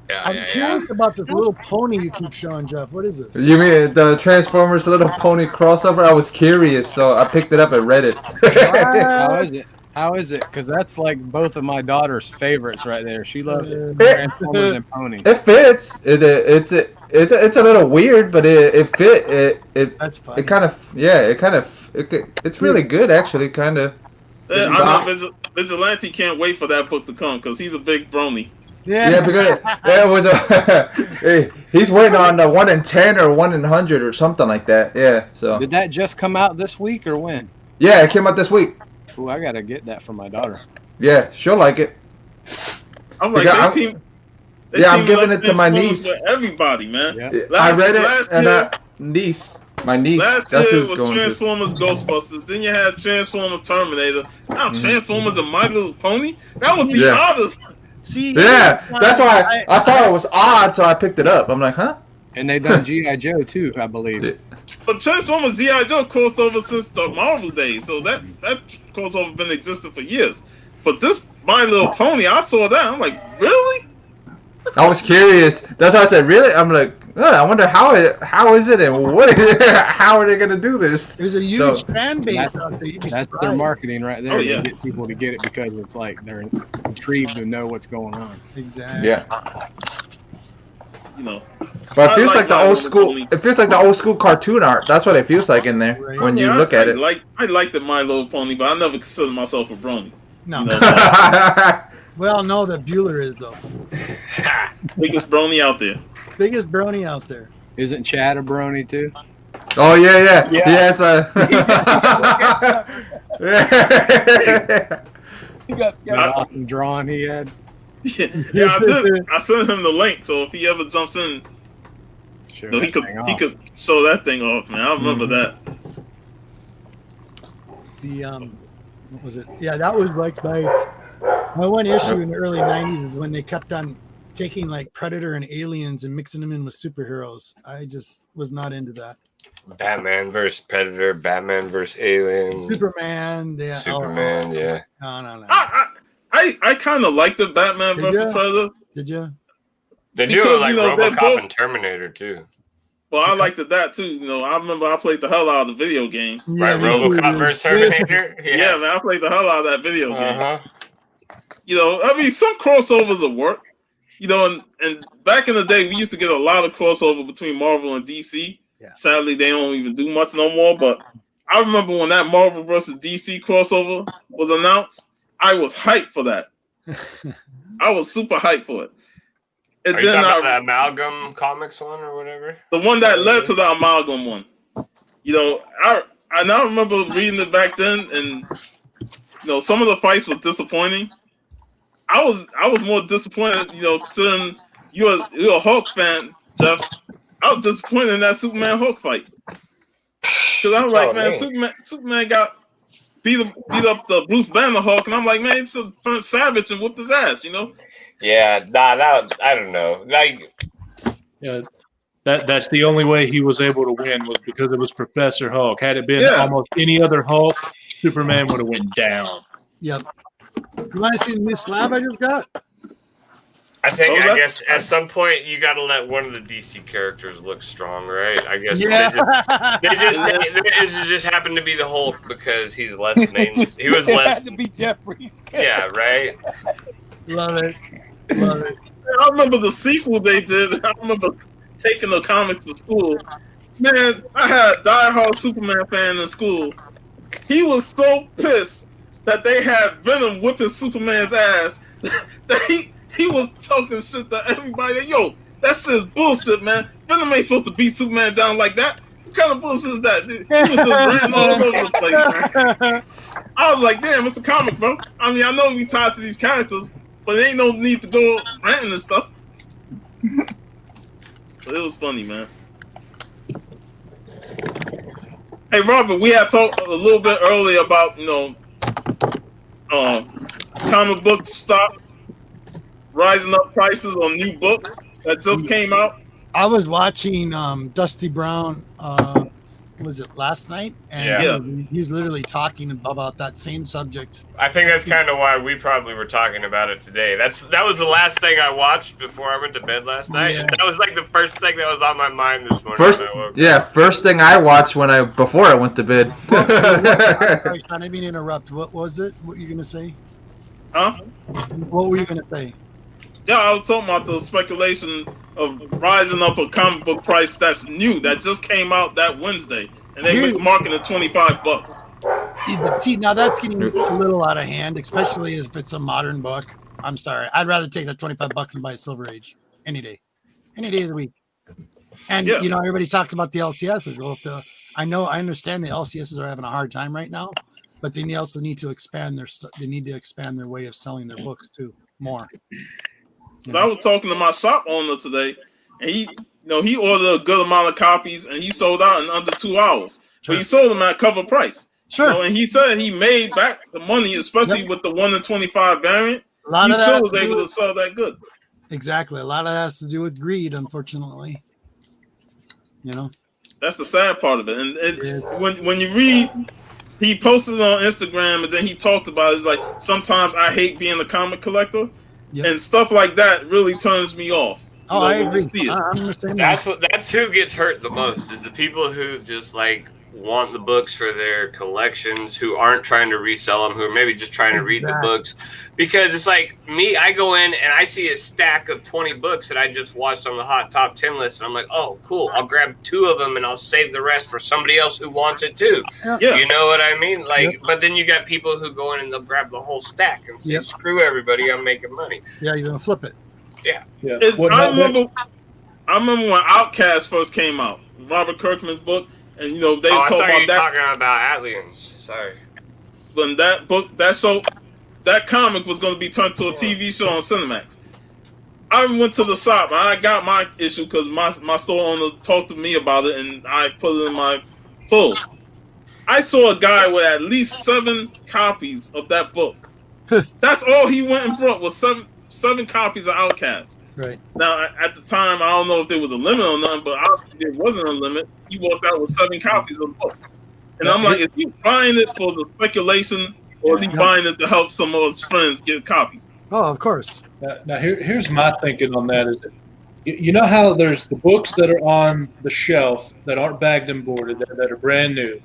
[SPEAKER 4] Yeah,
[SPEAKER 9] I'm
[SPEAKER 4] yeah, yeah.
[SPEAKER 9] curious about this little pony you keep showing, Jeff. What is this?
[SPEAKER 5] You mean the Transformers Little Pony crossover? I was curious, so I picked it up and read it.
[SPEAKER 7] How is it? How is it? Because that's like both of my daughter's favorites right there. She loves Transformers and ponies.
[SPEAKER 5] It fits. It's a little weird, but it fit.
[SPEAKER 9] That's funny.
[SPEAKER 5] It kind of it's really good actually. Kind of.
[SPEAKER 2] I know Vigilante can't wait for that book to come because he's a big brony.
[SPEAKER 5] Yeah, because it was a. He's waiting on the 1 in 10 or 1 in 100 or something like that. Yeah. So.
[SPEAKER 7] Did that just come out this week or when?
[SPEAKER 5] Yeah, it came out this week.
[SPEAKER 7] Oh, I gotta get that for my daughter.
[SPEAKER 5] Yeah, she'll like it.
[SPEAKER 2] I'm like,
[SPEAKER 5] I'm giving it to my niece.
[SPEAKER 2] With everybody, man.
[SPEAKER 7] Yeah.
[SPEAKER 5] I read it, and my niece.
[SPEAKER 2] Last
[SPEAKER 5] that's
[SPEAKER 2] year
[SPEAKER 5] who's
[SPEAKER 2] was
[SPEAKER 5] going
[SPEAKER 2] Transformers, Ghostbusters. Then you had Transformers, Terminator. Now Transformers and My Little Pony. That was the oddest.
[SPEAKER 6] See,
[SPEAKER 5] Yeah, that's why I thought it was odd, so I picked it up. I'm like, huh?
[SPEAKER 7] And they done G.I. Joe too, I believe.
[SPEAKER 2] But Transformers G.I. Joe crossover since the Marvel days, so that crossover been existing for years. But this My Little Pony, I saw that. I'm like, really?
[SPEAKER 5] I was curious. That's why I said, really? I'm like, I wonder how is it and what? How are they gonna do this?
[SPEAKER 9] There's a huge fan base out there. You'd be
[SPEAKER 7] That's
[SPEAKER 9] surprised.
[SPEAKER 7] their marketing right there.
[SPEAKER 2] Oh, yeah.
[SPEAKER 7] To get people to get it because it's like they're intrigued to know what's going on.
[SPEAKER 9] Exactly.
[SPEAKER 5] Yeah.
[SPEAKER 2] You know.
[SPEAKER 5] But it feels like the
[SPEAKER 2] My
[SPEAKER 5] old
[SPEAKER 2] Little
[SPEAKER 5] school.
[SPEAKER 2] Pony.
[SPEAKER 5] It feels like the old school cartoon art. That's what it feels like in there
[SPEAKER 9] Right.
[SPEAKER 5] when you
[SPEAKER 2] Yeah,
[SPEAKER 5] look at it.
[SPEAKER 2] I liked the My Little Pony, but I never considered myself a brony.
[SPEAKER 9] No.
[SPEAKER 2] You know, so
[SPEAKER 9] We all know that Bueller is though.
[SPEAKER 2] biggest brony out there.
[SPEAKER 9] Biggest brony out there.
[SPEAKER 7] Isn't Chad a brony too?
[SPEAKER 5] Oh yeah.
[SPEAKER 1] Yeah.
[SPEAKER 5] He has a.
[SPEAKER 1] You guys
[SPEAKER 7] That
[SPEAKER 1] got
[SPEAKER 7] awesome drawing he had.
[SPEAKER 2] Yeah, I did. I sent him the link, so if he ever jumps in,
[SPEAKER 7] Sure,
[SPEAKER 2] he could show that thing off, man. I remember that.
[SPEAKER 9] The what was it? Yeah, that was like my one issue in the early '90s is when they kept on taking like Predator and aliens and mixing them in with superheroes. I just was not into that.
[SPEAKER 4] Batman versus Predator, Batman versus Alien,
[SPEAKER 9] Superman, yeah.
[SPEAKER 4] Superman, yeah.
[SPEAKER 9] No.
[SPEAKER 2] I kind of liked the Batman
[SPEAKER 9] Did
[SPEAKER 2] versus
[SPEAKER 9] ya?
[SPEAKER 2] Predator.
[SPEAKER 9] Did you?
[SPEAKER 4] They do
[SPEAKER 2] Because,
[SPEAKER 4] it like
[SPEAKER 2] you know, they're
[SPEAKER 4] RoboCop
[SPEAKER 2] both-
[SPEAKER 4] and Terminator too.
[SPEAKER 2] Well, I liked that too. You know, I remember I played the hell out of the video game.
[SPEAKER 4] Right,
[SPEAKER 9] me
[SPEAKER 4] RoboCop
[SPEAKER 9] too.
[SPEAKER 4] versus Terminator.
[SPEAKER 2] Yeah, man, I played the hell out of that video game.
[SPEAKER 4] Uh-huh.
[SPEAKER 2] You know, I mean, some crossovers will work. You know, and back in the day, we used to get a lot of crossover between Marvel and DC.
[SPEAKER 9] Yeah.
[SPEAKER 2] Sadly, they don't even do much no more. But I remember when that Marvel versus DC crossover was announced, I was hyped for that. I was super hyped for it. And
[SPEAKER 4] Are you
[SPEAKER 2] then
[SPEAKER 4] talking about the Amalgam Comics one or whatever?
[SPEAKER 2] the one that led to the Amalgam one. You know, I now remember reading it back then, and you know, some of the fights was disappointing. I was more disappointed, you know, considering you're a Hulk fan, Jeff. I was disappointed in that Superman Hulk fight because I was like, man, Superman got beat up the Bruce Banner Hulk, and I'm like, man, it's turned savage and whooped his ass, you know.
[SPEAKER 4] Yeah, that I don't know. Like,
[SPEAKER 3] Yeah, that's the only way he was able to win was because it was Professor Hulk. Had it been
[SPEAKER 2] Yeah.
[SPEAKER 3] almost any other Hulk, Superman would have went down.
[SPEAKER 9] Yep. You want to see the new slab I just got?
[SPEAKER 4] I think,
[SPEAKER 2] Oh,
[SPEAKER 4] I
[SPEAKER 2] that-
[SPEAKER 4] guess at some point you got to let one of the DC characters look strong, right? I guess
[SPEAKER 9] Yeah.
[SPEAKER 4] it just happened to be the Hulk because he's less main. He was
[SPEAKER 1] it
[SPEAKER 4] less.
[SPEAKER 1] had to be Jeffrey's.
[SPEAKER 4] Yeah, right.
[SPEAKER 9] Love it. Love it.
[SPEAKER 2] I remember the sequel they did. I remember taking the comics to school. Man, I had a diehard Superman fan in school. He was so pissed that they had Venom whipping Superman's ass that he was talking shit to everybody. Yo, that shit's bullshit, man. Venom ain't supposed to beat Superman down like that. What kind of bullshit is that? He was just ranting all over the place, man. I was like, damn, it's a comic, bro. I mean, I know we tied to these characters, but there ain't no need to go ranting and stuff. But it was funny, man. Hey, Robert, we have talked a little bit earlier about, you know, comic book stock rising up prices on new books that just came out.
[SPEAKER 9] I was watching Dusty Brown. Was it last night? And
[SPEAKER 2] Yeah.
[SPEAKER 9] he was literally talking about that same subject.
[SPEAKER 4] I think that's kind of why we probably were talking about it today. That was the last thing I watched before I went to bed last night.
[SPEAKER 9] Yeah.
[SPEAKER 4] And that was like the first thing that was on my mind this morning.
[SPEAKER 5] First,
[SPEAKER 4] when I woke up.
[SPEAKER 5] yeah, first thing I watched before I went to bed.
[SPEAKER 9] Sorry, Sean, I didn't mean to interrupt. What was it? What were you gonna say?
[SPEAKER 2] Huh?
[SPEAKER 9] What were you gonna say?
[SPEAKER 2] Yeah, I was talking about the speculation of rising up a comic book price that's new, that just came out that Wednesday. And they were marking it $25.
[SPEAKER 9] See, now that's getting a little out of hand, especially if it's a modern book. I'm sorry. I'd rather take that $25 and buy a Silver Age any day of the week. And
[SPEAKER 2] Yeah.
[SPEAKER 9] you know, everybody talks about the LCSs. Well, I understand the LCSs are having a hard time right now, but they also need to expand their way of selling their books too more.
[SPEAKER 2] So I was talking to my shop owner today, and he ordered a good amount of copies, and he sold out in under 2 hours.
[SPEAKER 9] Sure.
[SPEAKER 2] But he sold them at cover price.
[SPEAKER 9] Sure.
[SPEAKER 2] And he said he made back the money, especially with the 1 in 25 variant. He still was able to sell that good.
[SPEAKER 9] Exactly. A lot of that has to do with greed, unfortunately. You know,
[SPEAKER 2] that's the sad part of it. And when you read, he posted it on Instagram, and then he talked about it. It's like, sometimes I hate being a comic collector, and stuff like that really turns me off.
[SPEAKER 9] I agree.
[SPEAKER 4] That's who gets hurt the most, is the people who just like want the books for their collections, who aren't trying to resell them, who are maybe just trying to read the books. Because it's like me, I go in and I see a stack of 20 books that I just watched on the hot top 10 list, and I'm like, oh, cool, I'll grab 2 of them and I'll save the rest for somebody else who wants it too.
[SPEAKER 2] Yeah.
[SPEAKER 4] You know what I mean? Like, but then you got people who go in and they'll grab the whole stack and say, screw everybody, I'm making money.
[SPEAKER 9] Yeah, you're gonna flip it.
[SPEAKER 4] Yeah.
[SPEAKER 2] I remember when Outcast first came out, Robert Kirkman's book, and they were talking about that.
[SPEAKER 4] Talking about Aliens. Sorry.
[SPEAKER 2] When that book, that comic was going to be turned to a TV show on Cinemax. I went to the shop and I got my issue because my store owner talked to me about it, and I put it in my pull. I saw a guy with at least 7 copies of that book. That's all he went and brought was seven copies of Outcast.
[SPEAKER 9] Right.
[SPEAKER 2] Now, at the time, I don't know if there was a limit or nothing, but there wasn't a limit. He walked out with 7 copies of the book. And I'm like, is he buying it for the speculation, or is he buying it to help some of his friends get copies?
[SPEAKER 9] Oh, of course.
[SPEAKER 3] Now here's my thinking on that. Is that, you know how there's the books that are on the shelf that aren't bagged and boarded, that are brand new,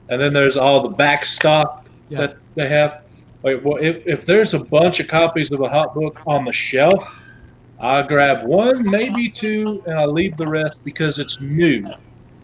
[SPEAKER 3] and then there's all the back stock that they have. Wait, well, if there's a bunch of copies of a hot book on the shelf, I'll grab 1, maybe 2, and I'll leave the rest because it's new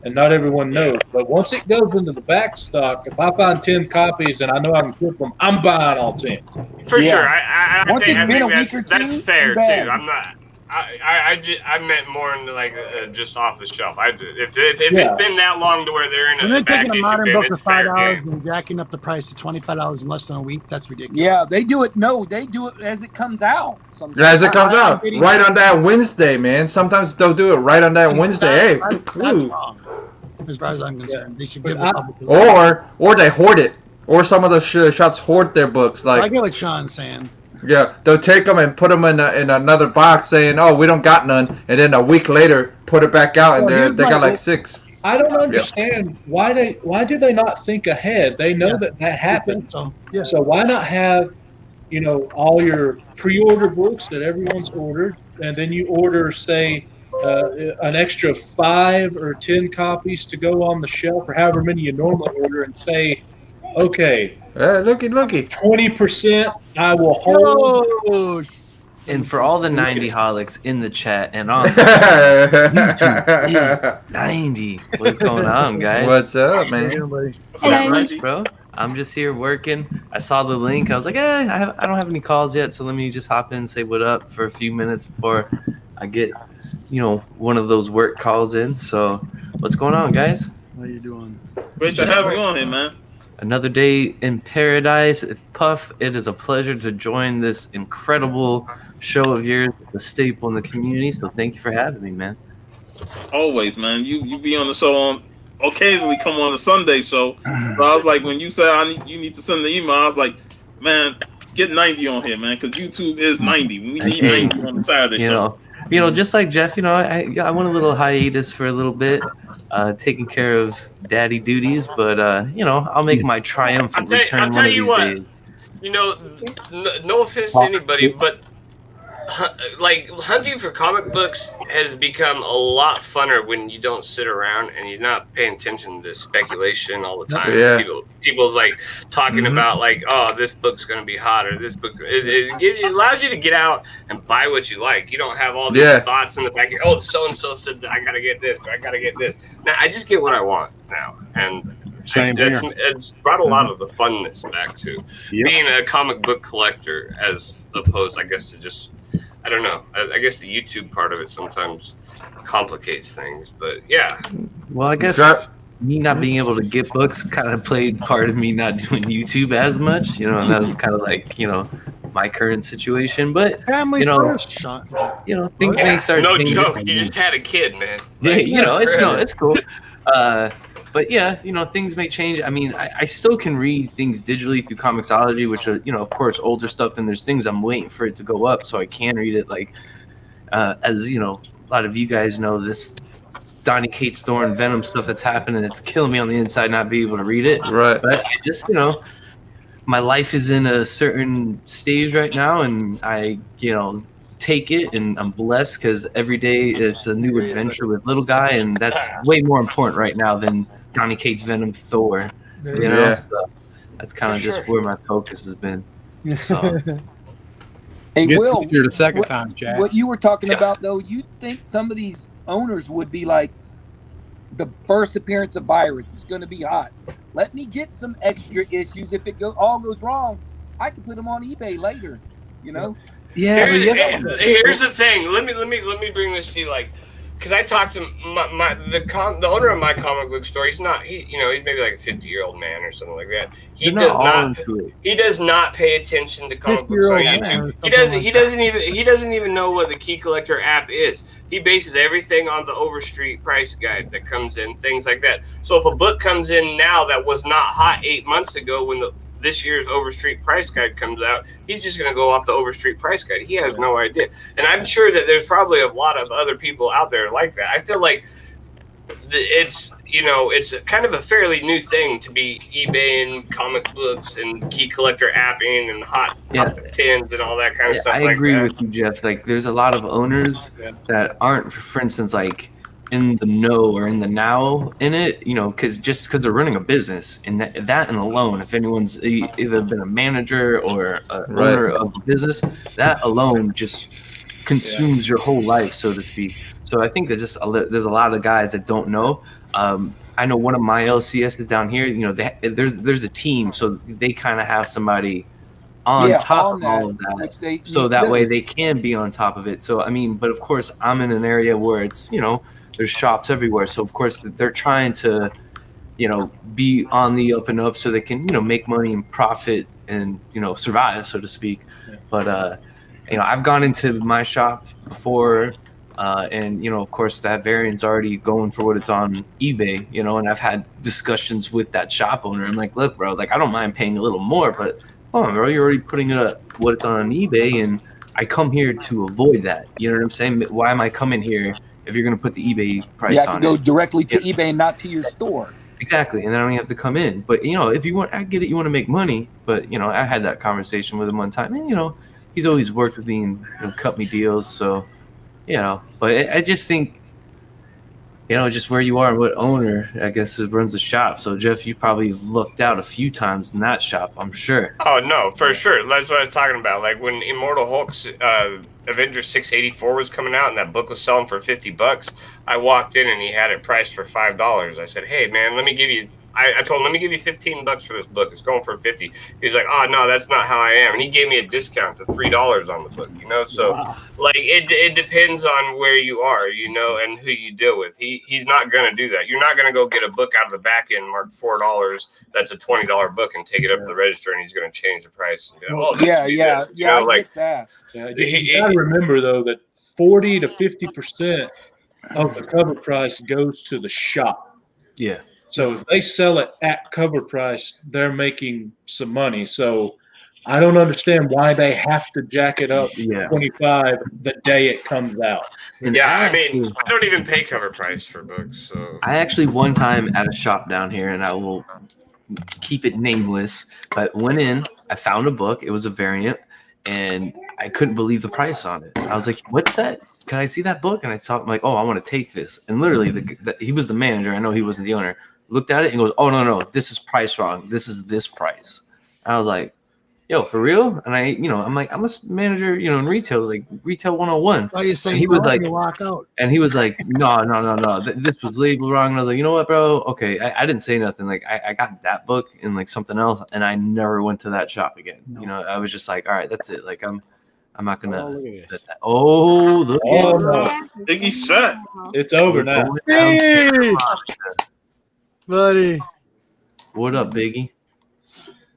[SPEAKER 3] and not everyone knows. But once it goes into the back stock, if I find 10 copies and I know I can flip them, I'm buying all 10.
[SPEAKER 4] For sure. I
[SPEAKER 1] Once
[SPEAKER 4] think
[SPEAKER 1] it's been a week or two,
[SPEAKER 4] that's fair
[SPEAKER 1] too bad.
[SPEAKER 4] too. I'm not. I meant more into like just off the shelf. If it's been that long to where they're in
[SPEAKER 9] They're
[SPEAKER 4] a back
[SPEAKER 9] taking a
[SPEAKER 4] issue
[SPEAKER 9] modern
[SPEAKER 4] bin,
[SPEAKER 9] book for
[SPEAKER 4] it's fair
[SPEAKER 9] $5
[SPEAKER 4] game.
[SPEAKER 9] and jacking up the price to $25 in less than a week. That's ridiculous.
[SPEAKER 1] Yeah, they do it. No, they do it as it comes out. Sometimes.
[SPEAKER 5] As it comes out, right on that Wednesday, man. Sometimes they'll do it right on that Wednesday.
[SPEAKER 9] That's wrong. As far as I'm concerned, they should give the public.
[SPEAKER 5] Or they hoard it. Or some of the shops hoard their books. Like,
[SPEAKER 9] I get what Sean's saying.
[SPEAKER 5] Yeah, they'll take them and put them in another box, saying, "Oh, we don't got none," and then a week later put it back out, and they got like 6.
[SPEAKER 3] I don't understand why do they not think ahead? They know that happens. So why not have, all your pre-order books that everyone's ordered, and then you order, say, an extra 5 or 10 copies to go on the shelf, or however many you normally order, and say, okay,
[SPEAKER 5] looky,
[SPEAKER 3] 20% I will hold.
[SPEAKER 10] And for all the 90 holics in the chat and on 90, what's going on, guys?
[SPEAKER 5] What's up, man?
[SPEAKER 10] What's up, bro? I'm just here working. I saw the link. I was like, I don't have any calls yet, so let me just hop in and say what up for a few minutes before I get, one of those work calls in. So, what's going on, guys?
[SPEAKER 9] How you doing?
[SPEAKER 2] Great to have you on here, man.
[SPEAKER 10] Another day in paradise. Puff, it is a pleasure to join this incredible show of yours, the staple in the community. So thank you for having me, man.
[SPEAKER 2] Always, man. You be on the show occasionally come on the Sunday show. So I was like, when you said you need to send the email, I was like, man, get 90 on here, man, because YouTube is 90. We need 90 on the Saturday show.
[SPEAKER 10] Just like Jeff, I went a little hiatus for a little bit, taking care of daddy duties, but I'll make my triumphant return one of these days.
[SPEAKER 4] No offense to anybody, but like hunting for comic books has become a lot funner when you don't sit around and you're not paying attention to speculation all the time.
[SPEAKER 5] Yeah.
[SPEAKER 4] People like talking about like, oh, this book's gonna be hot, or this book. It allows you to get out and buy what you like. You don't have all these thoughts in the back. Oh, so and so said I gotta get this, or I gotta get this. Now I just get what I want now, and
[SPEAKER 7] Same here.
[SPEAKER 4] It's brought a lot of the funness back to being a comic book collector, as opposed, I guess, to just, I don't know. I guess the YouTube part of it sometimes complicates things, but yeah.
[SPEAKER 10] Well, I guess me not being able to get books kind of played part of me not doing YouTube as much, you know, and that was kind of like, you know, my current situation. But
[SPEAKER 9] Family first, Sean.
[SPEAKER 10] You know, things may start.
[SPEAKER 4] No
[SPEAKER 10] changing.
[SPEAKER 4] joke. You just had a kid, man.
[SPEAKER 10] Yeah, you know, it's cool. But yeah, you know, things may change. I mean, I still can read things digitally through Comixology, which are, you know, of course, older stuff, and there's things I'm waiting for it to go up so I can read it. Like, as you know, a lot of you guys know, this Donny Cates Thorne Venom stuff that's happening, it's killing me on the inside not being able to read it.
[SPEAKER 5] Right.
[SPEAKER 10] But I just, you know, my life is in a certain stage right now, and I, you know, take it, and I'm blessed because every day it's a new adventure with little guy, and that's way more important right now than Donny Cates Venom Thor. You know, so that's kind of just where my focus has been. So.
[SPEAKER 1] Hey, Will,
[SPEAKER 7] the second time, Jack.
[SPEAKER 1] What you were talking about, though, you think some of these owners would be like, the first appearance of Virus is going to be hot. Let me get some extra issues. If it all goes wrong, I can put them on eBay later. You know.
[SPEAKER 10] Yeah.
[SPEAKER 4] Here's the thing. Let me bring this to you, like, because I talked to the owner of my comic book store. He's maybe like a 50-year-old man or something like that. He does not pay attention to comic books on YouTube. He doesn't even know what the Key Collector app is. He bases everything on the Overstreet price guide that comes in, things like that. So if a book comes in now that was not hot 8 months ago when this year's Overstreet price guide comes out, he's just going to go off the Overstreet price guide. He has no idea. And I'm sure that there's probably a lot of other people out there like that. I feel like it's kind of a fairly new thing to be eBaying comic books and Key Collector apping and hot top 10s and all that kind of stuff.
[SPEAKER 10] I agree with you, Jeff. Like, there's a lot of owners that aren't, for instance, like, in the know or in the now in it, you know, because they're running a business, and that and alone, if anyone's either been a manager or an owner of a business, that alone just consumes your whole life, so to speak. So I think there's a lot of guys that don't know. I know one of my LCSs down here, you know, there's a team, so they kind of have somebody on top of all of that, so that way they can be on top of it. So I mean, but of course, I'm in an area where it's, you know, there's shops everywhere, so of course they're trying to, you know, be on the up and up so they can, you know, make money and profit and, you know, survive, so to speak. But you know, I've gone into my shop before, and, you know, of course that variant's already going for what it's on eBay, you know, and I've had discussions with that shop owner. I'm like, look, bro, like, I don't mind paying a little more, but come on, bro, you're already putting it up what it's on eBay, and I come here to avoid that. You know what I'm saying? Why am I coming here if you're going to put the eBay price on it? You have to go
[SPEAKER 1] directly to eBay and not to your store.
[SPEAKER 10] Exactly, and then I don't have to come in. But, you know, if you want, I get it, you want to make money. But, you know, I had that conversation with him one time, and, you know, he's always worked with me and, you know, cut me deals. So, you know, but I just think, you know, just where you are, what owner, I guess, runs the shop. So, Jeff, you probably looked out a few times in that shop, I'm sure.
[SPEAKER 4] Oh, no, for sure. That's what I was talking about. Like, when Immortal Hulk's Avengers 684 was coming out and that book was selling for $50, I walked in and he had it priced for $5. I said, hey, man, let me give you... I told him, let me give you $15 for this book. It's going for $50. He's like, oh, no, that's not how I am. And he gave me a discount to $3 on the book, you know? So, like, it depends on where you are, you know, and who you deal with. He's not going to do that. You're not going to go get a book out of the back end marked $4. That's a $20 book and take it up to the register, and he's going to change the price. And go, oh,
[SPEAKER 1] yeah,
[SPEAKER 4] you know,
[SPEAKER 1] I
[SPEAKER 4] like,
[SPEAKER 1] get that.
[SPEAKER 3] Yeah, you got to remember, though, that 40 to 50% of the cover price goes to the shop.
[SPEAKER 10] Yeah.
[SPEAKER 3] So if they sell it at cover price, they're making some money. So I don't understand why they have to jack it up 25 the day it comes out.
[SPEAKER 10] And
[SPEAKER 4] I mean, I don't even pay cover price for books. So
[SPEAKER 10] I actually one time at a shop down here, and I will keep it nameless, but went in, I found a book. It was a variant, and I couldn't believe the price on it. I was like, what's that? Can I see that book? And I saw, I'm like, oh, I want to take this. And literally, he was the manager. I know he wasn't the owner. Looked at it and goes, oh, no, this is price wrong. This is this price. And I was like, yo, for real? And I'm like, I'm a manager, in retail, like retail 101.
[SPEAKER 9] Why you saying
[SPEAKER 10] And he was like,
[SPEAKER 9] you walk out?
[SPEAKER 10] and he was like, no, this was labeled wrong. And I was like, you know what, bro? Okay, I didn't say nothing. Like, I got that book and like something else, and I never went to that shop again.
[SPEAKER 9] No.
[SPEAKER 10] I was just like, all right, that's it. Like, I'm not gonna.
[SPEAKER 7] Oh, look at this.
[SPEAKER 10] Look
[SPEAKER 3] Oh,
[SPEAKER 10] at
[SPEAKER 3] no.
[SPEAKER 2] Biggie shot.
[SPEAKER 3] It's over now.
[SPEAKER 9] Hey, buddy.
[SPEAKER 10] What up, Biggie?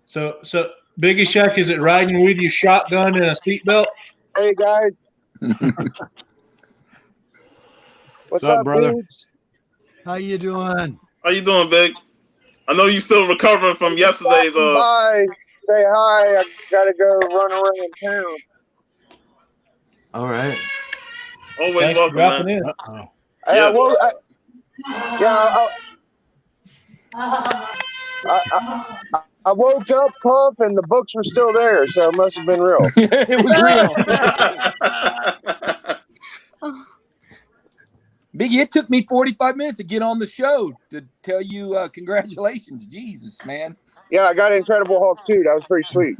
[SPEAKER 3] So Biggie Shack, is it riding with you shotgun and a seatbelt?
[SPEAKER 11] Hey guys, what's
[SPEAKER 7] up,
[SPEAKER 11] up,
[SPEAKER 7] brother?
[SPEAKER 11] dudes?
[SPEAKER 9] How you doing?
[SPEAKER 2] How you doing, Big? I know you still recovering from yesterday's.
[SPEAKER 11] Bye. Say hi. I gotta go run around town.
[SPEAKER 10] All right.
[SPEAKER 2] Always
[SPEAKER 3] Thanks for
[SPEAKER 2] welcome,
[SPEAKER 3] dropping
[SPEAKER 2] man.
[SPEAKER 3] in.
[SPEAKER 7] Uh-oh.
[SPEAKER 11] Hey, I woke up, Puff, and the books were still there, so it must have been real.
[SPEAKER 1] It was real. Biggie, it took me 45 minutes to get on the show to tell you congratulations. Jesus, man.
[SPEAKER 11] Yeah, I got Incredible Hulk 2. That was pretty sweet.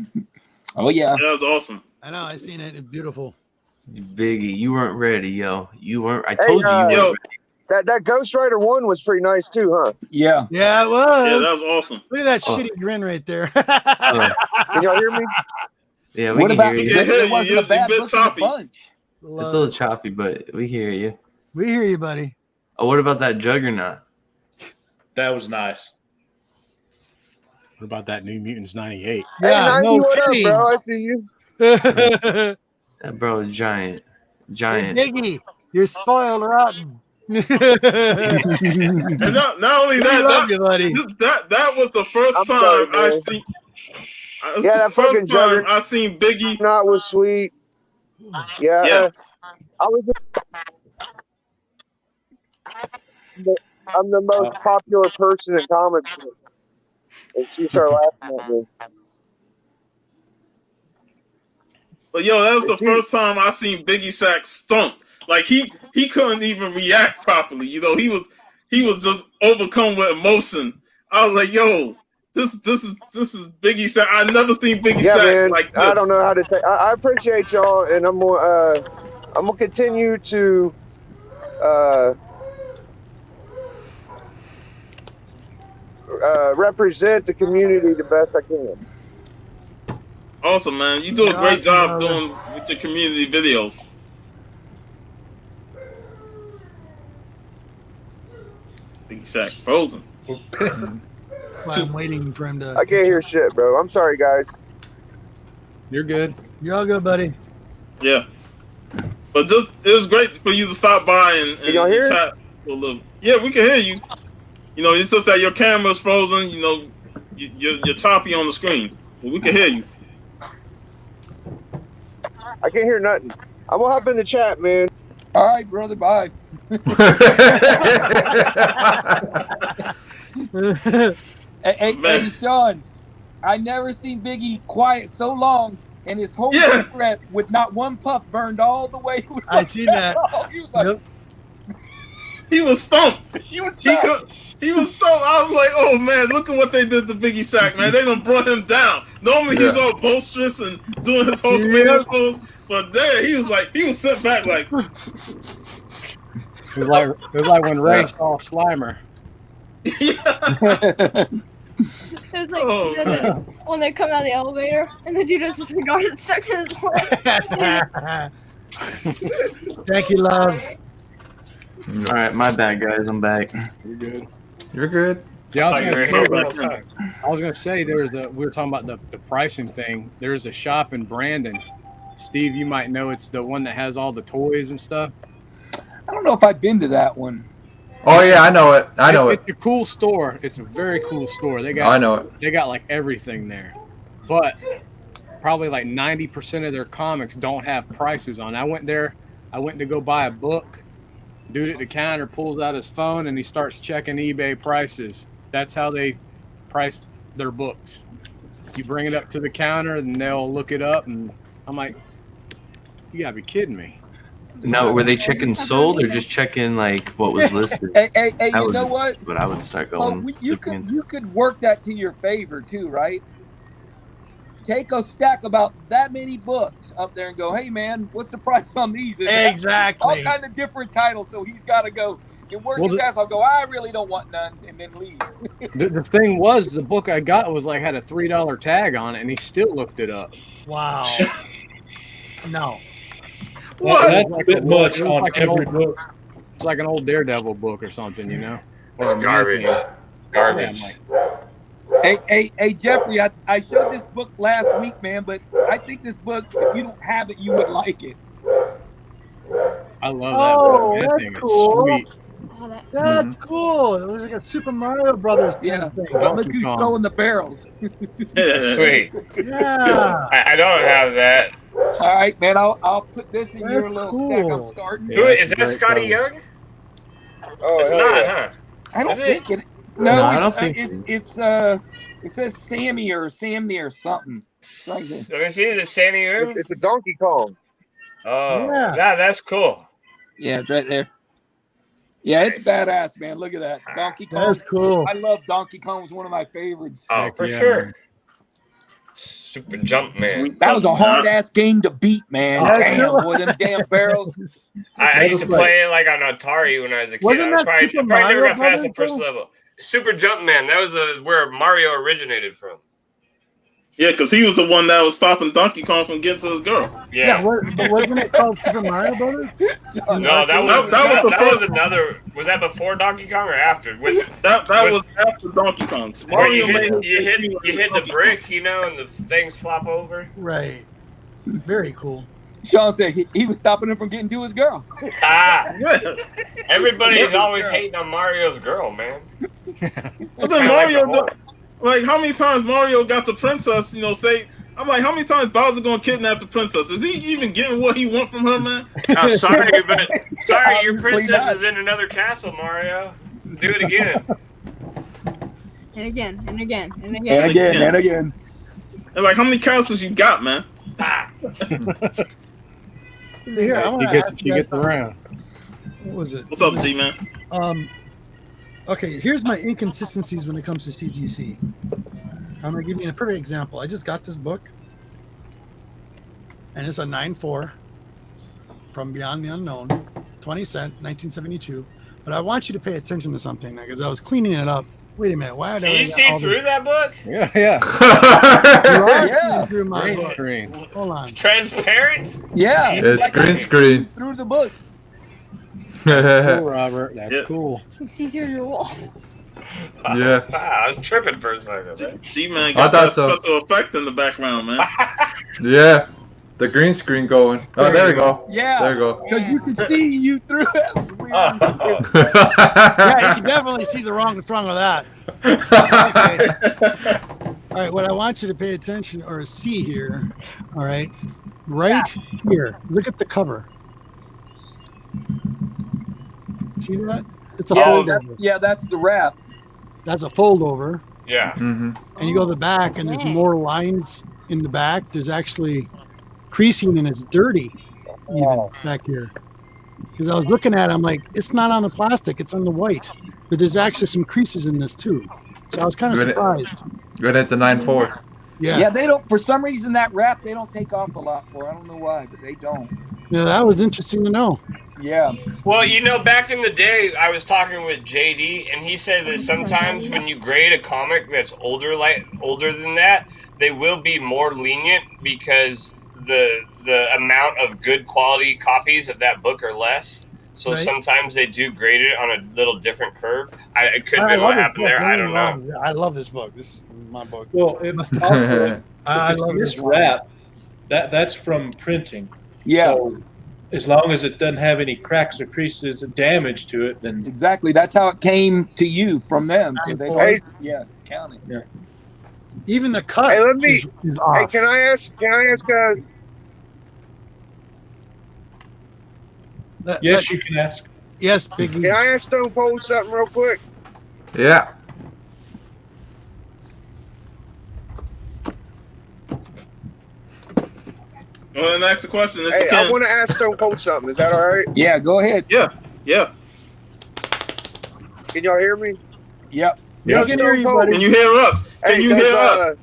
[SPEAKER 1] Oh, yeah.
[SPEAKER 2] That was awesome.
[SPEAKER 9] I know. I seen it. It's beautiful.
[SPEAKER 10] Biggie, you weren't ready, yo. You weren't. I told you.
[SPEAKER 11] Yo,
[SPEAKER 10] Weren't ready.
[SPEAKER 11] that Ghost Rider 1 was pretty nice too, huh?
[SPEAKER 1] Yeah.
[SPEAKER 9] Yeah, it was.
[SPEAKER 2] Yeah, that was awesome.
[SPEAKER 9] Look at that
[SPEAKER 10] Oh.
[SPEAKER 9] shitty grin right there.
[SPEAKER 11] Can y'all hear me?
[SPEAKER 10] Yeah, we
[SPEAKER 1] What
[SPEAKER 10] can
[SPEAKER 1] about
[SPEAKER 10] hear
[SPEAKER 2] We
[SPEAKER 10] you.
[SPEAKER 2] can hear
[SPEAKER 1] it?
[SPEAKER 2] you.
[SPEAKER 1] Wasn't
[SPEAKER 2] You're
[SPEAKER 1] a bad
[SPEAKER 2] a bit
[SPEAKER 1] book in the
[SPEAKER 2] choppy.
[SPEAKER 1] bunch.
[SPEAKER 10] It's a little choppy, but we hear you.
[SPEAKER 9] We hear you, buddy.
[SPEAKER 10] Oh, what about that Juggernaut?
[SPEAKER 3] That was nice.
[SPEAKER 7] What about that New Mutants 98?
[SPEAKER 11] Hey,
[SPEAKER 9] Yeah,
[SPEAKER 11] 90,
[SPEAKER 9] no
[SPEAKER 11] what up,
[SPEAKER 9] kidding.
[SPEAKER 11] bro? I see you.
[SPEAKER 10] That bro, giant.
[SPEAKER 9] Biggie, you're spoiled rotten.
[SPEAKER 2] And not only
[SPEAKER 9] We
[SPEAKER 2] that,
[SPEAKER 9] love you, buddy.
[SPEAKER 2] that was the first
[SPEAKER 11] I'm
[SPEAKER 2] time
[SPEAKER 11] sorry,
[SPEAKER 2] I
[SPEAKER 11] man.
[SPEAKER 2] seen.
[SPEAKER 11] Yeah,
[SPEAKER 2] the
[SPEAKER 11] that
[SPEAKER 2] first
[SPEAKER 11] fucking
[SPEAKER 2] time I seen Biggie.
[SPEAKER 11] Not was sweet. Yeah.
[SPEAKER 2] Yeah.
[SPEAKER 11] I'm the most popular person in comics. And she started laughing at me.
[SPEAKER 2] But yo, that was the
[SPEAKER 11] Is he-
[SPEAKER 2] first time I seen Biggie Shack stumped. Like he couldn't even react properly. He was just overcome with emotion. I was like, yo, this is Biggie Shack. I never seen Biggie
[SPEAKER 11] Yeah,
[SPEAKER 2] Shack
[SPEAKER 11] man.
[SPEAKER 2] like this.
[SPEAKER 11] I don't know how to take. I appreciate y'all, and I'm gonna continue to represent the community the best I can.
[SPEAKER 2] Awesome, man. You do a
[SPEAKER 9] Yeah,
[SPEAKER 2] great job
[SPEAKER 9] brother.
[SPEAKER 2] doing with your community videos. Biggie Shack frozen.
[SPEAKER 9] I'm waiting for him to.
[SPEAKER 11] I can't hear shit, bro. I'm sorry, guys.
[SPEAKER 7] You're good.
[SPEAKER 9] You're all good, buddy.
[SPEAKER 2] Yeah. But just it was great for you to stop by and
[SPEAKER 11] Can y'all hear?
[SPEAKER 2] chat for a little. Yeah, we can hear you. You know, it's just that your camera's frozen. You know, you're choppy on the screen, but we can hear you.
[SPEAKER 11] I can't hear nothing. I'm gonna hop in the chat, man.
[SPEAKER 1] All right, brother. Bye. Hey, Sean, I never seen Biggie quiet so long, and his whole
[SPEAKER 2] Yeah.
[SPEAKER 1] breath with not one puff burned all the way. He was
[SPEAKER 9] I seen that.
[SPEAKER 1] He was like,
[SPEAKER 9] Yep.
[SPEAKER 2] He was stumped.
[SPEAKER 1] he was
[SPEAKER 2] He
[SPEAKER 1] stuck.
[SPEAKER 2] he was stumped. I was like, oh man, look at what they did to Biggie Shack, man. They done brought him down. Normally he's all boisterous and doing his whole comedian pose, but there he was sitting back like.
[SPEAKER 7] It was like when Ray saw Slimer.
[SPEAKER 8] It was like
[SPEAKER 2] Oh,
[SPEAKER 8] when they come out of the elevator and the dude has a cigar that's stuck to his leg.
[SPEAKER 9] Thank you, love.
[SPEAKER 10] All right, my bad, guys. I'm back.
[SPEAKER 7] You're good.
[SPEAKER 5] You're good.
[SPEAKER 7] Yeah,
[SPEAKER 2] Right.
[SPEAKER 7] I was gonna say we were talking about the pricing thing. There's a shop in Brandon. Steve, you might know it's the one that has all the toys and stuff.
[SPEAKER 1] I don't know if I've been to that one.
[SPEAKER 5] Oh yeah, I know it. I know it.
[SPEAKER 7] It's a cool store. It's a very cool store. They
[SPEAKER 5] I
[SPEAKER 7] got
[SPEAKER 5] know it.
[SPEAKER 7] they got like everything there, but probably like 90% of their comics don't have prices on. I went there. I went to go buy a book. Dude at the counter pulls out his phone and he starts checking eBay prices. That's how they price their books. You bring it up to the counter and they'll look it up, and I'm like, you gotta be kidding me.
[SPEAKER 10] No, were they checking sold or just checking like what was listed?
[SPEAKER 1] Hey,
[SPEAKER 10] That
[SPEAKER 1] you
[SPEAKER 10] would
[SPEAKER 1] know
[SPEAKER 10] be
[SPEAKER 1] what?
[SPEAKER 10] what I would start
[SPEAKER 1] Oh,
[SPEAKER 10] going.
[SPEAKER 1] you could work that to your favor too, right? take a stack about that many books up there and go, hey man, what's the price on these? And
[SPEAKER 9] Exactly.
[SPEAKER 1] all kind of different titles. So he's got to go and work
[SPEAKER 7] Well,
[SPEAKER 1] his ass. I'll go, I really don't want none, and then leave.
[SPEAKER 7] The thing was, the book I got was like had a $3 tag on it, and he still looked it up.
[SPEAKER 9] Wow. No.
[SPEAKER 3] Well, that's a bit
[SPEAKER 7] It
[SPEAKER 3] much
[SPEAKER 7] was
[SPEAKER 3] on
[SPEAKER 7] like an
[SPEAKER 3] every
[SPEAKER 7] old-
[SPEAKER 3] book.
[SPEAKER 7] It's like an old Daredevil book or something, you know?
[SPEAKER 4] It's
[SPEAKER 7] Or a
[SPEAKER 4] garbage.
[SPEAKER 7] Man Thing.
[SPEAKER 4] Garbage.
[SPEAKER 7] Yeah, I'm
[SPEAKER 1] Hey, Jeffrey, I showed this book last week, man, but I think this book, if you don't have it, you would like it.
[SPEAKER 7] I love that book.
[SPEAKER 9] Oh,
[SPEAKER 7] Man. That
[SPEAKER 9] that's
[SPEAKER 7] thing is
[SPEAKER 9] cool.
[SPEAKER 7] sweet.
[SPEAKER 8] Oh, that,
[SPEAKER 9] That's cool. It looks like a Super Mario Brothers kind
[SPEAKER 1] Yeah.
[SPEAKER 9] of thing.
[SPEAKER 1] But look
[SPEAKER 7] Donkey
[SPEAKER 1] who's
[SPEAKER 7] Kong.
[SPEAKER 1] throwing the barrels.
[SPEAKER 4] Sweet.
[SPEAKER 9] Yeah.
[SPEAKER 4] I don't have that.
[SPEAKER 1] All right, man, I'll put this in your
[SPEAKER 9] That's
[SPEAKER 1] little stack I'm
[SPEAKER 9] cool.
[SPEAKER 1] starting.
[SPEAKER 7] Yeah,
[SPEAKER 4] Who
[SPEAKER 7] that's
[SPEAKER 4] is
[SPEAKER 7] a
[SPEAKER 4] that?
[SPEAKER 7] great
[SPEAKER 4] Scotty
[SPEAKER 7] cover.
[SPEAKER 4] Young?
[SPEAKER 11] Oh,
[SPEAKER 4] It's
[SPEAKER 11] hell
[SPEAKER 4] not,
[SPEAKER 11] yeah.
[SPEAKER 4] huh?
[SPEAKER 1] I don't
[SPEAKER 4] Is it?
[SPEAKER 1] think it.
[SPEAKER 10] No,
[SPEAKER 1] No,
[SPEAKER 10] I don't
[SPEAKER 1] it's,
[SPEAKER 10] think
[SPEAKER 1] it's it says Sammy or something. Right there.
[SPEAKER 4] Let me see. Is it Sandy Young?
[SPEAKER 11] It's a Donkey Kong.
[SPEAKER 4] Oh,
[SPEAKER 9] Yeah.
[SPEAKER 4] that's cool.
[SPEAKER 1] Yeah, it's right there. Yeah, it's badass, man. Look at that. Donkey Kong.
[SPEAKER 9] That's cool.
[SPEAKER 1] I love Donkey Kong. Was one of my favorites.
[SPEAKER 4] Oh,
[SPEAKER 7] Heck
[SPEAKER 4] for
[SPEAKER 7] yeah,
[SPEAKER 4] sure.
[SPEAKER 7] man.
[SPEAKER 4] Super Jump Man.
[SPEAKER 1] That was a hard ass game to beat, man.
[SPEAKER 9] Oh,
[SPEAKER 1] Damn,
[SPEAKER 9] yeah.
[SPEAKER 1] boy, them damn barrels.
[SPEAKER 4] I used to
[SPEAKER 9] was like-
[SPEAKER 4] play it like on Atari when I was a kid.
[SPEAKER 9] Wasn't
[SPEAKER 4] I
[SPEAKER 9] that
[SPEAKER 4] probably
[SPEAKER 9] Super
[SPEAKER 4] never
[SPEAKER 9] Mario
[SPEAKER 4] got past the
[SPEAKER 9] Brothers,
[SPEAKER 4] first
[SPEAKER 9] though?
[SPEAKER 4] level. Super Jump Man. That was where Mario originated from.
[SPEAKER 2] Yeah, because he was the one that was stopping Donkey Kong from getting to his girl.
[SPEAKER 4] Yeah.
[SPEAKER 9] But wasn't it called Super Mario Brothers?
[SPEAKER 4] No, that was
[SPEAKER 2] That was the first-
[SPEAKER 4] another. Was that before Donkey Kong or after?
[SPEAKER 2] That was after Donkey Kong.
[SPEAKER 4] Where
[SPEAKER 2] Mario
[SPEAKER 4] you
[SPEAKER 2] made
[SPEAKER 4] hit
[SPEAKER 2] his-
[SPEAKER 4] you hit the brick, you know, and the things flop over.
[SPEAKER 9] Right. Very cool.
[SPEAKER 1] Sean said he was stopping him from getting to his girl.
[SPEAKER 4] Ah,
[SPEAKER 2] Yeah.
[SPEAKER 4] everybody's always hating on Mario's girl, man.
[SPEAKER 2] But then Mario, like, how many times Mario got the princess, you know, I'm like, how many times Bowser gonna kidnap the princess? Is he even getting what he want from her, man?
[SPEAKER 4] I'm sorry, but your
[SPEAKER 1] Obviously
[SPEAKER 4] princess
[SPEAKER 1] not.
[SPEAKER 4] is in another castle, Mario. Do it again.
[SPEAKER 8] and again, and again, and
[SPEAKER 1] And
[SPEAKER 8] again.
[SPEAKER 1] again, and again.
[SPEAKER 2] And like, how many castles you got, man?
[SPEAKER 9] Here, I wanna
[SPEAKER 7] He gets
[SPEAKER 9] ask you guys
[SPEAKER 7] around.
[SPEAKER 9] What was it?
[SPEAKER 2] What's up, G man?
[SPEAKER 9] Okay, here's my inconsistencies when it comes to CGC. I'm gonna give you a perfect example. I just got this book, and it's a 9.4 from Beyond the Unknown, 20 cent, 1972. But I want you to pay attention to something because I was cleaning it up. Wait a minute, why?
[SPEAKER 4] Can you see through that book?
[SPEAKER 7] Yeah, yeah.
[SPEAKER 1] Yeah.
[SPEAKER 9] Through my
[SPEAKER 7] Green
[SPEAKER 9] book.
[SPEAKER 7] screen.
[SPEAKER 9] Hold on.
[SPEAKER 4] Transparent?
[SPEAKER 1] Yeah.
[SPEAKER 5] It's
[SPEAKER 1] like
[SPEAKER 5] green
[SPEAKER 1] I
[SPEAKER 5] screen.
[SPEAKER 1] through the book.
[SPEAKER 7] Cool, Robert. That's
[SPEAKER 2] Yeah.
[SPEAKER 7] cool.
[SPEAKER 8] You can see through the wall.
[SPEAKER 5] Yeah.
[SPEAKER 4] I was tripping for a second. Man.
[SPEAKER 2] G man
[SPEAKER 5] I
[SPEAKER 2] got
[SPEAKER 5] thought
[SPEAKER 2] that
[SPEAKER 5] so.
[SPEAKER 2] special effect in the background, man.
[SPEAKER 5] Yeah. The green screen going. Oh, there you go.
[SPEAKER 1] Yeah.
[SPEAKER 5] There you go.
[SPEAKER 1] Because you can see you through it. That was weird.
[SPEAKER 4] Oh.
[SPEAKER 9] Yeah, you can definitely see what's wrong with that. All right, what I want you to pay attention or see here, all right, right here. Look at the cover. See that? It's a foldover.
[SPEAKER 1] That's the wrap.
[SPEAKER 9] That's a foldover.
[SPEAKER 4] Yeah.
[SPEAKER 5] hmm
[SPEAKER 9] And you go to the back, and there's more lines in the back. There's actually creasing, and it's dirty even back here. Because I was looking at it, I'm like, it's not on the plastic, it's on the white. But there's actually some creases in this too. So I was kind of
[SPEAKER 5] Good.
[SPEAKER 9] surprised.
[SPEAKER 5] Good, it's a 9.4.
[SPEAKER 1] Yeah, they don't. For some reason, that wrap they don't take off a lot for. I don't know why, but they don't.
[SPEAKER 9] Yeah, that was interesting to know.
[SPEAKER 1] Yeah.
[SPEAKER 4] Well, you know, back in the day, I was talking with JD, and he said that sometimes when you grade a comic that's older than that, they will be more lenient because the amount of good quality copies of that book are less. So
[SPEAKER 9] Right.
[SPEAKER 4] sometimes they do grade it on a little different curve. It could have been what happened there. I don't know.
[SPEAKER 9] I love this book. This is my book.
[SPEAKER 3] Well, also,
[SPEAKER 9] I
[SPEAKER 3] if
[SPEAKER 9] love
[SPEAKER 3] it's
[SPEAKER 9] this
[SPEAKER 3] this
[SPEAKER 9] one.
[SPEAKER 3] wrap, that's from printing.
[SPEAKER 1] Yeah.
[SPEAKER 3] So as long as it doesn't have any cracks or creases or damage to it, then
[SPEAKER 1] Exactly. That's how it came to you from them. So they
[SPEAKER 11] Hey.
[SPEAKER 1] count it.
[SPEAKER 9] Even the cut
[SPEAKER 11] Hey, let me-
[SPEAKER 9] is off.
[SPEAKER 11] Hey, can I ask?
[SPEAKER 3] yes, you can ask.
[SPEAKER 9] Yes, Biggie.
[SPEAKER 11] Can I ask Stone Cold something real quick?
[SPEAKER 5] Yeah.
[SPEAKER 2] Go ahead and ask the question if
[SPEAKER 11] Hey,
[SPEAKER 2] you
[SPEAKER 11] I
[SPEAKER 2] can.
[SPEAKER 11] want to ask Stone Cold something. Is that all right?
[SPEAKER 1] Yeah. Go ahead.
[SPEAKER 2] Yeah.
[SPEAKER 11] Can y'all hear me?
[SPEAKER 1] Yep.
[SPEAKER 9] We can hear you, buddy.
[SPEAKER 2] Can you hear us? Can you hear us?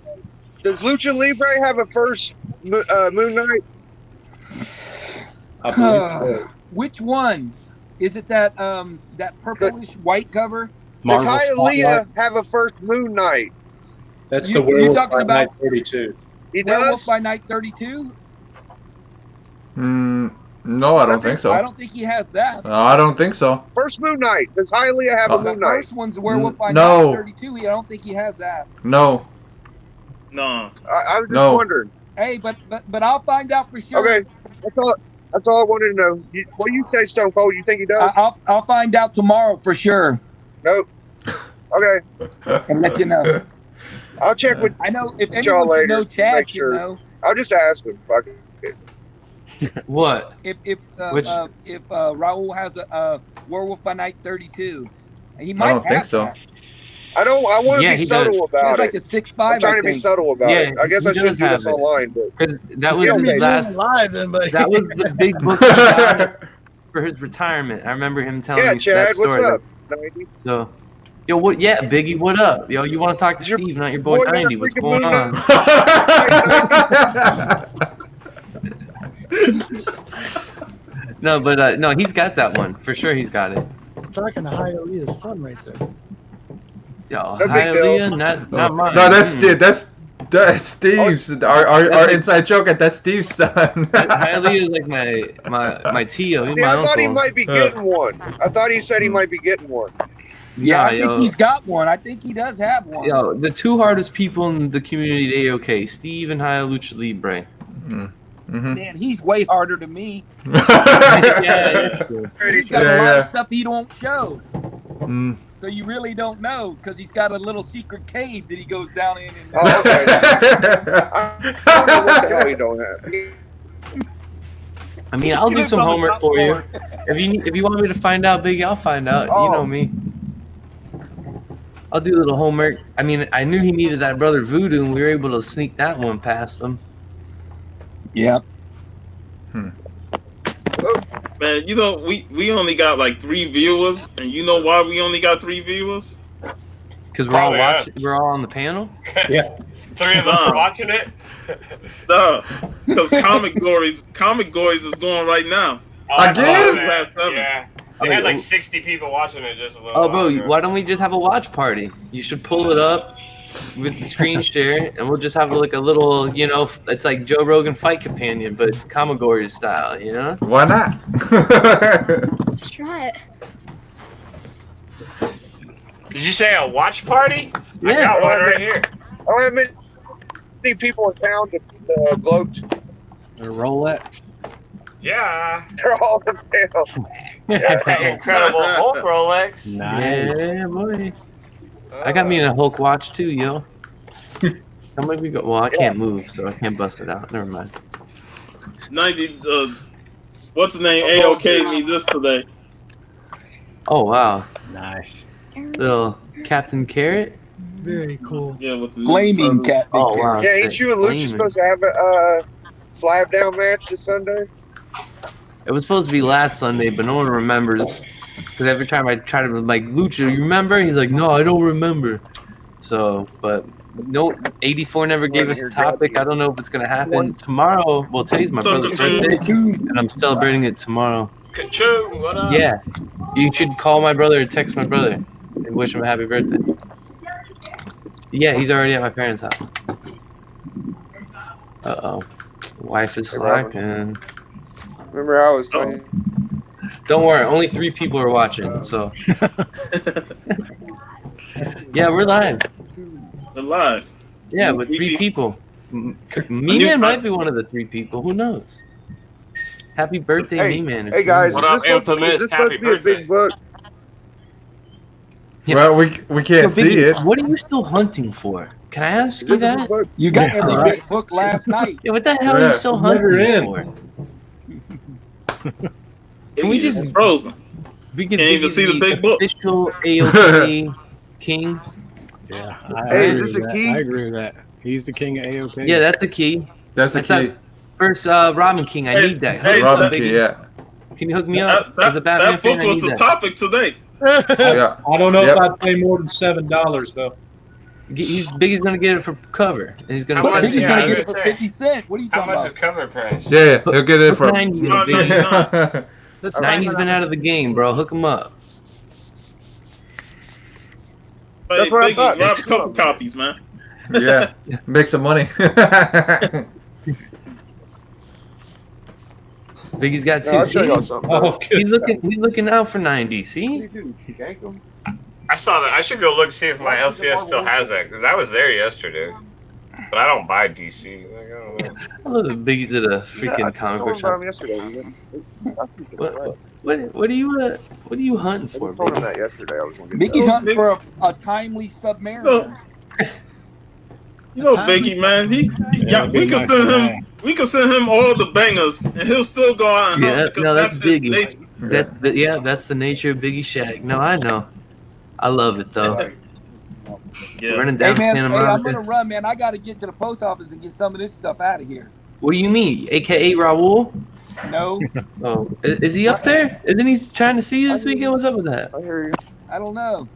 [SPEAKER 11] Does Lucha Libre have a first Moon Knight?
[SPEAKER 3] I believe so.
[SPEAKER 1] Which one? Is it that that purplish white cover?
[SPEAKER 11] Does
[SPEAKER 7] Marvel
[SPEAKER 11] Hialeah
[SPEAKER 7] Spotlight.
[SPEAKER 11] have a first Moon Knight?
[SPEAKER 3] That's
[SPEAKER 1] You
[SPEAKER 3] the Werewolf
[SPEAKER 1] talking
[SPEAKER 3] by
[SPEAKER 1] about-
[SPEAKER 3] Night 32.
[SPEAKER 11] He
[SPEAKER 1] Werewolf
[SPEAKER 11] does?
[SPEAKER 1] by Night 32?
[SPEAKER 5] No, I don't think so.
[SPEAKER 1] I don't think he has that.
[SPEAKER 5] I don't think so.
[SPEAKER 11] First Moon Knight. Does Hialeah have a
[SPEAKER 1] The
[SPEAKER 11] Moon Knight?
[SPEAKER 1] first one's Werewolf by
[SPEAKER 5] No.
[SPEAKER 1] Night 32. I don't think he has that.
[SPEAKER 5] No.
[SPEAKER 2] No.
[SPEAKER 11] I was just
[SPEAKER 5] No.
[SPEAKER 11] wondering.
[SPEAKER 1] Hey, but I'll find out for sure.
[SPEAKER 11] Okay, that's all. That's all I wanted to know. What do you say, Stone Cold? You think he does?
[SPEAKER 1] I'll find out tomorrow for sure
[SPEAKER 11] Nope. Okay,
[SPEAKER 1] and let you know.
[SPEAKER 11] I'll check with.
[SPEAKER 1] I know if
[SPEAKER 11] y'all
[SPEAKER 1] anyone should
[SPEAKER 11] later,
[SPEAKER 1] know, Chad
[SPEAKER 11] make
[SPEAKER 1] should
[SPEAKER 11] sure.
[SPEAKER 1] know.
[SPEAKER 11] I'll just ask him. Fuck it.
[SPEAKER 10] What?
[SPEAKER 1] If
[SPEAKER 10] Which-
[SPEAKER 1] Raul has a Werewolf by Night 32, he might
[SPEAKER 5] I don't think
[SPEAKER 1] have
[SPEAKER 5] so.
[SPEAKER 1] that.
[SPEAKER 11] I don't. I want to
[SPEAKER 10] Yeah,
[SPEAKER 11] be
[SPEAKER 10] he
[SPEAKER 11] subtle
[SPEAKER 10] does.
[SPEAKER 1] He
[SPEAKER 11] about
[SPEAKER 1] has like
[SPEAKER 11] it.
[SPEAKER 1] a 6'5".
[SPEAKER 11] I'm trying
[SPEAKER 1] I
[SPEAKER 11] to be
[SPEAKER 1] think.
[SPEAKER 11] subtle about
[SPEAKER 10] Yeah,
[SPEAKER 11] it. I guess
[SPEAKER 10] he
[SPEAKER 11] I should
[SPEAKER 10] does
[SPEAKER 11] do this
[SPEAKER 10] have it.
[SPEAKER 11] online, but
[SPEAKER 10] Because that was
[SPEAKER 11] Yeah,
[SPEAKER 10] his
[SPEAKER 11] okay.
[SPEAKER 10] last.
[SPEAKER 9] live then, buddy.
[SPEAKER 10] That was the big book he got for his retirement. I remember him telling
[SPEAKER 11] yeah,
[SPEAKER 10] me
[SPEAKER 11] Chad,
[SPEAKER 10] that story.
[SPEAKER 11] what's up? 90?
[SPEAKER 10] So, yo, what? Yeah, Biggie, what up? Yo, you want to talk to
[SPEAKER 11] Your
[SPEAKER 10] Steve, not your boy
[SPEAKER 11] boy got a
[SPEAKER 10] 90? What's
[SPEAKER 11] freaking
[SPEAKER 10] going
[SPEAKER 11] Moon
[SPEAKER 10] on? No, but no, he's got that one for sure. He's got it.
[SPEAKER 9] Talking to Hialeah's son right there.
[SPEAKER 10] Yo,
[SPEAKER 11] big
[SPEAKER 10] Hialeah, not mine.
[SPEAKER 5] No, that's
[SPEAKER 10] Mm.
[SPEAKER 5] that's Steve's. Our inside joke at that's Steve's son.
[SPEAKER 10] Hialeah is like my Tio. He's
[SPEAKER 11] See,
[SPEAKER 10] my
[SPEAKER 11] I
[SPEAKER 10] uncle.
[SPEAKER 11] thought he might be getting one. I thought he said he might be getting one.
[SPEAKER 1] Yeah,
[SPEAKER 10] Nah,
[SPEAKER 1] I think
[SPEAKER 10] yo.
[SPEAKER 1] he's got one. I think he does have one.
[SPEAKER 10] Yo, the two hardest people in the community at AOK, Steve and Haya Lucha Libre.
[SPEAKER 5] Mhm.
[SPEAKER 1] Man, he's way harder than me.
[SPEAKER 10] Yeah,
[SPEAKER 1] He's got a lot of stuff he don't show.
[SPEAKER 5] Mm.
[SPEAKER 1] So you really don't know because he's got a little secret cave that he goes down in. And,
[SPEAKER 11] Oh, okay. I don't know what the hell he don't have.
[SPEAKER 10] I mean, I'll
[SPEAKER 1] He
[SPEAKER 10] do
[SPEAKER 1] lives
[SPEAKER 10] some
[SPEAKER 1] on the
[SPEAKER 10] homework
[SPEAKER 1] top
[SPEAKER 10] for you.
[SPEAKER 1] floor.
[SPEAKER 10] If you want me to find out, Biggie, I'll find out. You know me. I'll do a little homework. I mean, I knew he needed that Brother Voodoo, and we were able to sneak that one past him.
[SPEAKER 1] Yeah.
[SPEAKER 2] Man, you know, we only got like 3 viewers, and you know why we only got 3 viewers?
[SPEAKER 10] Because we're all
[SPEAKER 4] Probably,
[SPEAKER 10] watching. We're all on the panel.
[SPEAKER 3] Yeah.
[SPEAKER 4] 3 of us are watching it.
[SPEAKER 2] No, because Comic Gories is going right now.
[SPEAKER 4] Oh, I
[SPEAKER 5] Again?
[SPEAKER 4] saw that.
[SPEAKER 2] Last 7.
[SPEAKER 4] Yeah. They had like 60 people watching it just a little
[SPEAKER 10] Oh,
[SPEAKER 4] while
[SPEAKER 10] bro,
[SPEAKER 4] ago.
[SPEAKER 10] why don't we just have a watch party? You should pull it up with the screen share, and we'll just have like a little, you know, it's like Joe Rogan Fight Companion, but Kamagori style, you know?
[SPEAKER 5] Why not?
[SPEAKER 8] Let's try it.
[SPEAKER 4] Did you say a watch party? I
[SPEAKER 10] Yeah.
[SPEAKER 4] got one right here.
[SPEAKER 11] I don't have many people in town to gloat.
[SPEAKER 7] A Rolex.
[SPEAKER 4] Yeah.
[SPEAKER 11] They're all in town.
[SPEAKER 4] Incredible Hulk Rolex.
[SPEAKER 10] Yeah, boy. I got me in a Hulk watch too, yo. How many we go? Well, I can't move, so I can't bust it out. Never mind.
[SPEAKER 2] 90. What's the name? AOK me this today.
[SPEAKER 10] Oh wow,
[SPEAKER 7] Nice.
[SPEAKER 10] little Captain Carrot.
[SPEAKER 9] Very cool.
[SPEAKER 2] Yeah, with the
[SPEAKER 1] Flaming cat.
[SPEAKER 10] Oh wow.
[SPEAKER 11] Yeah,
[SPEAKER 10] sick.
[SPEAKER 11] ain't you and Lucha
[SPEAKER 10] Flaming.
[SPEAKER 11] supposed to have a slab down match this Sunday?
[SPEAKER 10] It was supposed to be last Sunday, but no one remembers. Because every time I try to like Lucha, you remember? He's like, no, I don't remember. So, but no, 84 never gave us a topic. I don't know if it's gonna happen tomorrow. Well, today's my
[SPEAKER 2] So
[SPEAKER 10] brother's
[SPEAKER 2] the-
[SPEAKER 10] birthday, and I'm celebrating it tomorrow.
[SPEAKER 4] Ka-choo, what up?
[SPEAKER 10] Yeah, you should call my brother or text my brother and wish him a happy birthday. Yeah, he's already at my parents' house. Uh-oh. Wife is slacking.
[SPEAKER 11] Remember how I was talking?
[SPEAKER 10] Don't worry, only 3 people are watching, so. Yeah, we're live.
[SPEAKER 2] They're live.
[SPEAKER 10] Yeah, but 3 people. Me-Man might be one of the 3 people. Who knows? Happy birthday,
[SPEAKER 11] Hey,
[SPEAKER 10] Me-Man.
[SPEAKER 11] hey guys,
[SPEAKER 4] What
[SPEAKER 11] is
[SPEAKER 4] up,
[SPEAKER 11] this supposed-
[SPEAKER 4] Infamous?
[SPEAKER 11] is this supposed
[SPEAKER 4] Happy
[SPEAKER 11] to be a
[SPEAKER 4] birthday.
[SPEAKER 11] big book?
[SPEAKER 10] Yeah.
[SPEAKER 5] Well, we can't see it.
[SPEAKER 10] What are you still hunting for? Can I ask
[SPEAKER 11] Is
[SPEAKER 10] you
[SPEAKER 11] this a big
[SPEAKER 10] that?
[SPEAKER 11] book?
[SPEAKER 1] You got every
[SPEAKER 10] Alright.
[SPEAKER 1] big book last night.
[SPEAKER 10] Yeah, what the hell are
[SPEAKER 5] Yeah.
[SPEAKER 10] you still
[SPEAKER 3] Never
[SPEAKER 10] hunting
[SPEAKER 3] end.
[SPEAKER 10] for? Can we just
[SPEAKER 2] frozen?
[SPEAKER 10] we can
[SPEAKER 2] Can't even see the big book.
[SPEAKER 10] official AOK king?
[SPEAKER 7] Yeah.
[SPEAKER 11] Hey, is
[SPEAKER 7] agree
[SPEAKER 11] this
[SPEAKER 7] with
[SPEAKER 11] a
[SPEAKER 7] that.
[SPEAKER 11] key?
[SPEAKER 7] I agree with that. He's the king of AOK.
[SPEAKER 10] Yeah, that's a key.
[SPEAKER 5] That's the
[SPEAKER 10] That's
[SPEAKER 5] key.
[SPEAKER 10] that first Robin King. I
[SPEAKER 2] Hey,
[SPEAKER 10] need that.
[SPEAKER 2] hey,
[SPEAKER 10] Hook me up,
[SPEAKER 5] Robin
[SPEAKER 10] baby.
[SPEAKER 5] key, yeah.
[SPEAKER 10] Can you hook me up?
[SPEAKER 2] That,
[SPEAKER 10] As a Batman
[SPEAKER 2] that
[SPEAKER 10] fan,
[SPEAKER 2] book
[SPEAKER 10] I
[SPEAKER 2] was
[SPEAKER 10] need
[SPEAKER 2] the
[SPEAKER 10] that.
[SPEAKER 2] topic today.
[SPEAKER 5] Yeah.
[SPEAKER 3] I don't know
[SPEAKER 5] Yep.
[SPEAKER 3] if I'd pay more than $7 though.
[SPEAKER 10] Biggie's gonna get it for cover, and he's gonna
[SPEAKER 4] How
[SPEAKER 10] send
[SPEAKER 4] much-
[SPEAKER 10] it to
[SPEAKER 1] Biggie's
[SPEAKER 4] yeah, I
[SPEAKER 1] gonna
[SPEAKER 4] was
[SPEAKER 1] get it
[SPEAKER 4] gonna
[SPEAKER 1] for
[SPEAKER 4] say.
[SPEAKER 1] 50 cents. What are you
[SPEAKER 4] How
[SPEAKER 1] talking
[SPEAKER 4] much is
[SPEAKER 1] about?
[SPEAKER 4] cover price?
[SPEAKER 5] Yeah, he'll get it for.
[SPEAKER 10] 90.
[SPEAKER 2] $5.99.
[SPEAKER 9] Let's
[SPEAKER 10] 90's been out of the game, bro. Hook him up.
[SPEAKER 2] Hey,
[SPEAKER 11] That's what I
[SPEAKER 2] Biggie,
[SPEAKER 11] thought.
[SPEAKER 2] grab a couple copies, man.
[SPEAKER 5] Yeah, make some money.
[SPEAKER 10] Biggie's got
[SPEAKER 11] No,
[SPEAKER 10] two.
[SPEAKER 11] I'll show
[SPEAKER 10] See?
[SPEAKER 11] y'all something.
[SPEAKER 3] Oh, good.
[SPEAKER 10] He's looking out for 90. See?
[SPEAKER 4] I saw that. I should go look see if my LCS still has that because I was there yesterday. But I don't buy DC. Like, I don't know.
[SPEAKER 10] I love that Biggie's at a freaking comic book shop.
[SPEAKER 11] yesterday.
[SPEAKER 10] What are you hunting for,
[SPEAKER 11] I told him
[SPEAKER 10] Biggie?
[SPEAKER 11] that yesterday. I was going to
[SPEAKER 1] Mickey's hunting for a timely Submariner.
[SPEAKER 2] You know, Biggie, man. We can send him. We can send him all the bangers, and he'll still go out and
[SPEAKER 10] Yeah,
[SPEAKER 2] hunt because
[SPEAKER 10] no, that's
[SPEAKER 2] his
[SPEAKER 10] Biggie.
[SPEAKER 2] nature.
[SPEAKER 10] That's the nature of Biggie Shaq. No, I know. I love it though.
[SPEAKER 2] Yeah.
[SPEAKER 10] Running
[SPEAKER 1] Hey
[SPEAKER 10] down
[SPEAKER 1] man,
[SPEAKER 10] Santa
[SPEAKER 1] hey, I'm
[SPEAKER 10] Monica.
[SPEAKER 1] gonna run, man. I gotta get to the post office and get some of this stuff out of here.
[SPEAKER 10] What do you mean, AKA Raul?
[SPEAKER 1] No,
[SPEAKER 10] Oh, is he up there? Isn't he trying to see you this weekend? What's up with that?
[SPEAKER 11] I hear you.
[SPEAKER 1] I don't know.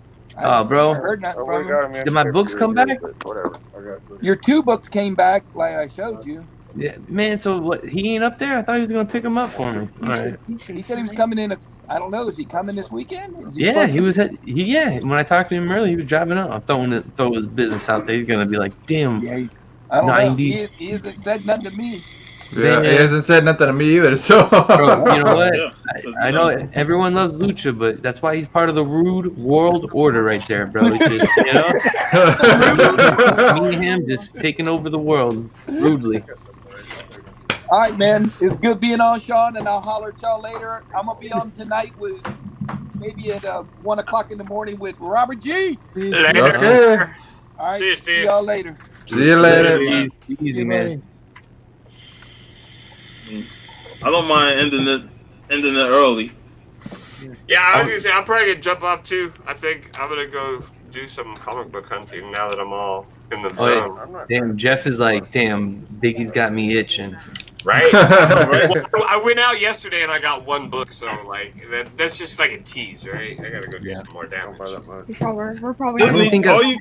[SPEAKER 10] Oh, bro.
[SPEAKER 1] I heard nothing
[SPEAKER 11] I
[SPEAKER 1] from
[SPEAKER 11] would've
[SPEAKER 1] him.
[SPEAKER 11] got him
[SPEAKER 10] Did my
[SPEAKER 11] yesterday
[SPEAKER 10] books
[SPEAKER 11] for
[SPEAKER 10] come
[SPEAKER 11] you,
[SPEAKER 10] back?
[SPEAKER 11] but Whatever. I got you.
[SPEAKER 1] Your 2 books came back, like I showed you.
[SPEAKER 10] Yeah, man. So what? He ain't up there. I thought he was gonna pick him up for me. All right.
[SPEAKER 1] He said he was coming in. I don't know. Is he coming this weekend? Is he
[SPEAKER 10] Yeah,
[SPEAKER 1] supposed
[SPEAKER 10] he
[SPEAKER 1] to?
[SPEAKER 10] was. Yeah, when I talked to him earlier, he was driving up. I'm throw his business out there. He's gonna be like, damn.
[SPEAKER 1] Yeah, I don't know.
[SPEAKER 10] 90.
[SPEAKER 1] He hasn't said nothing to me.
[SPEAKER 5] Yeah, he hasn't said nothing to me either. So.
[SPEAKER 10] Bro, you know what?
[SPEAKER 2] Yeah.
[SPEAKER 10] I know everyone loves Lucha, but that's why he's part of the rude world order right there, bro. It's just, me and him just taking over the world rudely.
[SPEAKER 1] All right, man. It's good being on, Sean, and I'll holler at y'all later. I'm gonna be on tonight with maybe at 1 o'clock in the morning with Robert G.
[SPEAKER 4] Later.
[SPEAKER 5] Okay.
[SPEAKER 1] All right.
[SPEAKER 4] See you, Steve.
[SPEAKER 1] y'all later.
[SPEAKER 5] See you later.
[SPEAKER 10] Easy, man.
[SPEAKER 2] I don't mind ending it early.
[SPEAKER 4] Yeah, I was gonna say I'm probably gonna jump off too. I think I'm gonna go do some comic book hunting now that I'm all in the zone.
[SPEAKER 10] Oh, yeah. Damn, Jeff is like, damn, Biggie's got me itching.
[SPEAKER 4] Right? Well, I went out yesterday and I got 1 book, so like that's just like a tease, right? I gotta go do some more damage.
[SPEAKER 8] We're probably
[SPEAKER 2] Disney,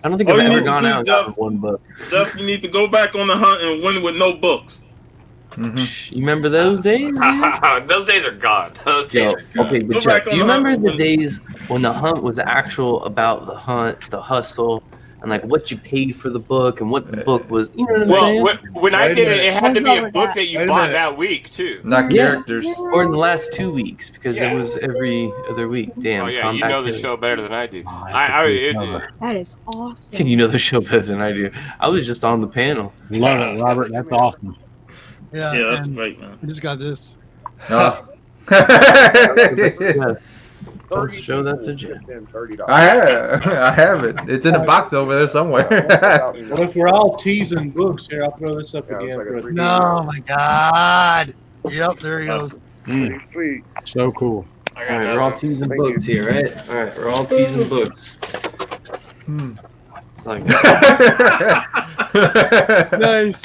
[SPEAKER 10] I don't think
[SPEAKER 2] all
[SPEAKER 10] I've
[SPEAKER 2] you
[SPEAKER 10] ever
[SPEAKER 2] need to
[SPEAKER 10] gone
[SPEAKER 2] do,
[SPEAKER 10] out and
[SPEAKER 2] Jeff-
[SPEAKER 10] gotten 1 book.
[SPEAKER 2] Jeff, you need to go back on the hunt and win with no books.
[SPEAKER 10] You remember those days? Man?
[SPEAKER 4] Those days are gone. Those days
[SPEAKER 10] Yo,
[SPEAKER 4] are gone.
[SPEAKER 10] okay, but
[SPEAKER 2] Go
[SPEAKER 10] Jeff,
[SPEAKER 2] back
[SPEAKER 10] do
[SPEAKER 2] on
[SPEAKER 10] you
[SPEAKER 2] the hunt
[SPEAKER 10] remember the
[SPEAKER 2] when-
[SPEAKER 10] days when the hunt was actual about the hunt, the hustle, and like what you paid for the book and what the book was? You know what I'm
[SPEAKER 4] Well,
[SPEAKER 10] saying?
[SPEAKER 4] when I
[SPEAKER 3] Wait a
[SPEAKER 4] did it,
[SPEAKER 3] minute.
[SPEAKER 4] it had to be a
[SPEAKER 8] Wait
[SPEAKER 4] book that you
[SPEAKER 3] a
[SPEAKER 4] bought
[SPEAKER 3] minute.
[SPEAKER 4] that week too.
[SPEAKER 5] Not
[SPEAKER 10] Yeah.
[SPEAKER 5] characters.
[SPEAKER 10] Or in the last 2 weeks because
[SPEAKER 4] Yeah.
[SPEAKER 10] it was every other week. Damn.
[SPEAKER 4] Oh yeah, you
[SPEAKER 10] Compact
[SPEAKER 4] know the
[SPEAKER 10] Kid.
[SPEAKER 4] show better than I do.
[SPEAKER 7] Oh, that's
[SPEAKER 4] I
[SPEAKER 7] a good cover.
[SPEAKER 8] That is
[SPEAKER 10] I
[SPEAKER 8] awesome.
[SPEAKER 10] think you know the show better than I do. I was just on the panel.
[SPEAKER 7] Love it, Robert. That's awesome.
[SPEAKER 9] Yeah,
[SPEAKER 2] Yeah, that's
[SPEAKER 9] and
[SPEAKER 2] great, man.
[SPEAKER 9] we just got this.
[SPEAKER 5] Oh.
[SPEAKER 10] Yeah. I'll show that to Jeff.
[SPEAKER 5] I have it. It's in a box over there somewhere.
[SPEAKER 3] Well, if we're all teasing books here, I'll throw this up again. For a
[SPEAKER 9] No, my God. Yep, there he goes.
[SPEAKER 11] Sweet.
[SPEAKER 7] So cool.
[SPEAKER 4] I
[SPEAKER 10] All
[SPEAKER 4] got
[SPEAKER 10] right, we're all
[SPEAKER 4] nothing.
[SPEAKER 10] teasing books here, right? All right, we're all teasing books. It's like,
[SPEAKER 9] Nice.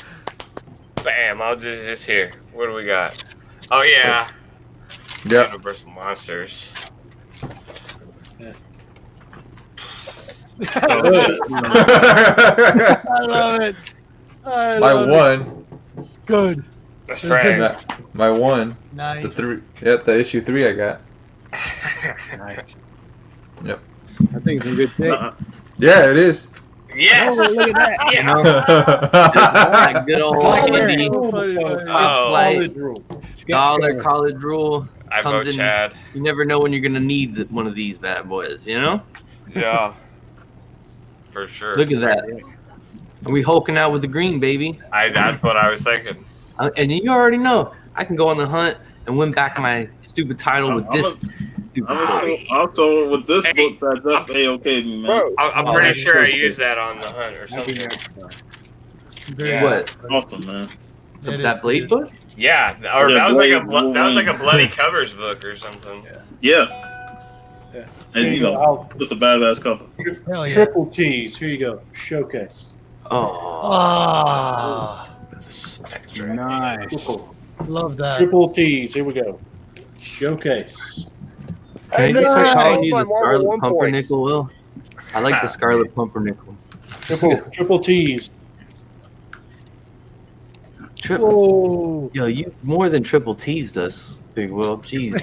[SPEAKER 4] Bam! I'll just this here. What do we got? Oh yeah,
[SPEAKER 5] Yep.
[SPEAKER 4] Universal Monsters.
[SPEAKER 9] I love it. I
[SPEAKER 5] My
[SPEAKER 9] love
[SPEAKER 5] one.
[SPEAKER 9] it. It's good.
[SPEAKER 4] That's right.
[SPEAKER 5] My one.
[SPEAKER 9] Nice.
[SPEAKER 5] The 3. Yeah, the issue 3 I got.
[SPEAKER 7] Nice.
[SPEAKER 5] Yep.
[SPEAKER 7] I think it's a good pick.
[SPEAKER 5] Yeah, it is.
[SPEAKER 4] Yes.
[SPEAKER 7] Oh, look at that.
[SPEAKER 10] you
[SPEAKER 7] Yeah.
[SPEAKER 10] know, that good old Andy
[SPEAKER 4] Oh.
[SPEAKER 10] flight,
[SPEAKER 7] Sketch
[SPEAKER 10] dollar
[SPEAKER 7] cover.
[SPEAKER 10] college rule.
[SPEAKER 4] I
[SPEAKER 10] Comes
[SPEAKER 4] vote
[SPEAKER 10] in-
[SPEAKER 4] Chad.
[SPEAKER 10] You never know when you're gonna need one of these bad boys. You know.
[SPEAKER 4] Yeah. For sure.
[SPEAKER 10] Look at that. Are we hulking out with the green, baby?
[SPEAKER 4] That's what I was thinking.
[SPEAKER 10] And you already know I can go on the hunt and win back my stupid title with this stupid book.
[SPEAKER 2] Also, with this book, that definitely okayed me, man.
[SPEAKER 11] Bro,
[SPEAKER 4] I'm
[SPEAKER 10] Oh,
[SPEAKER 4] pretty
[SPEAKER 10] that's
[SPEAKER 4] sure I
[SPEAKER 10] cool.
[SPEAKER 4] used that on the hunt or
[SPEAKER 7] Happy
[SPEAKER 4] something.
[SPEAKER 7] next time.
[SPEAKER 9] Very
[SPEAKER 10] What?
[SPEAKER 2] Awesome, man.
[SPEAKER 9] It
[SPEAKER 10] That
[SPEAKER 9] is.
[SPEAKER 10] Blade book?
[SPEAKER 4] Yeah, or
[SPEAKER 2] Yeah,
[SPEAKER 4] that was like a
[SPEAKER 2] Blade
[SPEAKER 4] that was like a
[SPEAKER 2] Wolverine.
[SPEAKER 4] bloody covers book or something.
[SPEAKER 2] Yeah,
[SPEAKER 3] Yeah.
[SPEAKER 2] and you know, just a badass cover.
[SPEAKER 9] Hell yeah.
[SPEAKER 3] Triple T's. Here you go. Showcase.
[SPEAKER 10] Oh,
[SPEAKER 9] Ah,
[SPEAKER 7] Nice.
[SPEAKER 9] love that.
[SPEAKER 3] Triple T's. Here we go. Showcase.
[SPEAKER 10] can I just start
[SPEAKER 11] no,
[SPEAKER 10] calling you
[SPEAKER 11] my
[SPEAKER 10] the
[SPEAKER 11] Marvel
[SPEAKER 10] Scarlet
[SPEAKER 11] 1 points.
[SPEAKER 10] Pumpernickel, Will? I like the Scarlet Pumpernickel.
[SPEAKER 3] Triple T's.
[SPEAKER 10] Whoa. Yo, you more than triple teased us, Big Will. Jeez.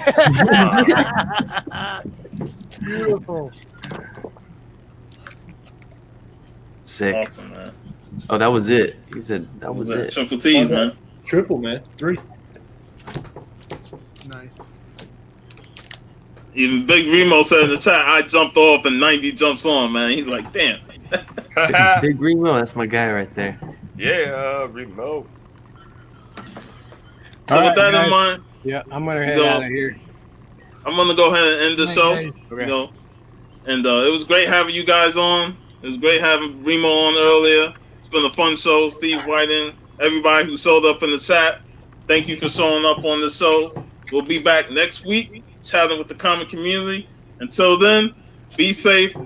[SPEAKER 9] Beautiful.
[SPEAKER 10] Sick.
[SPEAKER 2] Awesome, man.
[SPEAKER 10] Oh, that was it. He said that was it.
[SPEAKER 2] Triple T's, man.
[SPEAKER 3] Triple, man. 3.
[SPEAKER 9] Nice.
[SPEAKER 2] Even Big Remo said in the chat, I jumped off and 90 jumps on, man. He's like, damn.
[SPEAKER 10] Big Remo, that's my guy right there.
[SPEAKER 4] Yeah, remote.
[SPEAKER 2] So with that in mind,
[SPEAKER 7] yeah, I'm gonna head out of here.
[SPEAKER 2] I'm gonna go ahead and end the show.
[SPEAKER 7] Okay.
[SPEAKER 2] You know, and it was great having you guys on. It was great having Remo on earlier. It's been a fun show. Steve Whiting, everybody who showed up in the chat, thank you for showing up on the show. We'll be back next week chatting with the comic community. Until then, be safe.